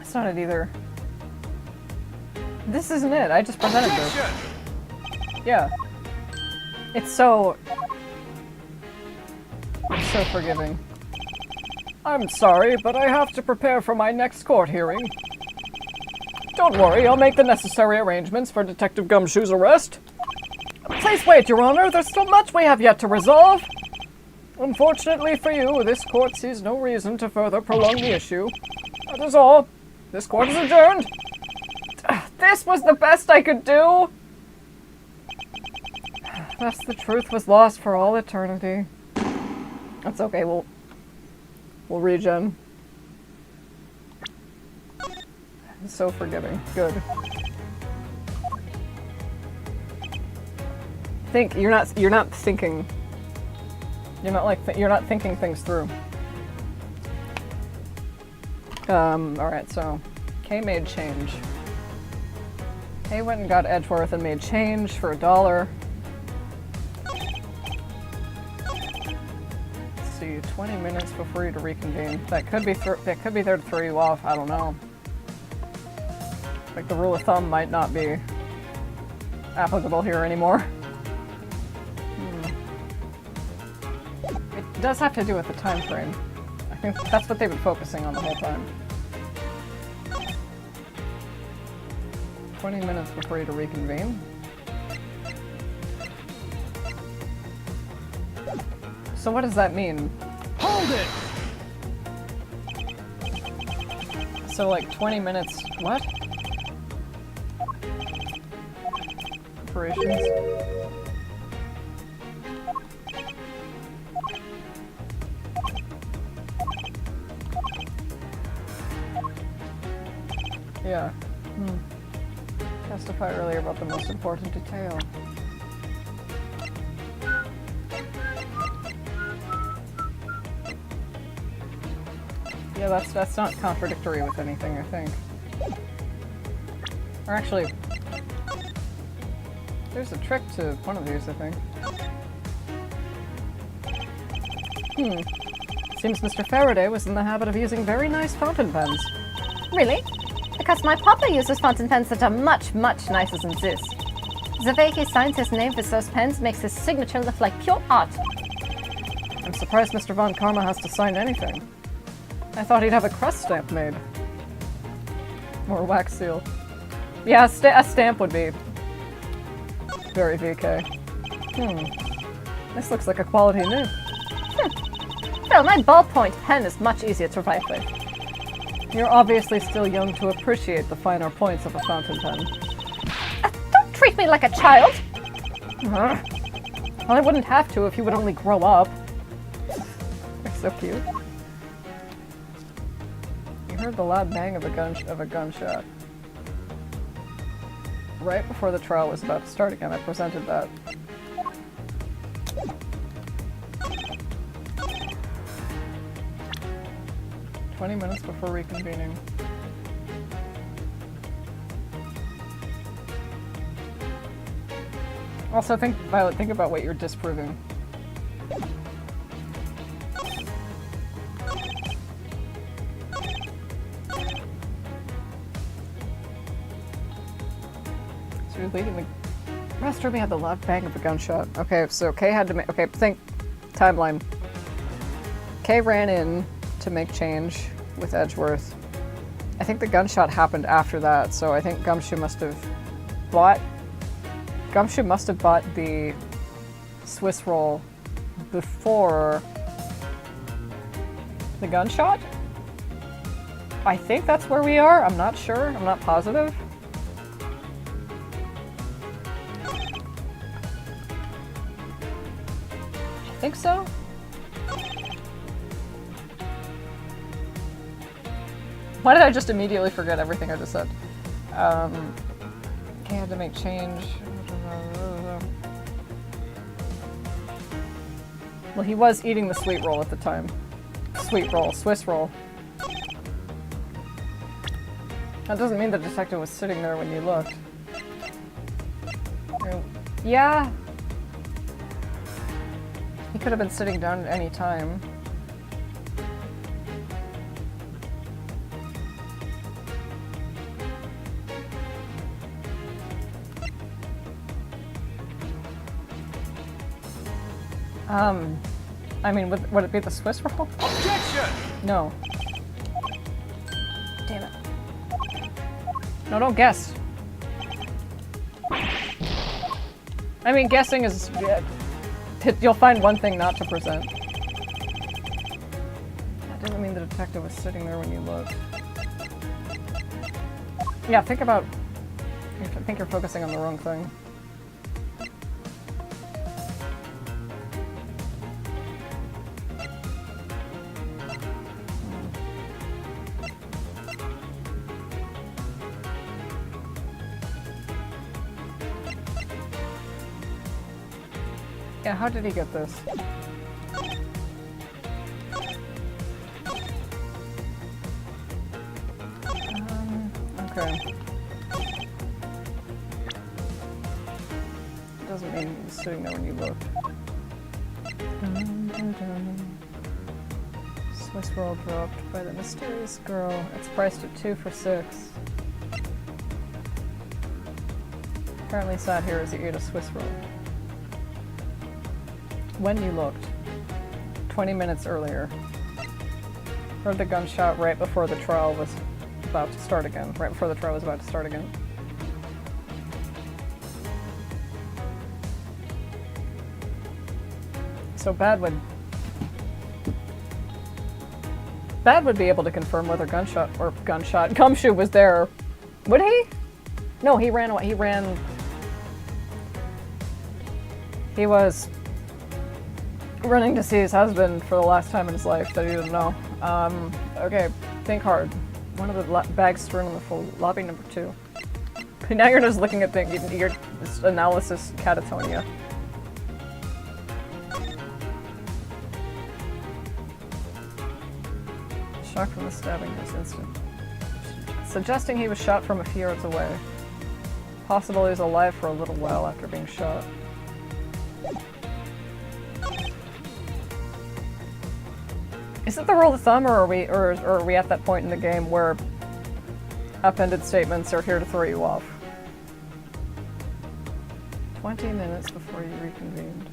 That's not it either. This isn't it. I just presented this. Objection! Yeah. It's so forgiving. I'm sorry, but I have to prepare for my next court hearing. Don't worry, I'll make the necessary arrangements for Detective Gumshoe's arrest. Please wait, Your Honor. There's still much we have yet to resolve. Unfortunately for you, this court sees no reason to further prolong the issue. That is all. This court is adjourned. This was the best I could do. Thus the truth was lost for all eternity. That's okay, we'll regen. It's so forgiving. Good. You're not thinking. You're not thinking things through. Alright, so Kay made change. Kay went and got Edgeworth and made change for $1. Let's see, 20 minutes before you to reconvene. That could be there to throw you off, I don't know. Like the rule of thumb might not be applicable here anymore. It does have to do with the time frame. I think that's what they've been focusing on the whole time. 20 minutes before you to reconvene. So what does that mean? Hold it! So like 20 minutes, what? Operations. Yeah. Testify earlier about the most important detail. Yeah, that's not contradictory with anything, I think. Or actually, there's a trick to one of these, I think. Seems Mr. Faraday was in the habit of using very nice fountain pens. Really? Because my papa uses fountain pens that are much, much nicer than this. The way he signs his name with those pens makes his signature look like pure art. I'm surprised Mr. Von Karma has to sign anything. I thought he'd have a crust stamp made. Or a wax seal. Yeah, a stamp would be very VK. This looks like a quality nib. Well, my ballpoint pen is much easier to write with. You're obviously still young to appreciate the finer points of a fountain pen. Don't treat me like a child! Well, I wouldn't have to if you would only grow up. They're so cute. You heard the loud bang of a gunshot. Right before the trial was about to start again, I presented that. "20 minutes before reconvening." Also, Violet, think about what you're disproving. So you're leading the restroom, had the loud bang of a gunshot. Okay, so Kay had to make. Okay, think timeline. Kay ran in to make change with Edgeworth. I think the gunshot happened after that, so I think Gumshoe must have bought the Swiss roll before the gunshot? I think that's where we are. I'm not sure. I'm not positive. I think so. Why did I just immediately forget everything I just said? Okay, I had to make change. Well, he was eating the sweet roll at the time. Sweet roll, Swiss roll. That doesn't mean the detective was sitting there when you looked. Yeah. He could have been sitting down at any time. I mean, would it be the Swiss roll? Objection! No. Damn it. No, don't guess. I mean, guessing is... you'll find one thing not to present. That doesn't mean the detective was sitting there when you looked. Yeah, think about... I think you're focusing on the wrong thing. Yeah, how did he get this? Okay. Doesn't mean he was sitting there when you looked. Swiss roll dropped by the mysterious girl. It's priced at 2 for $6. Apparently sat here as he ate a Swiss roll. When you looked, 20 minutes earlier. Heard the gunshot right before the trial was about to start again. Right before the trial was about to start again. So Bad would be able to confirm whether Gumshoe was there. Would he? No, he ran away. He was running to see his husband for the last time in his life that he didn't know. Okay, think hard. One of the bags strewn on the full lobby number 2. Now you're just looking at things, your analysis catatonia. Shock from the stabbing this instant. Suggesting he was shot from a few yards away. Possible he was alive for a little while after being shot. Is it the rule of thumb, or are we at that point in the game where upended statements are here to throw you off? 20 minutes before you reconvened.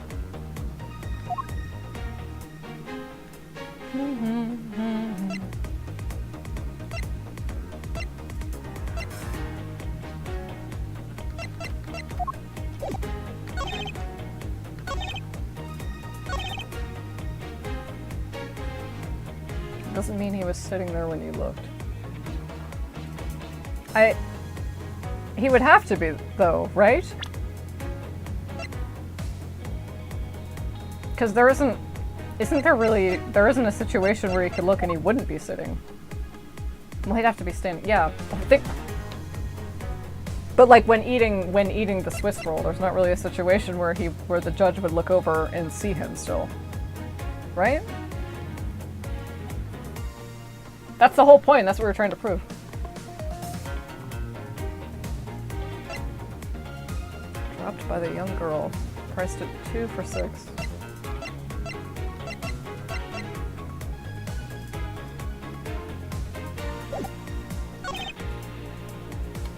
Doesn't mean he was sitting there when you looked. He would have to be, though, right? Because there isn't a situation where he could look and he wouldn't be sitting. Well, he'd have to be standing. Yeah, but like when eating the Swiss roll, there's not really a situation where the judge would look over and see him still, right? That's the whole point. That's what we're trying to prove. Dropped by the young girl. Priced at 2 for $6.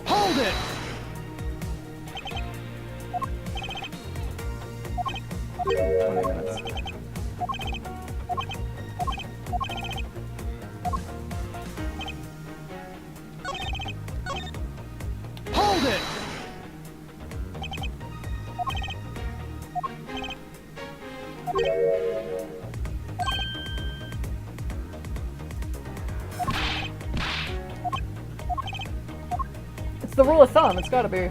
Hold it! 20 minutes. the rule of thumb. It's gotta be.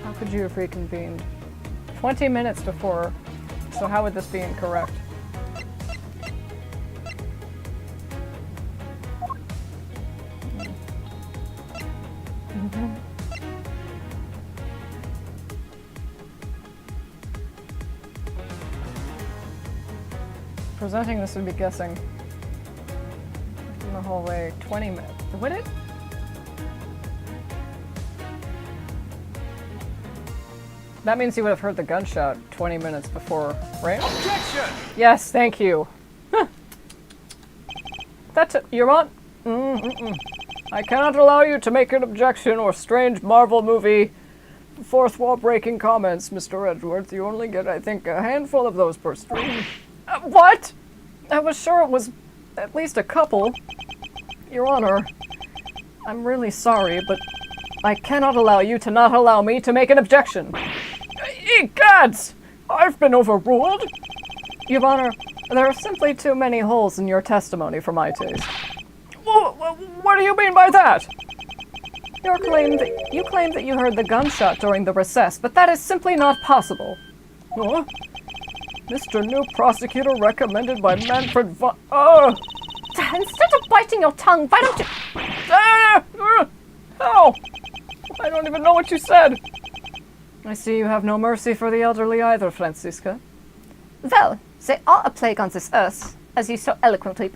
How could you have reconvened? 20 minutes before. So how would this be incorrect? Presenting this would be guessing. In the hallway, 20 minutes. Would it? That means you would have heard the gunshot 20 minutes before, right? Objection! Yes, thank you. Huh. That's it. You're on. I cannot allow you to make an objection or strange Marvel movie fourth wall breaking comments, Mr. Edgeworth. You only get, I think, a handful of those per stream. What? I was sure it was at least a couple. Your Honor, I'm really sorry, but I cannot allow you to not allow me to make an objection. Egads! I've been overruled. Your Honor, there are simply too many holes in your testimony for my taste. What do you mean by that? You claim that you heard the gunshot during the recess, but that is simply not possible. Huh? Mr. New Prosecutor recommended by Manfred Instead of biting your tongue, why don't you... How? I don't even know what you said. I see you have no mercy for the elderly either, Franziska. Well, they are a plague on this earth, as you so eloquently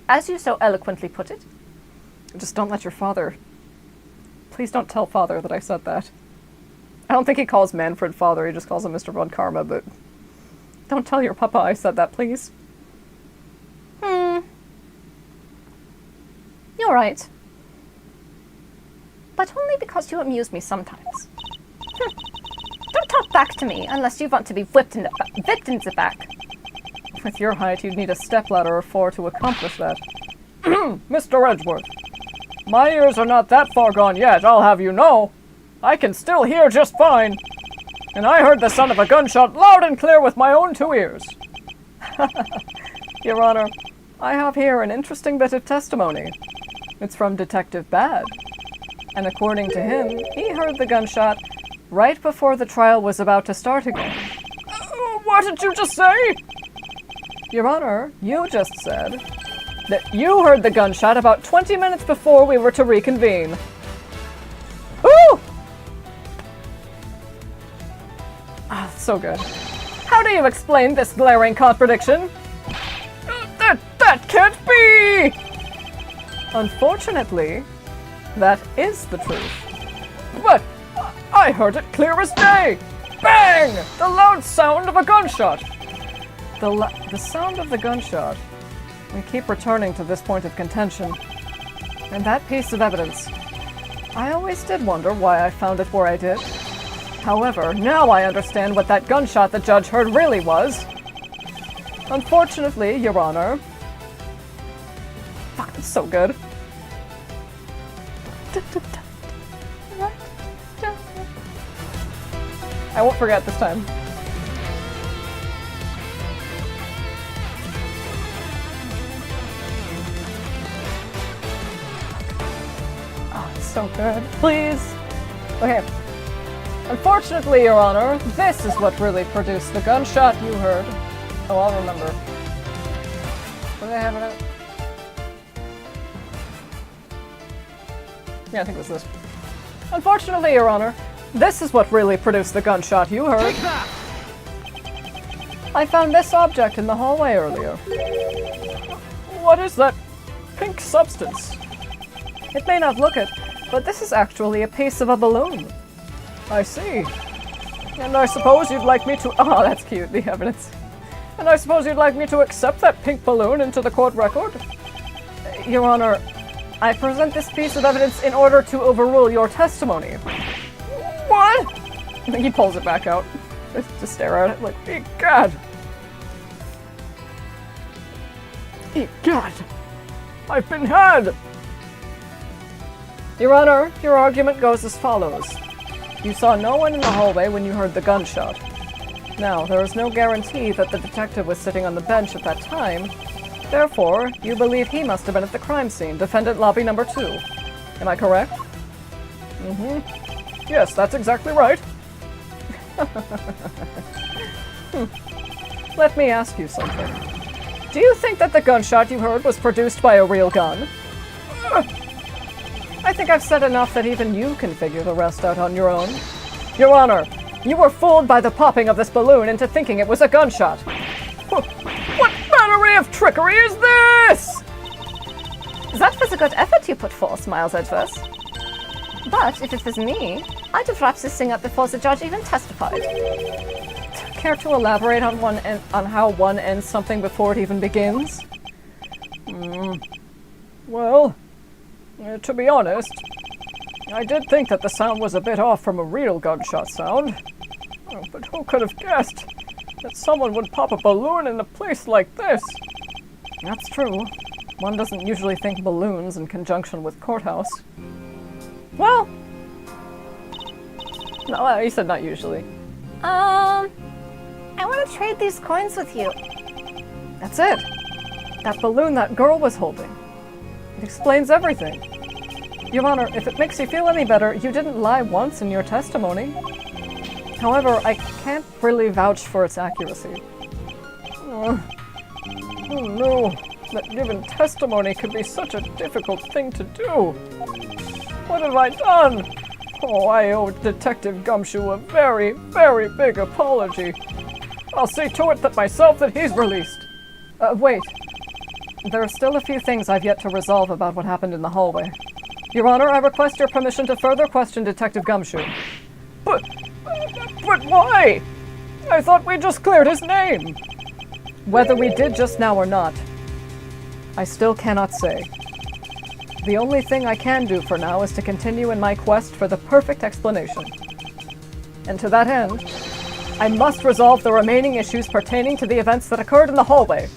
put it. Just don't let your father... Please don't tell father that I said that. I don't think he calls Manfred father, he just calls him Mr. Von Karma, but... Don't tell your papa I said that, please. You're right. But only because you amuse me sometimes. Don't talk back to me unless you want to be whipped in the back. With your height, you'd need a stepladder or 4 to accomplish that. Mr. Edgeworth, my ears are not that far gone yet, I'll have you know. I can still hear just fine. And I heard the sound of a gunshot loud and clear with my own 2 ears. Your Honor, I have here an interesting bit of testimony. It's from Detective Bad. And according to him, he heard the gunshot right before the trial was about to start again. What did you just say? Your Honor, you just said that you heard the gunshot about 20 minutes before we were to reconvene. Ooh! Ah, so good. How do you explain this glaring contradiction? That can't be! Unfortunately, that is the truth. But I heard it clear as day! Bang! The loud sound of a gunshot! The sound of the gunshot. We keep returning to this point of contention. And that piece of evidence. I always did wonder why I found it where I did. However, now I understand what that gunshot the judge heard really was. Unfortunately, Your Honor... Fuck, it's so good. I won't forget this time. Oh, it's so good. Please. Okay. Unfortunately, Your Honor, this is what really produced the gunshot you heard. Oh, I'll remember. What do they have in it? Yeah, I think it was this. Unfortunately, Your Honor, this is what really produced the gunshot you heard. Take that! I found this object in the hallway earlier. What is that pink substance? It may not look it, but this is actually a piece of a balloon. I see. And I suppose you'd like me to... Oh, that's cute, the evidence. And I suppose you'd like me to accept that pink balloon into the court record? Your Honor, I present this piece of evidence in order to overrule your testimony. What? He pulls it back out to stare at it like, egad! Egad! I've been had! Your Honor, your argument goes as follows. You saw no one in the hallway when you heard the gunshot. Now, there is no guarantee that the detective was sitting on the bench at that time, Therefore, you believe he must have been at the crime scene, defendant lobby number 2. Am I correct? Mm-hmm. Yes, that's exactly right. Let me ask you something. Do you think that the gunshot you heard was produced by a real gun? I think I've said enough that even you can figure the rest out on your own. Your Honor, you were fooled by the popping of this balloon into thinking it was a gunshot. What battery of trickery is this? That was a good effort you put forth, Miles Edgeworth. But if it was me, I'd have wrapped this thing up before the judge even testified. Care to elaborate on how one ends something before it even begins? Well, to be honest, I did think that the sound was a bit off from a real gunshot sound. But who could have guessed that someone would pop a balloon in a place like this? That's true. One doesn't usually think balloons in conjunction with courthouse. Well, no, he said not usually. I want to trade these coins with you. That's it. That balloon that girl was holding. It explains everything. Your Honor, if it makes you feel any better, you didn't lie once in your testimony. However, I can't really vouch for its accuracy. Oh no, that giving testimony could be such a difficult thing to do. What have I done? Oh, I owe Detective Gumshoe a very, very big apology. I'll see to it that myself that he's released. Wait. There are still a few things I've yet to resolve about what happened in the hallway. Your Honor, I request your permission to further question Detective Gumshoe. But why? I thought we just cleared his name. Whether we did just now or not, I still cannot say. The only thing I can do for now is to continue in my quest for the perfect explanation. And to that end, I must resolve the remaining issues pertaining to the events that occurred in the hallway.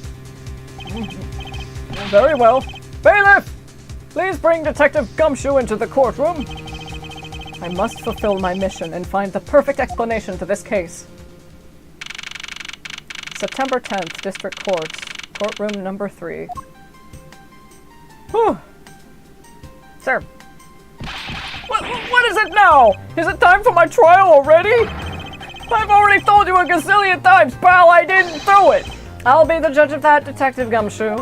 Very well. Bailiff! Please bring Detective Gumshoe into the courtroom. I must fulfill my mission and find the perfect explanation to this case. September 10th, District Court, courtroom number 3. Whew. Sir. What is it now? Is it time for my trial already? I've already told you a gazillion times, pal, I didn't do it! I'll be the judge of that, Detective Gumshoe.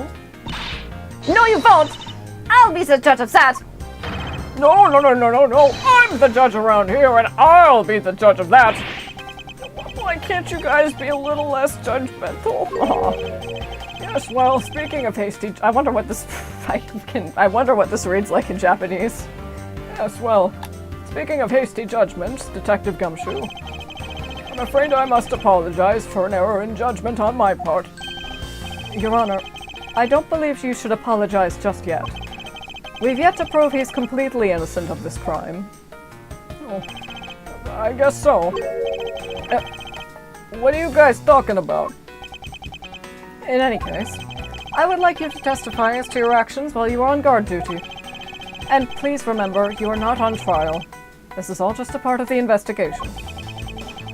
No, you won't! I'll be the judge of that! No. I'm the judge around here, and I'll be the judge of that. Why can't you guys be a little less judgmental? Aw. Yes, well, speaking of hasty... I wonder what this reads like in Japanese. Yes, well, speaking of hasty judgments, Detective Gumshoe, I'm afraid I must apologize for an error in judgment on my part. Your Honor, I don't believe you should apologize just yet. We've yet to prove he's completely innocent of this crime. Oh, I guess so. What are you guys talking about? In any case, I would like you to testify as to your actions while you were on guard duty. And please remember, you are not on trial. This is all just a part of the investigation.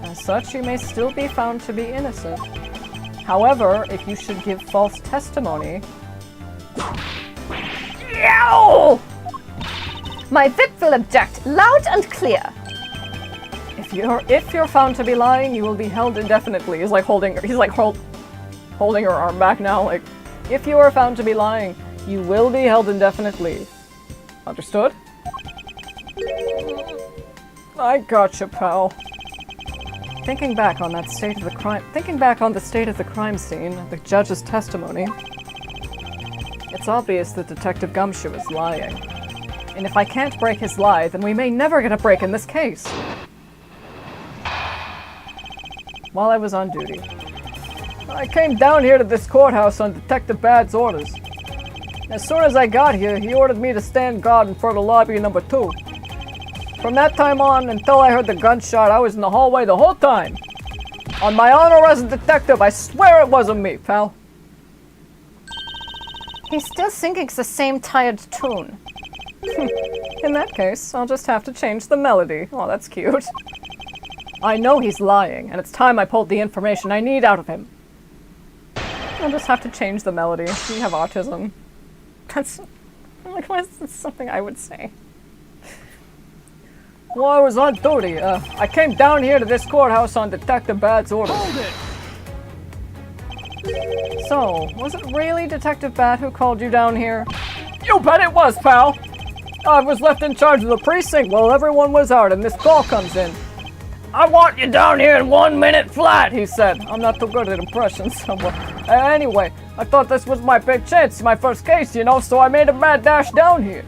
As such, you may still be found to be innocent. However, if you should give false testimony... Ow! My VIP will object loud and clear. If you're found to be lying, you will be held indefinitely. He's like holding her arm back now. Like, if you are found to be lying, you will be held indefinitely. Understood? I gotcha, pal. Thinking back on the state of the crime scene, the judge's testimony, it's obvious that Detective Gumshoe is lying. And if I can't break his lie, then we may never get a break in this case. While I was on duty, I came down here to this courthouse on Detective Bad's orders. As soon as I got here, he ordered me to stand guard in front of lobby number 2. From that time on, until I heard the gunshot, I was in the hallway the whole time. On my honor as a detective, I swear it wasn't me, pal. He's still singing the same tired tune. In that case, I'll just have to change the melody. Oh, that's cute. I know he's lying, and it's time I pulled the information I need out of him. I'll just have to change the melody. You have autism. That's like, why is this something I would say? Well, I was on duty. I came down here to this courthouse on Detective Bad's orders. Hold it! So, was it really Detective Bad who called you down here? You bet it was, pal! I was left in charge of the precinct while everyone was out and this call comes in. I want you down here in 1 minute flat, he said. I'm not too good at impressions. Anyway, I thought this was my big chance, my first case, you know, so I made a mad dash down here.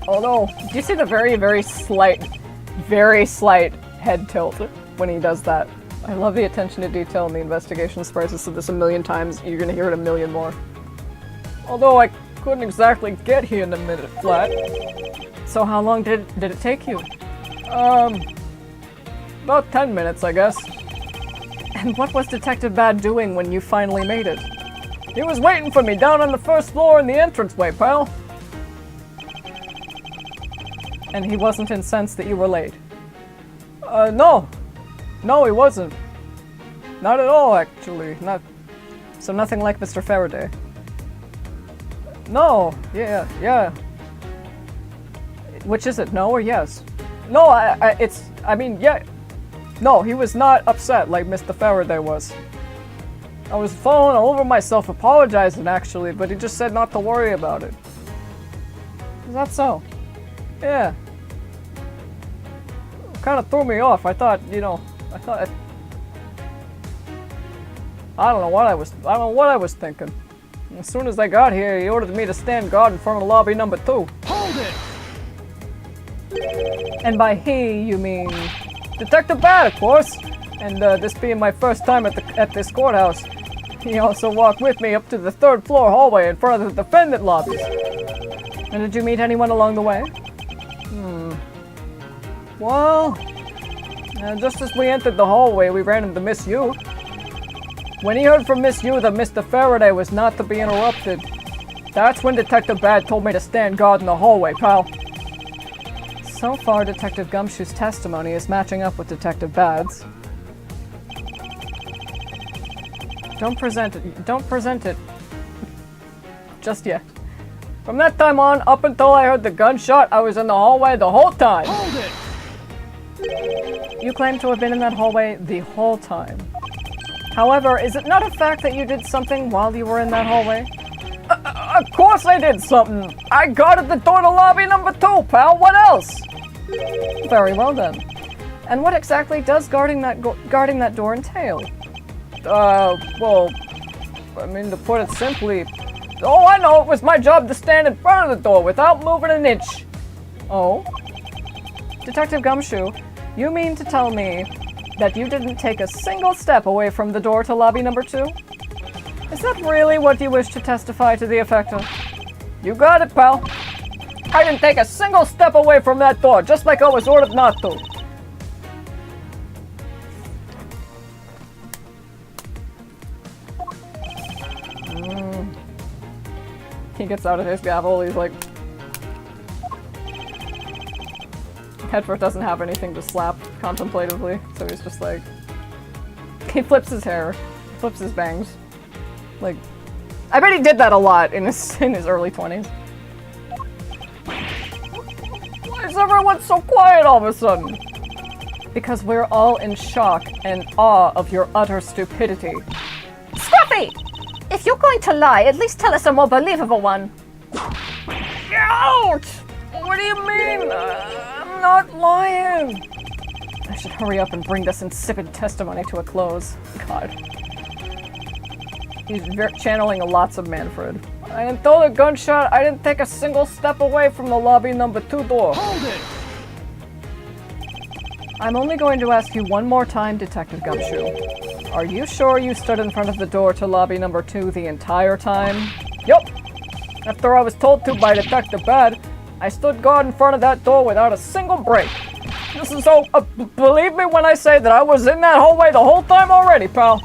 Although, do you see the very slight head tilt when he does that? I love the attention to detail in the investigation spreads. I said this a million times. You're gonna hear it a million more. Although I couldn't exactly get here in a minute flat. So how long did it take you? About 10 minutes, I guess. And what was Detective Bad doing when you finally made it? He was waiting for me down on the first floor in the entranceway, pal. And he wasn't incensed that you were late? No. No, he wasn't. Not at all, actually. So nothing like Mr. Faraday. No. Yeah. Which is it, no or yes? No, yeah. No, he was not upset like Mr. Faraday was. I was falling all over myself apologizing, actually, but he just said not to worry about it. Is that so? Yeah. Kind of threw me off. I thought, I don't know what I was thinking. As soon as I got here, he ordered me to stand guard in front of lobby number 2. Hold it! And by he, you mean Detective Bad, of course. And this being my first time at this courthouse, he also walked with me up to the 3rd floor hallway in front of the defendant lobbies. And did you meet anyone along the way? Well, just as we entered the hallway, we ran into Miss Yu. When he heard from Miss Yu that Mr. Faraday was not to be interrupted, that's when Detective Bad told me to stand guard in the hallway, pal. So far, Detective Gumshoe's testimony is matching up with Detective Bad's. Don't present it just yet. From that time on, up until I heard the gunshot, I was in the hallway the whole time. Hold it! You claim to have been in that hallway the whole time. However, is it not a fact that you did something while you were in that hallway? Of course I did something! I guarded the door to lobby number 2, pal! What else? Very well then. And what exactly does guarding that door entail? Well, I mean, to put it simply... Oh, I know! It was my job to stand in front of the door without moving an inch! Oh? Detective Gumshoe, you mean to tell me that you didn't take a single step away from the door to lobby number 2? Is that really what you wish to testify to the effect of? You got it, pal. I didn't take a single step away from that door, just like I was ordered not to. He gets out of his gavel, he's like... Hedford doesn't have anything to slap contemplatively, so he's just like... He flips his hair, flips his bangs. Like, I bet he did that a lot in his early 20s. Why is everyone so quiet all of a sudden? Because we're all in shock and awe of your utter stupidity. Scruffy! If you're going to lie, at least tell us a more believable one. Ouch! What do you mean? I'm not lying. I should hurry up and bring this insipid testimony to a close. God. He's channeling lots of Manfred. I didn't throw the gunshot. I didn't take a single step away from the lobby number 2 door. Hold it! I'm only going to ask you one more time, Detective Gumshoe. Are you sure you stood in front of the door to lobby number 2 the entire time? Yup. After I was told to by Detective Bad, I stood guard in front of that door without a single break. This is so... believe me when I say that I was in that hallway the whole time already, pal.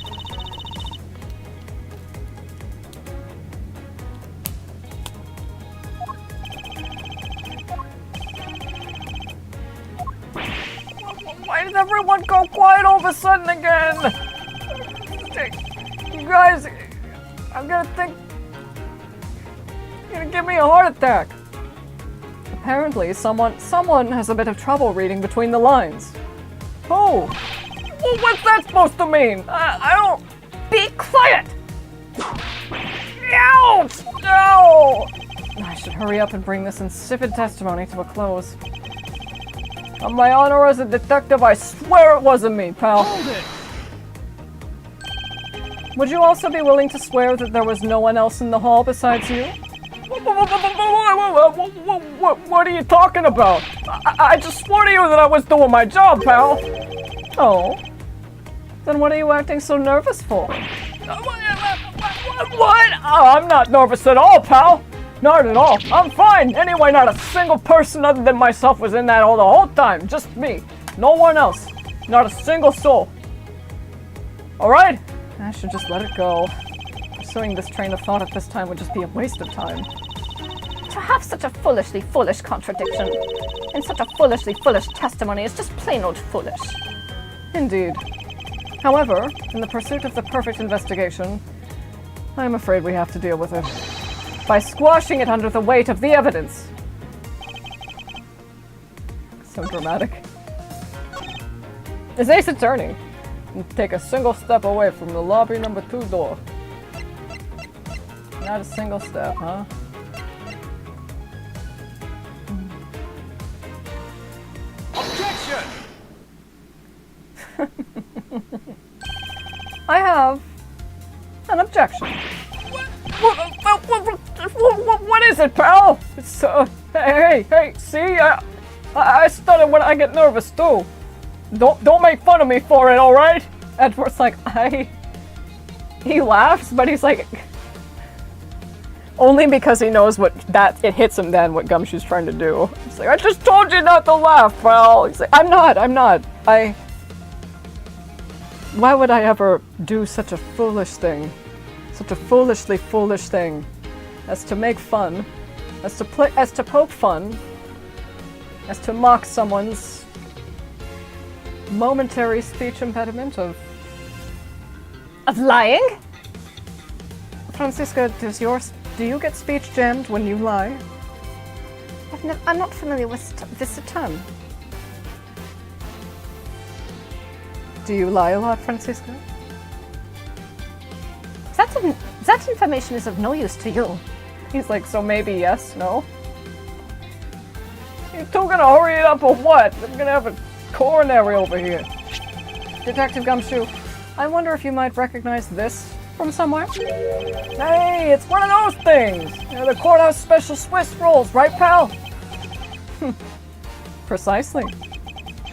Why did everyone go quiet all of a sudden again? You guys, I'm gonna think... You're gonna give me a heart attack. Apparently, someone has a bit of trouble reading between the lines. Oh! Well, what's that supposed to mean? I don't... Be quiet! Ouch! No! I should hurry up and bring this insipid testimony to a close. On my honor as a detective, I swear it wasn't me, pal. Hold it! Would you also be willing to swear that there was no one else in the hall besides you? What are you talking about? I just swore to you that I was doing my job, pal. Oh? Then what are you acting so nervous for? What? Oh, I'm not nervous at all, pal. Not at all. I'm fine. Anyway, not a single person other than myself was in that hall the whole time. Just me. No one else. Not a single soul. Alright? I should just let it go. Pursuing this train of thought at this time would just be a waste of time. To have such a foolishly foolish contradiction in such a foolishly foolish testimony is just plain old foolish. Indeed. However, in the pursuit of the perfect investigation, I am afraid we have to deal with it. By squashing it under the weight of the evidence. So dramatic. As Ace Attorney, take a single step away from the lobby number 2 door. Not a single step, huh? Objection! I have an objection. What is it, pal? It's, hey, see, I stutter when I get nervous too. Don't make fun of me for it, all right? Edward's like, he laughs, but he's like, only because he knows it hits him then what Gumshoe's trying to do. He's like, I just told you not to laugh, pal. He's like, I'm not. Why would I ever do such a foolish thing? Such a foolishly foolish thing as to make fun, as to poke fun, as to mock someone's momentary speech impediment of lying? Francisca, do you get speech jammed when you lie? I'm not familiar with this term. Do you lie a lot, Francisca? That information is of no use to you. He's like, so maybe yes, no? You two gonna hurry it up or what? I'm gonna have a coronary over here. Detective Gumshoe, I wonder if you might recognize this from somewhere? Hey, it's one of those things! They're the courthouse special Swiss rolls, right, pal? Precisely.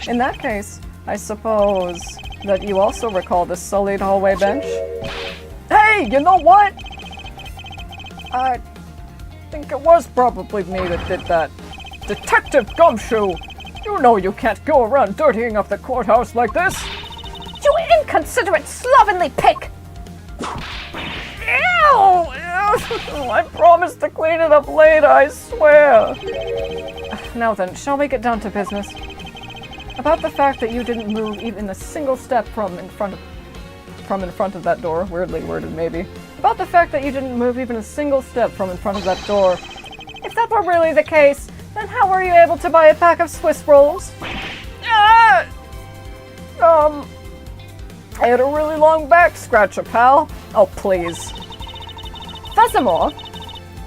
In that case, I suppose that you also recall the sullied hallway bench? Hey, you know what? I think it was probably me that did that. Detective Gumshoe! You know you can't go around dirtying up the courthouse like this! You inconsiderate, slovenly pig! Ew! I promise to clean it up later, I swear! Now then, shall we get down to business? About the fact that you didn't move even a single step from in front of that door, weirdly worded maybe. About the fact that you didn't move even a single step from in front of that door. If that were really the case, then how were you able to buy a pack of Swiss rolls? I had a really long back scratcher, pal. Oh, please. Furthermore,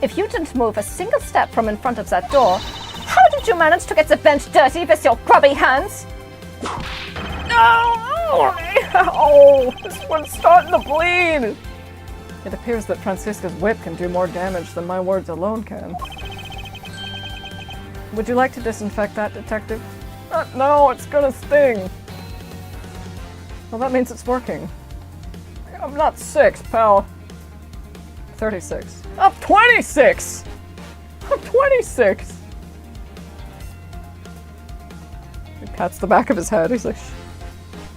if you didn't move a single step from in front of that door, how did you manage to get the bench dirty with your grubby hands? Oh, this one's starting to bleed. It appears that Francisca's whip can do more damage than my words alone can. Would you like to disinfect that, Detective? No, it's gonna sting. Well, that means it's working. I'm not 6, pal. 36. I'm 26! I'm 26! He pats the back of his head. He's like,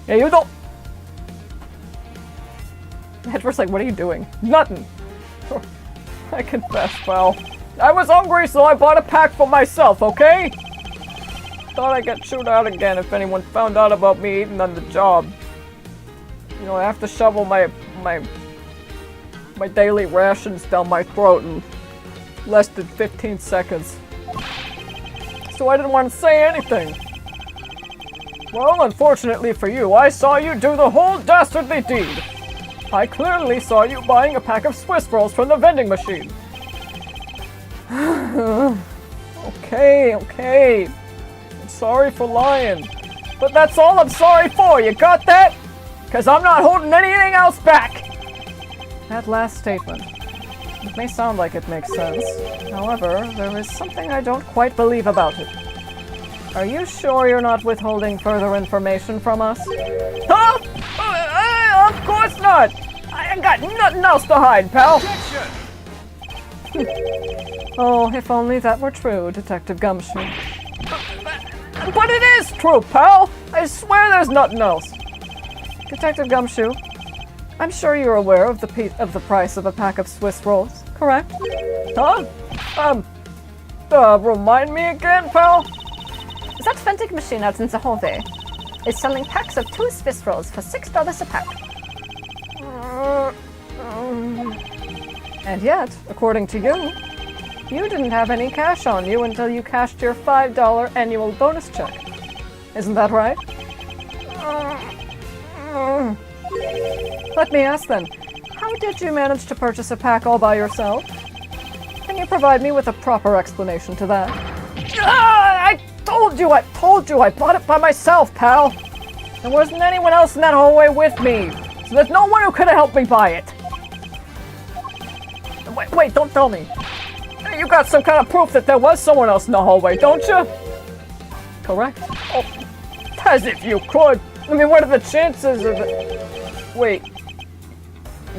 yeah, you don't... Edward's like, what are you doing? Nothing. I confess, pal. I was hungry, so I bought a pack for myself, okay? Thought I'd get chewed out again if anyone found out about me eating on the job. You know, I have to shovel my my daily rations down my throat in less than 15 seconds. So I didn't want to say anything. Well, unfortunately for you, I saw you do the whole dastardly deed. I clearly saw you buying a pack of Swiss rolls from the vending machine. Okay. I'm sorry for lying. But that's all I'm sorry for, you got that? Because I'm not holding anything else back! That last statement. It may sound like it makes sense. However, there is something I don't quite believe about it. Are you sure you're not withholding further information from us? Huh? Of course not! I ain't got nothing else to hide, pal! Objection! Oh, if only that were true, Detective Gumshoe. But it is true, pal! I swear there's nothing else! Detective Gumshoe, I'm sure you're aware of the price of a pack of Swiss rolls, correct? Huh? Remind me again, pal? That vending machine out in the hallway is selling packs of 2 Swiss rolls for $6 a pack. And yet, according to you, you didn't have any cash on you until you cashed your $5 annual bonus check. Isn't that right? Let me ask then, how did you manage to purchase a pack all by yourself? Can you provide me with a proper explanation to that? I told you I bought it by myself, pal! There wasn't anyone else in that hallway with me, so there's no one who could have helped me buy it. Wait, don't tell me. You got some kind of proof that there was someone else in the hallway, don't you? Correct. Oh, as if you could. I mean, what are the chances of it? Wait.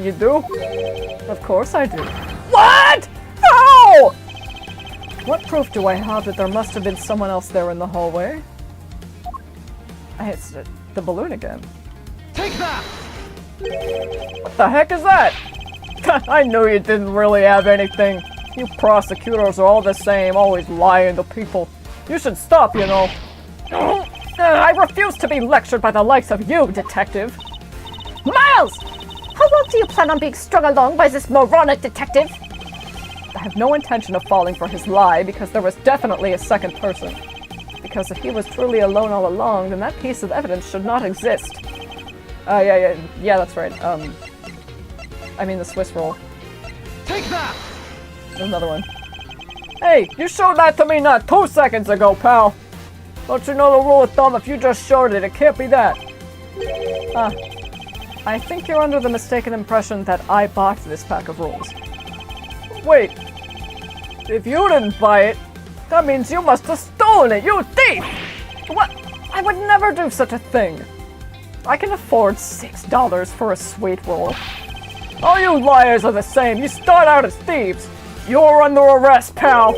You do? Of course I do. What? No! What proof do I have that there must have been someone else there in the hallway? It's the balloon again. Take that! What the heck is that? I knew you didn't really have anything. You prosecutors are all the same, always lying to people. You should stop, you know. I refuse to be lectured by the likes of you, detective. Miles! How long do you plan on being strung along by this moronic detective? I have no intention of falling for his lie because there was definitely a second person. Because if he was truly alone all along, then that piece of evidence should not exist. Yeah, that's right. I mean the Swiss roll. Take that! There's another one. Hey, you showed that to me not 2 seconds ago, pal! Don't you know the rule of thumb? If you just showed it, it can't be that. I think you're under the mistaken impression that I bought this pack of rolls. Wait, if you didn't buy it, that means you must have stolen it, you thief! What? I would never do such a thing. I can afford $6 for a sweet roll. All you liars are the same. You start out as thieves. You're under arrest, pal.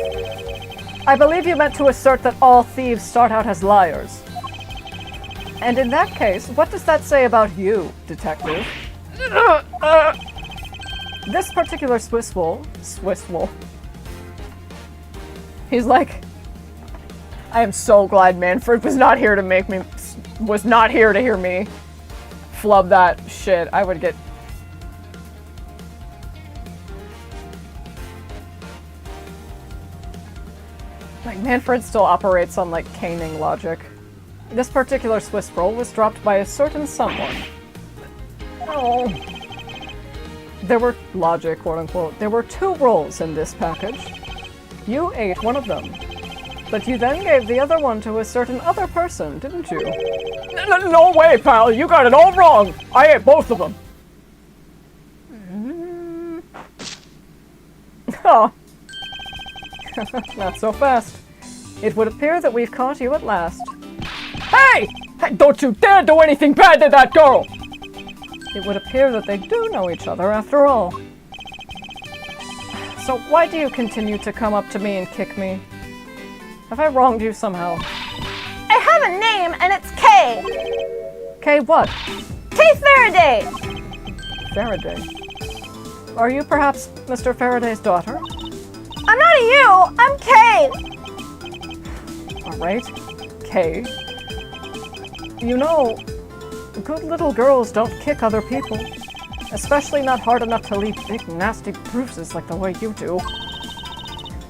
I believe you meant to assert that all thieves start out as liars. And in that case, what does that say about you, detective? This particular Swiss roll. He's like, I am so glad Manfred was not here to hear me flub that shit. I would get. Like, Manfred still operates on, like, caning logic. This particular Swiss roll was dropped by a certain someone. Oh. There were, logic, quote-unquote, there were 2 rolls in this package. You ate one of them. But you then gave the other one to a certain other person, didn't you? No way, pal! You got it all wrong! I ate both of them! Oh. Not so fast. It would appear that we've caught you at last. Hey! Don't you dare do anything bad to that girl! It would appear that they do know each other after all. So why do you continue to come up to me and kick me? Have I wronged you somehow? I have a name, and it's Kay. Kay what? Kay Faraday! Faraday. Are you perhaps Mr. Faraday's daughter? I'm not a you! I'm Kay! Alright. Kay. You know, good little girls don't kick other people. Especially not hard enough to leave big nasty bruises like the way you do.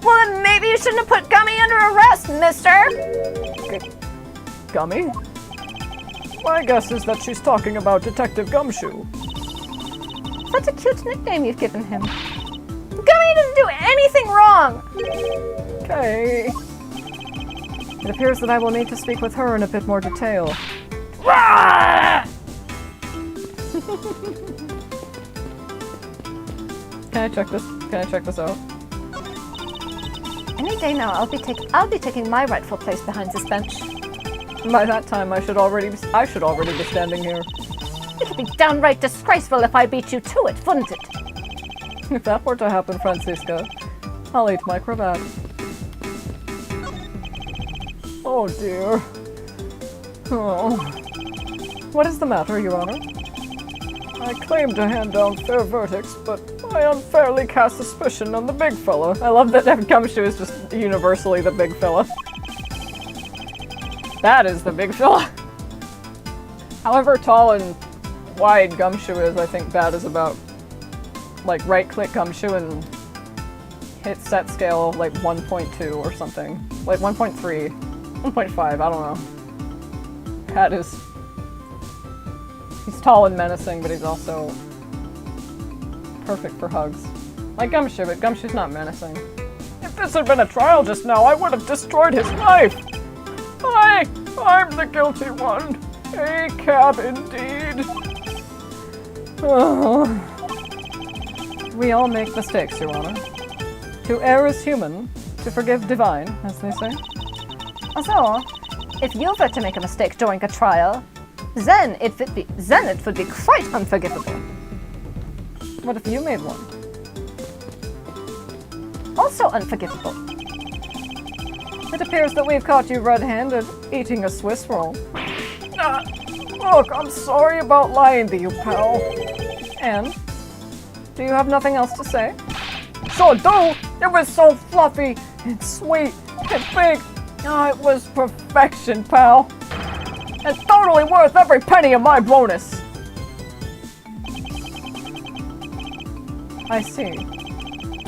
Well, then maybe you shouldn't have put Gummy under arrest, mister! Gummy? My guess is that she's talking about Detective Gumshoe. That's a cute nickname you've given him. Gummy didn't do anything wrong! Okay. It appears that I will need to speak with her in a bit more detail. Can I check this? Can I check this out? Any day now, I'll be taking my rightful place behind this bench. By that time, I should already be standing here. It'd be downright disgraceful if I beat you to it, wouldn't it? If that were to happen, Francisca, I'll eat my cravat. Oh dear. Oh. What is the matter, Your Honor? I claim to hand down fair verdicts, but I unfairly cast suspicion on the big fella. I love that Gumshoe is just universally the big fella. That is the big fella. However tall and wide Gumshoe is, I think Bad is about, like, right-click Gumshoe and hit set scale of, like, 1.2 or something. Like, 1.3. 1.5, I don't know. Bad is... He's tall and menacing, but he's also perfect for hugs. Like Gumshoe, but Gumshoe's not menacing. If this had been a trial just now, I would have destroyed his life! I'm the guilty one. A cab indeed. Oh. We all make mistakes, Your Honor. To err is human, to forgive divine, as they say. So, if you were to make a mistake during a trial, then it would be quite unforgivable. What if you made one? Also unforgivable. It appears that we've caught you red-handed, eating a Swiss roll. Look, I'm sorry about lying to you, pal. And? Do you have nothing else to say? Sure do! It was so fluffy, and sweet, and big. Oh, it was perfection, pal. And totally worth every penny of my bonus. I see.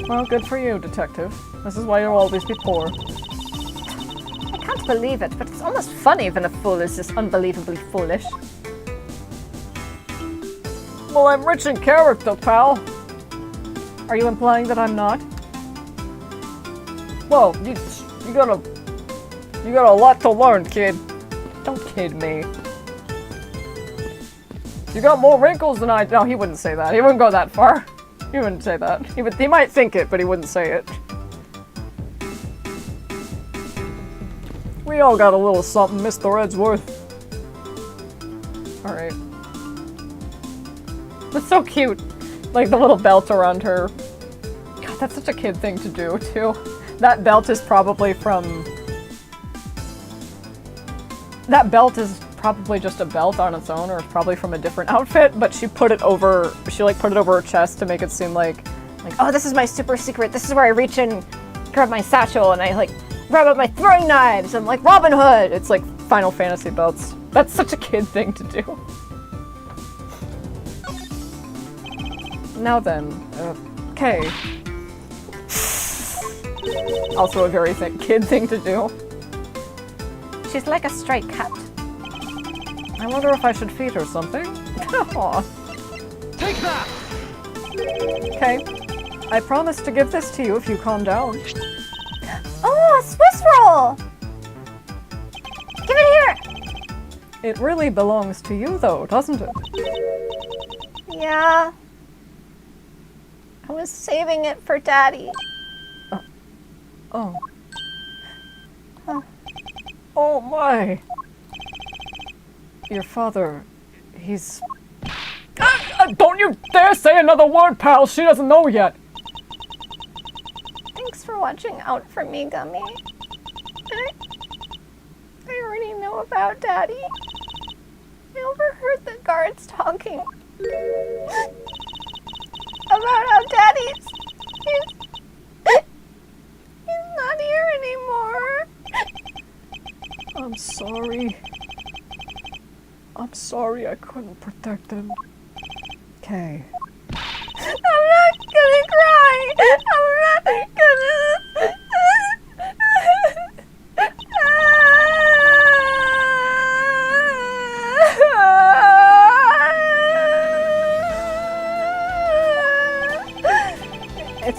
Well, good for you, detective. This is why you'll always be poor. I can't believe it, but it's almost funny when a fool is this unbelievably foolish. Well, I'm rich in character, pal. Are you implying that I'm not? Well, you got a lot to learn, kid. Don't kid me. You got more wrinkles than I. No, he wouldn't say that. He wouldn't go that far. He wouldn't say that. He might think it, but he wouldn't say it. We all got a little something, Mr. Edgeworth. Alright. That's so cute. Like the little belt around her. God, that's such a kid thing to do, too. That belt is probably from... That belt is probably just a belt on its own, or it's probably from a different outfit, but she put it over... She, like, put it over her chest to make it seem like, Oh, this is my super secret. This is where I reach in, grab my satchel, and I, like, grab up my throwing knives. I'm like Robin Hood. it's like Final Fantasy belts. That's such a kid thing to do. Now then, okay. Also a very kid thing to do. She's like a stray cat. I wonder if I should feed her something. Aw. Take that! Okay. I promise to give this to you if you calm down. Oh, a Swiss roll! Give it here! It really belongs to you though, doesn't it? Yeah. I was saving it for Daddy. Oh. Huh. Oh my. Your father, he's... don't you dare say another word, pal! She doesn't know yet! Thanks for watching out for me, Gummy. I already know about Daddy. I overheard the guards talking about how Daddy's... He's not here anymore. I'm sorry. I'm sorry I couldn't protect him. Okay.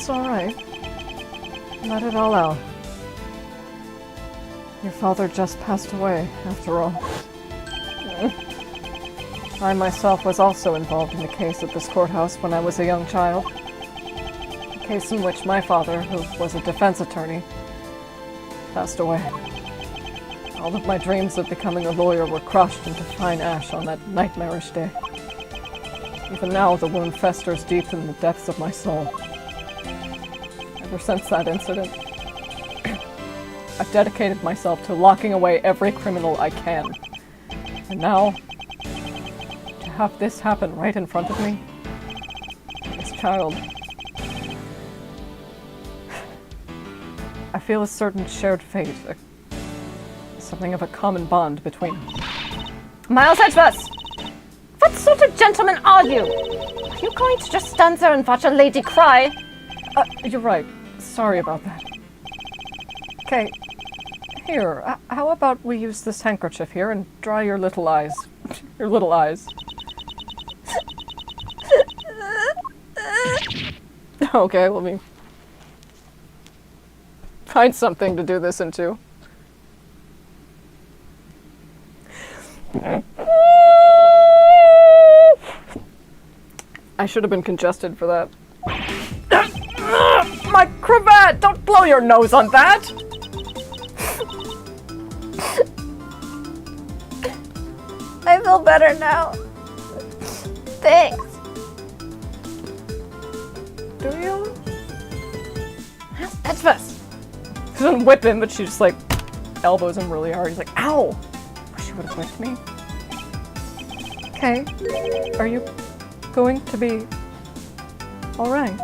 It's all right. Let it all out. Your father just passed away, after all. I myself was also involved in a case at this courthouse when I was a young child. A case in which my father, who was a defense attorney, passed away. All of my dreams of becoming a lawyer were crushed into fine ash on that nightmarish day. Even now, the wound festers deep in the depths of my soul. Ever since that incident, I've dedicated myself to locking away every criminal I can. And now, to have this happen right in front of me, this child, I feel a certain shared fate, something of a common bond between us. Miles Edgeworth! What sort of gentleman are you? Are you going to just stand there and watch a lady cry? You're right. Sorry about that. Okay, here, how about we use this handkerchief here and dry your little eyes. Your little eyes. Okay, let me find something to do this into. I should have been congested for that. My cravat! Don't blow your nose on that! I feel better now. Thanks. Do you? Edgeworth! She doesn't whip him, but she just like elbows him really hard. He's like, ow! Wish you would have whipped me. Okay. Are you going to be alright?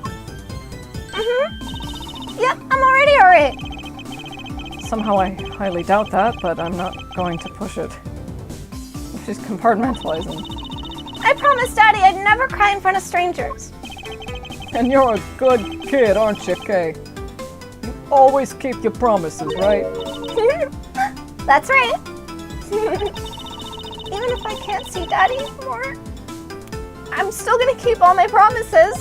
Yeah, I'm already alright. Somehow I highly doubt that, but I'm not going to push it. She's compartmentalizing. I promised Daddy I'd never cry in front of strangers. And you're a good kid, aren't you, Kay? You always keep your promises, right? That's right. Even if I can't see Daddy anymore, I'm still gonna keep all my promises.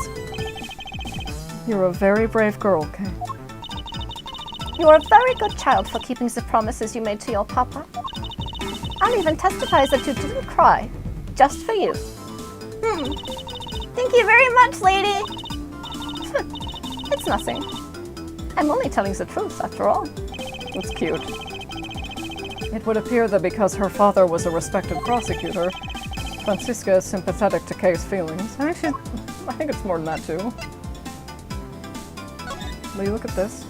You're a very brave girl, Kay. You are a very good child for keeping the promises you made to your papa. I'll even testify that you didn't cry, just for you. Thank you very much, lady. It's nothing. I'm only telling the truth, after all. That's cute. It would appear that because her father was a respected prosecutor, Francisca is sympathetic to Kay's feelings. Actually, I think it's more than that, too. Will you look at this?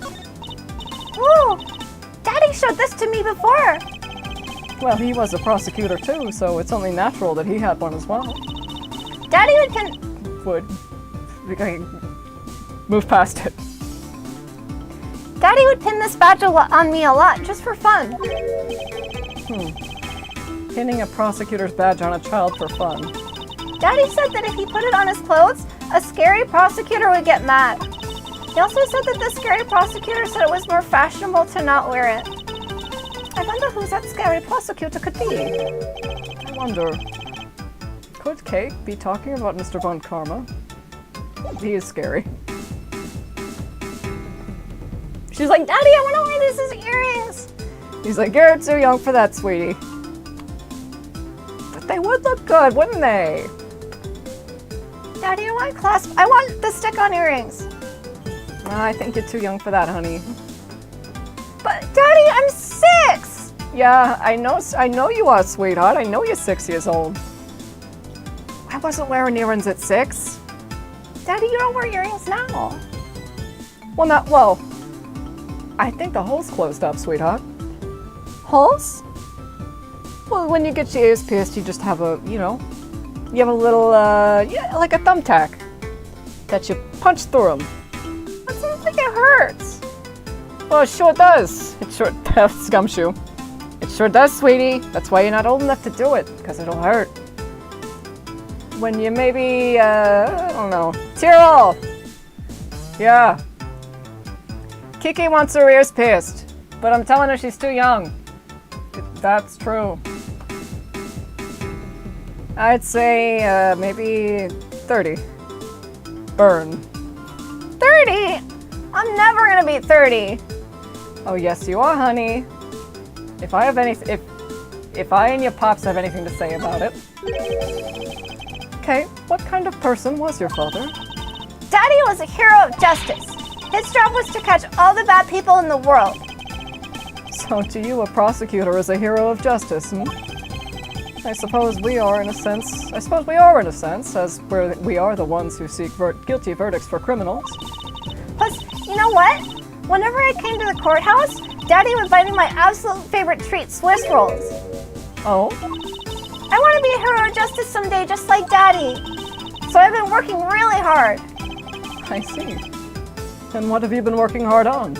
Whoa! Daddy showed this to me before. Well, he was a prosecutor, too, so it's only natural that he had one as well. Daddy would pin... Would. We can move past it. Daddy would pin this badge on me a lot, just for fun. Pinning a prosecutor's badge on a child for fun. Daddy said that if he put it on his clothes, a scary prosecutor would get mad. He also said that the scary prosecutor said it was more fashionable to not wear it. I wonder who that scary prosecutor could be. I wonder, could Kay be talking about Mr. Von Karma? He is scary. She's like, Daddy, I want to wear these as earrings. He's like, you're too young for that, sweetie. But they would look good, wouldn't they? Daddy, I want the stick-on earrings. I think you're too young for that, honey. But Daddy, I'm 6. Yeah, I know you are, sweetheart. I know you're 6 years old. I wasn't wearing earrings at 6. Daddy, you don't wear earrings now. Well, I think the hole's closed up, sweetheart. Holes? Well, when you get your ears pierced, you just have a, you have a little, like a thumbtack that you punch through them. That sounds like it hurts. Well, it sure does. It sure does, Gumshoe. It sure does, sweetie. That's why you're not old enough to do it, because it'll hurt. When you maybe, I don't know. Tyrrell! Yeah. Kiki wants her ears pierced, but I'm telling her she's too young. That's true. I'd say, maybe 30. Byrne. 30? I'm never gonna beat 30. Oh, yes, you are, honey. If I and your pops have anything to say about it. Kay, what kind of person was your father? Daddy was a hero of justice. His job was to catch all the bad people in the world. So to you, a prosecutor is a hero of justice, hmm? I suppose we are in a sense, as we are the ones who seek guilty verdicts for criminals. Plus, you know what? Whenever I came to the courthouse, Daddy would buy me my absolute favorite treat, Swiss rolls. Oh? I want to be a hero of justice someday, just like Daddy. So I've been working really hard. I see. And what have you been working hard on?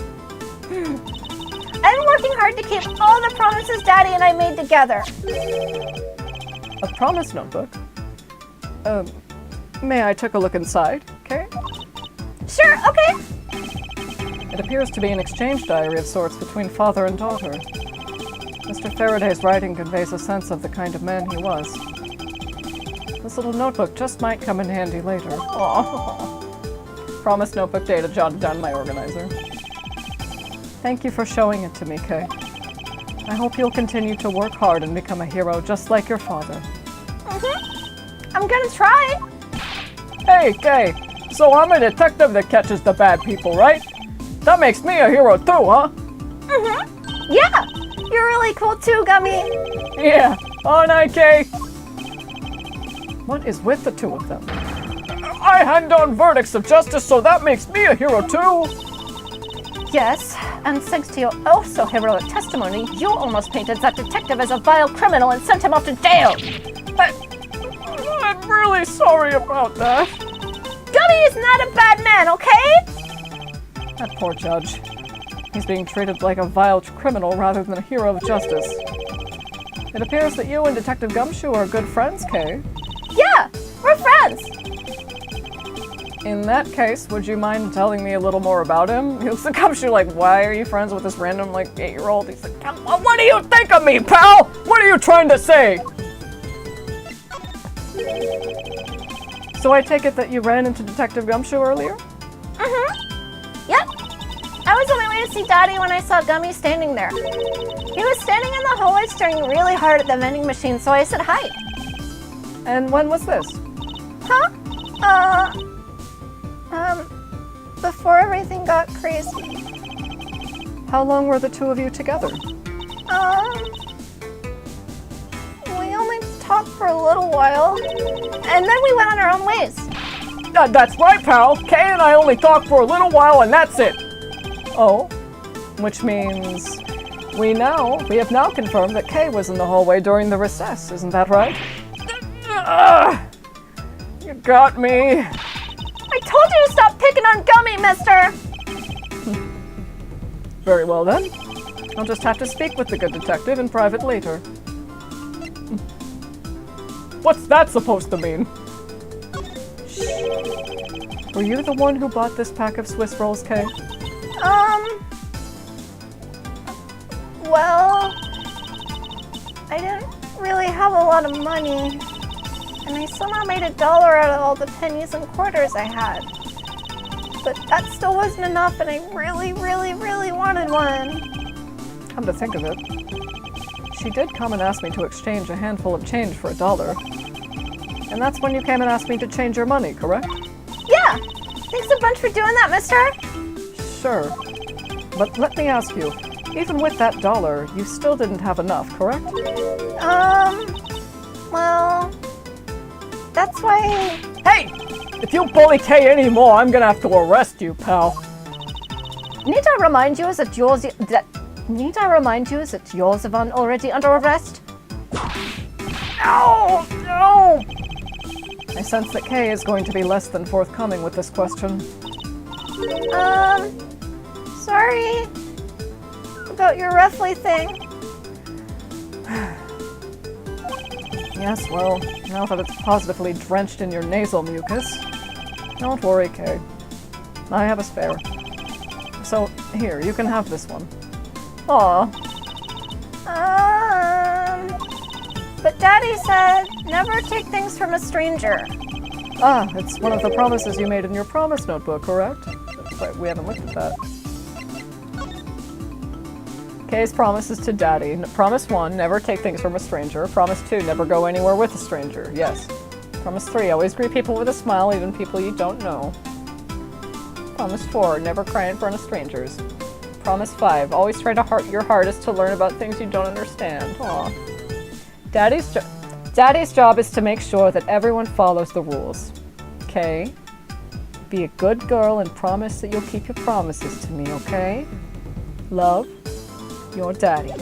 I've been working hard to keep all the promises Daddy and I made together. A promise notebook? May I take a look inside, okay? Sure, okay. It appears to be an exchange diary of sorts between father and daughter. Mr. Faraday's writing conveys a sense of the kind of man he was. This little notebook just might come in handy later. Aww. Promise notebook data jotted down in my organizer. Thank you for showing it to me, Kay. I hope you'll continue to work hard and become a hero just like your father. I'm gonna try. Hey, Kay! So I'm a detective that catches the bad people, right? That makes me a hero too, huh? Yeah, you're really cool too, Gummy. Yeah, aren't I, Kay? What is with the two of them? I hand down verdicts of justice, so that makes me a hero too! Yes, and thanks to your also heroic testimony, you almost painted that detective as a vile criminal and sent him off to jail. I'm really sorry about that. Gummy is not a bad man, okay? That poor judge. He's being treated like a vile criminal rather than a hero of justice. It appears that you and Detective Gumshoe are good friends, Kay. Yeah, we're friends. In that case, would you mind telling me a little more about him? He looks at Gumshoe like, why are you friends with this random, 8-year-old? He's like, what do you think of me, pal? What are you trying to say? So I take it that you ran into Detective Gumshoe earlier? Yep. I was on my way to see Daddy when I saw Gummy standing there. He was standing in the hallway staring really hard at the vending machine, so I said hi. And when was this? Huh? Before everything got crazy. How long were the two of you together? We only talked for a little while, and then we went on our own ways. That's right, pal. Kay and I only talked for a little while and that's it. Oh, which means we have now confirmed that Kay was in the hallway during the recess, isn't that right? You got me. I told you to stop picking on Gummy, mister! Very well then. I'll just have to speak with the good detective in private later. What's that supposed to mean? Were you the one who bought this pack of Swiss rolls, Kay? Well, I didn't really have a lot of money, and I somehow made $1 out of all the pennies and quarters I had. But that still wasn't enough, and I really, really, really wanted one. Come to think of it, she did come and ask me to exchange a handful of change for $1. And that's when you came and asked me to change your money, correct? Yeah! Thanks a bunch for doing that, mister! Sure. But let me ask you, even with that $1, you still didn't have enough, correct? Well, that's why... Hey! If you bully Kay anymore, I'm gonna have to arrest you, pal. Need I remind you that Yosevan already under arrest? No! No! I sense that Kay is going to be less than forthcoming with this question. Sorry about your roughly thing. Yes, well, now that it's positively drenched in your nasal mucus. Don't worry, Kay. I have a spare. So, here, you can have this one. Aw. But Daddy said, never take things from a stranger. Ah, it's one of the promises you made in your promise notebook, correct? but we haven't looked at that. Kay's promises to Daddy. Promise 1, never take things from a stranger. Promise 2, never go anywhere with a stranger. Yes. Promise 3, always greet people with a smile, even people you don't know. Promise 4, never cry in front of strangers. Promise 5, always try to your hardest to learn about things you don't understand. Aw. Daddy's job is to make sure that everyone follows the rules. Okay? Be a good girl and promise that you'll keep your promises to me, okay? Love, your Daddy.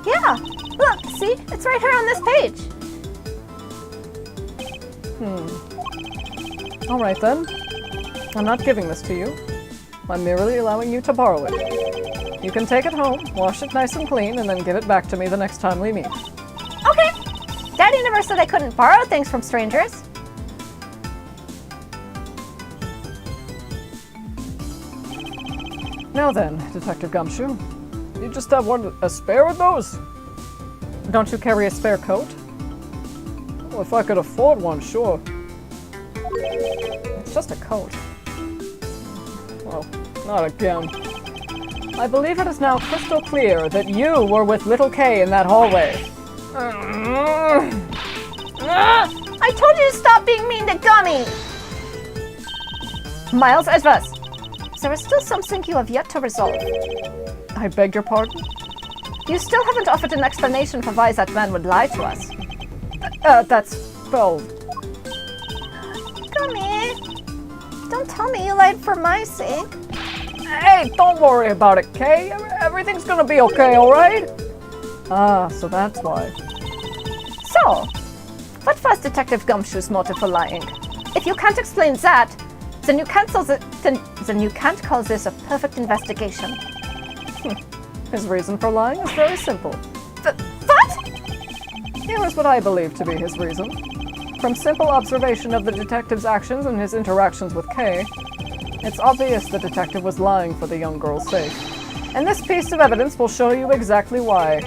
Yeah, look, see? It's right here on this page. Alright then. I'm not giving this to you. I'm merely allowing you to borrow it. You can take it home, wash it nice and clean, and then give it back to me the next time we meet. Okay. Daddy never said I couldn't borrow things from strangers. Now then, Detective Gumshoe. You just have a spare of those? Don't you carry a spare coat? Well, if I could afford one, sure. It's just a coat. Well, not again. I believe it is now crystal clear that you were with little Kay in that hallway. I told you to stop being mean to Gummy! Miles Edwards, there is still something you have yet to resolve. I beg your pardon? You still haven't offered an explanation for why that man would lie to us. That's spelled. Gummy, don't tell me you lied for my sake. Hey, don't worry about it, Kay. Everything's gonna be okay, alright? Ah, so that's why. So, what was Detective Gumshoe's motive for lying? If you can't explain that, then you can't call this a perfect investigation. His reason for lying is very simple. What? Here is what I believe to be his reason. From simple observation of the detective's actions and his interactions with Kay, it's obvious the detective was lying for the young girl's sake. And this piece of evidence will show you exactly why.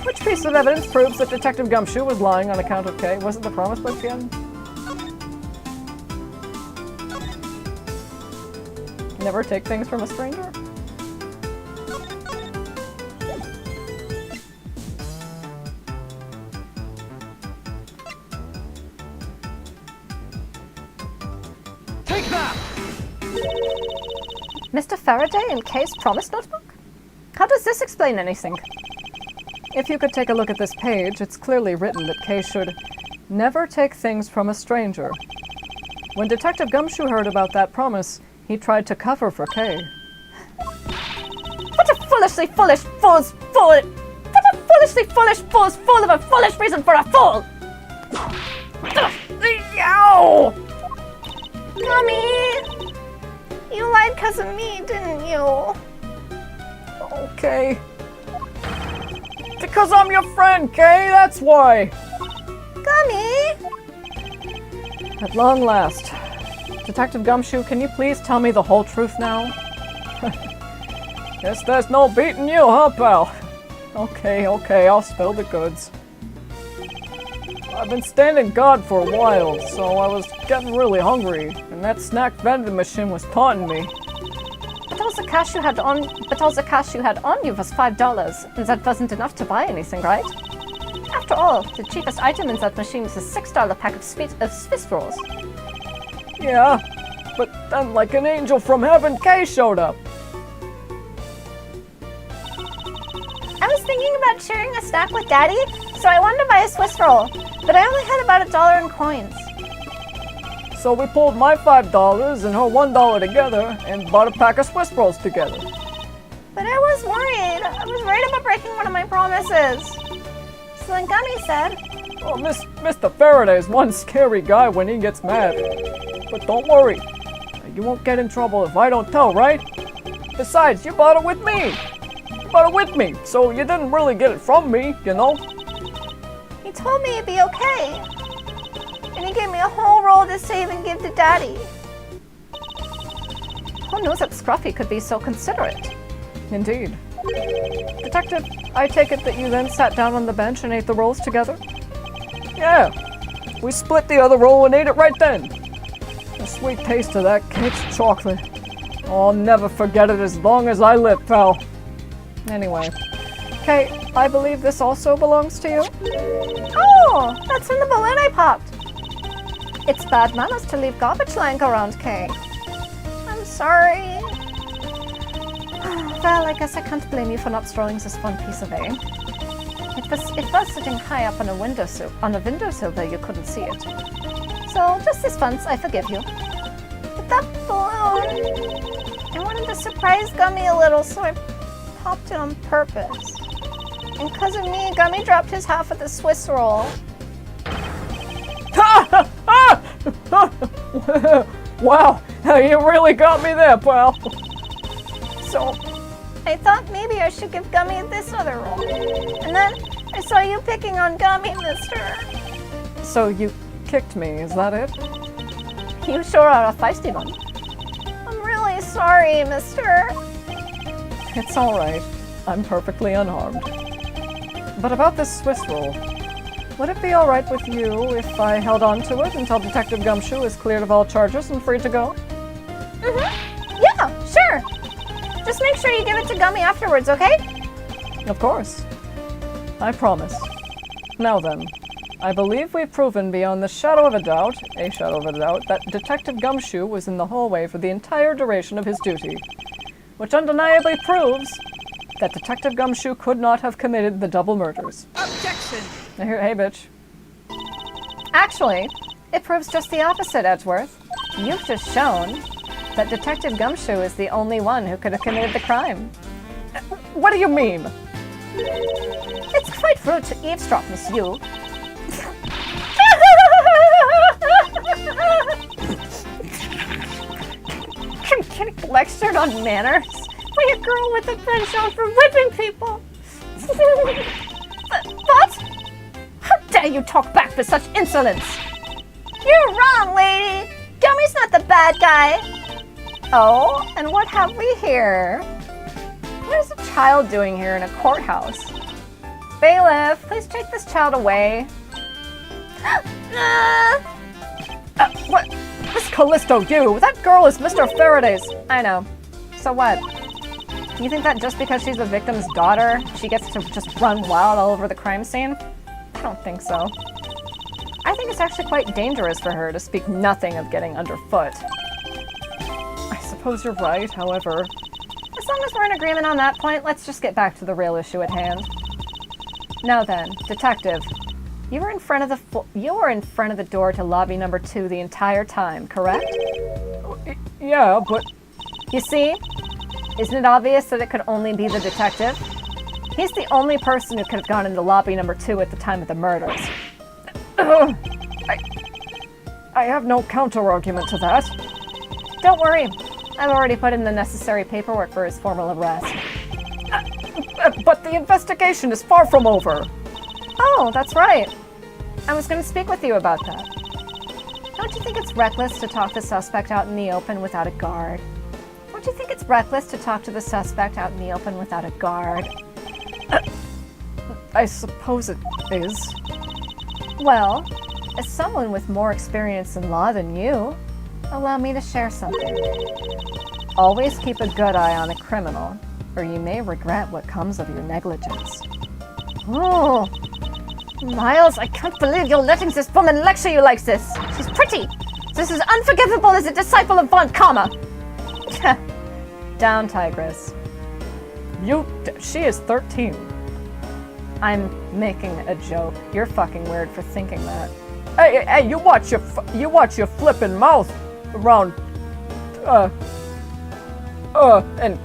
Which piece of evidence proves that Detective Gumshoe was lying on account of Kay? Was it the promise book again? Never take things from a stranger? Take that! Mr. Faraday and Kay's promise notebook? How does this explain anything? If you could take a look at this page, it's clearly written that Kay should never take things from a stranger. When Detective Gumshoe heard about that promise, he tried to cover for Kay. What a foolishly foolish fool's fool! What a foolishly foolish fool's full of a foolish reason for a fool! Ow! Mommy! You lied because of me, didn't you? Okay. Because I'm your friend, Kay, that's why! Gummy! At long last. Detective Gumshoe, can you please tell me the whole truth now? Guess there's no beating you, huh, pal? Okay, I'll spill the goods. I've been standing guard for a while, so I was getting really hungry, and that snack vending machine was taunting me. But all the cash you had on you was $5, and that wasn't enough to buy anything, right? After all, the cheapest item in that machine is a $6 pack of Swiss rolls. Yeah, but then like an angel from heaven, Kay showed up. I was thinking about sharing a snack with Daddy, so I wanted to buy a Swiss roll, but I only had about $1 in coins. So we pulled my $5 and her $1 together and bought a pack of Swiss rolls together. But I was worried. I was worried about breaking one of my promises. So then Gummy said, Oh, Mr. Faraday's one scary guy when he gets mad. But don't worry, you won't get in trouble if I don't tell, right? Besides, you bought it with me. You bought it with me, so you didn't really get it from me, you know? he told me it'd be okay. And he gave me a whole roll to save and give to Daddy. Who knew that Scruffy could be so considerate? Indeed. Detective, I take it that you then sat down on the bench and ate the rolls together? Yeah. We split the other roll and ate it right then. sweet taste of that cake's chocolate. I'll never forget it as long as I live, pal. Anyway. Kay, I believe this also belongs to you? Oh, that's from the balloon I popped. It's bad manners to leave garbage lying around, Kay. I'm sorry. Well, I guess I can't blame you for not throwing this fun piece away. It was sitting high up on a windowsill where you couldn't see it. So, just this once, I forgive you. But that balloon... I wanted to surprise Gummy a little, so I popped it on purpose. And because of me, Gummy dropped his half of the Swiss roll. Wow, you really got me there, pal. So, I thought maybe I should give Gummy this other roll. And then I saw you picking on Gummy, mister. So you kicked me, is that it? You sure are a feisty one. I'm really sorry, mister. It's alright. I'm perfectly unharmed. But about this Swiss roll, would it be alright with you if I held on to it until Detective Gumshoe is cleared of all charges and free to go? Yeah, sure. Just make sure you give it to Gummy afterwards, okay? Of course. I promise. Now then, I believe we've proven beyond a shadow of a doubt, that Detective Gumshoe was in the hallway for the entire duration of his duty, which undeniably proves that Detective Gumshoe could not have committed the double murders. Objection! Hey, bitch. Actually, it proves just the opposite, Edgeworth. You've just shown that Detective Gumshoe is the only one who could have committed the crime. What do you mean? It's quite rude to eavesdrop, Miss Yu. I'm getting lectured on manners by a girl with a penchant for whipping people. What? How dare you talk back with such insolence? You're wrong, lady. Gummy's not the bad guy. Oh, and what have we here? What is a child doing here in a courthouse? Bailiff, please take this child away. What? Miss Callisto, you! That girl is Mr. Faraday's! I know. So what? You think that just because she's the victim's daughter, she gets to just run wild all over the crime scene? I don't think so. I think it's actually quite dangerous for her to speak nothing of getting underfoot. I suppose you're right, however... As long as we're in agreement on that point, let's just get back to the real issue at hand. Now then, detective, you were in front of the door to lobby number 2 the entire time, correct? Yeah, but... You see? Isn't it obvious that it could only be the detective? He's the only person who could have gone into lobby number 2 at the time of the murders. I have no counter-argument to that. Don't worry. I've already put in the necessary paperwork for his formal arrest. But the investigation is far from over. Oh, that's right. I was going to speak with you about that. Don't you think it's reckless to talk the suspect out in the open without a guard? Don't you think it's reckless to talk to the suspect out in the open without a guard? I suppose it is. Well, as someone with more experience in law than you, allow me to share something. Always keep a good eye on a criminal, or you may regret what comes of your negligence. Oh, Miles, I can't believe you're letting this woman lecture you like this. She's pretty. This is unforgivable as a disciple of Von Karma. Down, Tigress. She is 13. I'm making a joke. You're fucking weird for thinking that. Hey, you watch your flippin' mouth around, and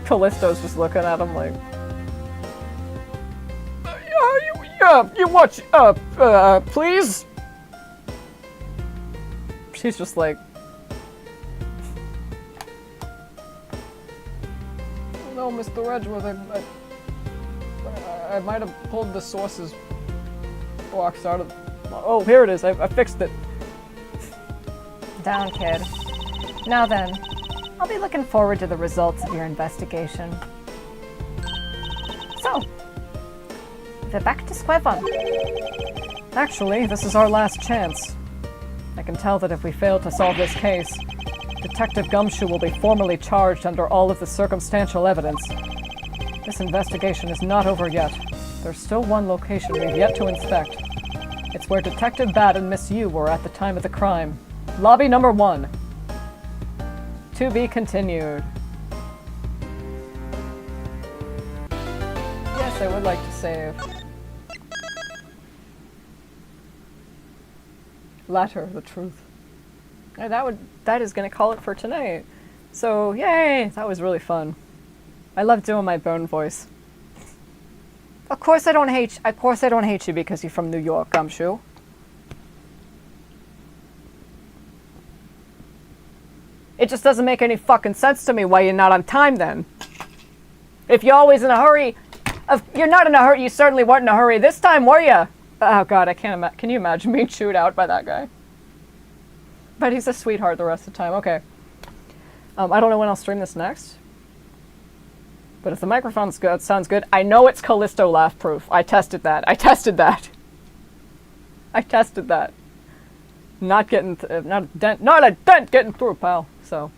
Callisto's just looking at him like, you watch, please? She's just like, no, Mr. Edgeworth, I might have pulled the sources box out of, oh, here it is, I fixed it. Down, kid. Now then, I'll be looking forward to the results of your investigation. So, we're back to square one. Actually, this is our last chance. I can tell that if we fail to solve this case, Detective Gumshoe will be formally charged under all of the circumstantial evidence. This investigation is not over yet. There's still one location we've yet to inspect. It's where Detective Bad and Miss Yu were at the time of the crime. Lobby number 1. To be continued. Yes, I would like to save. Latter, the truth. Yeah, that is gonna call it for tonight. So, yay! That was really fun. I love doing my bone voice. Of course I don't hate you because you're from New York, Gumshoe. It just doesn't make any fucking sense to me why you're not on time then. If you're always in a hurry, you're not in a hurry, you certainly weren't in a hurry this time, were you? Oh god, I can't imagine. Can you imagine being chewed out by that guy? But he's a sweetheart the rest of the time. Okay. I don't know when I'll stream this next. But if the microphone's good, sounds good. I know it's Callisto laugh proof. I tested that. Not a dent getting through, pal. So,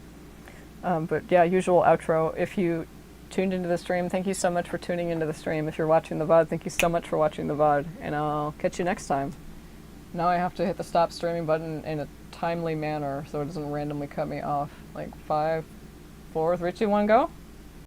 but yeah, usual outro. If you tuned into the stream, thank you so much for tuning into the stream. If you're watching the VOD, thank you so much for watching the VOD. And I'll catch you next time. Now I have to hit the stop streaming button in a timely manner so it doesn't randomly cut me off. Like 5, 4, 3, 2, 1, go.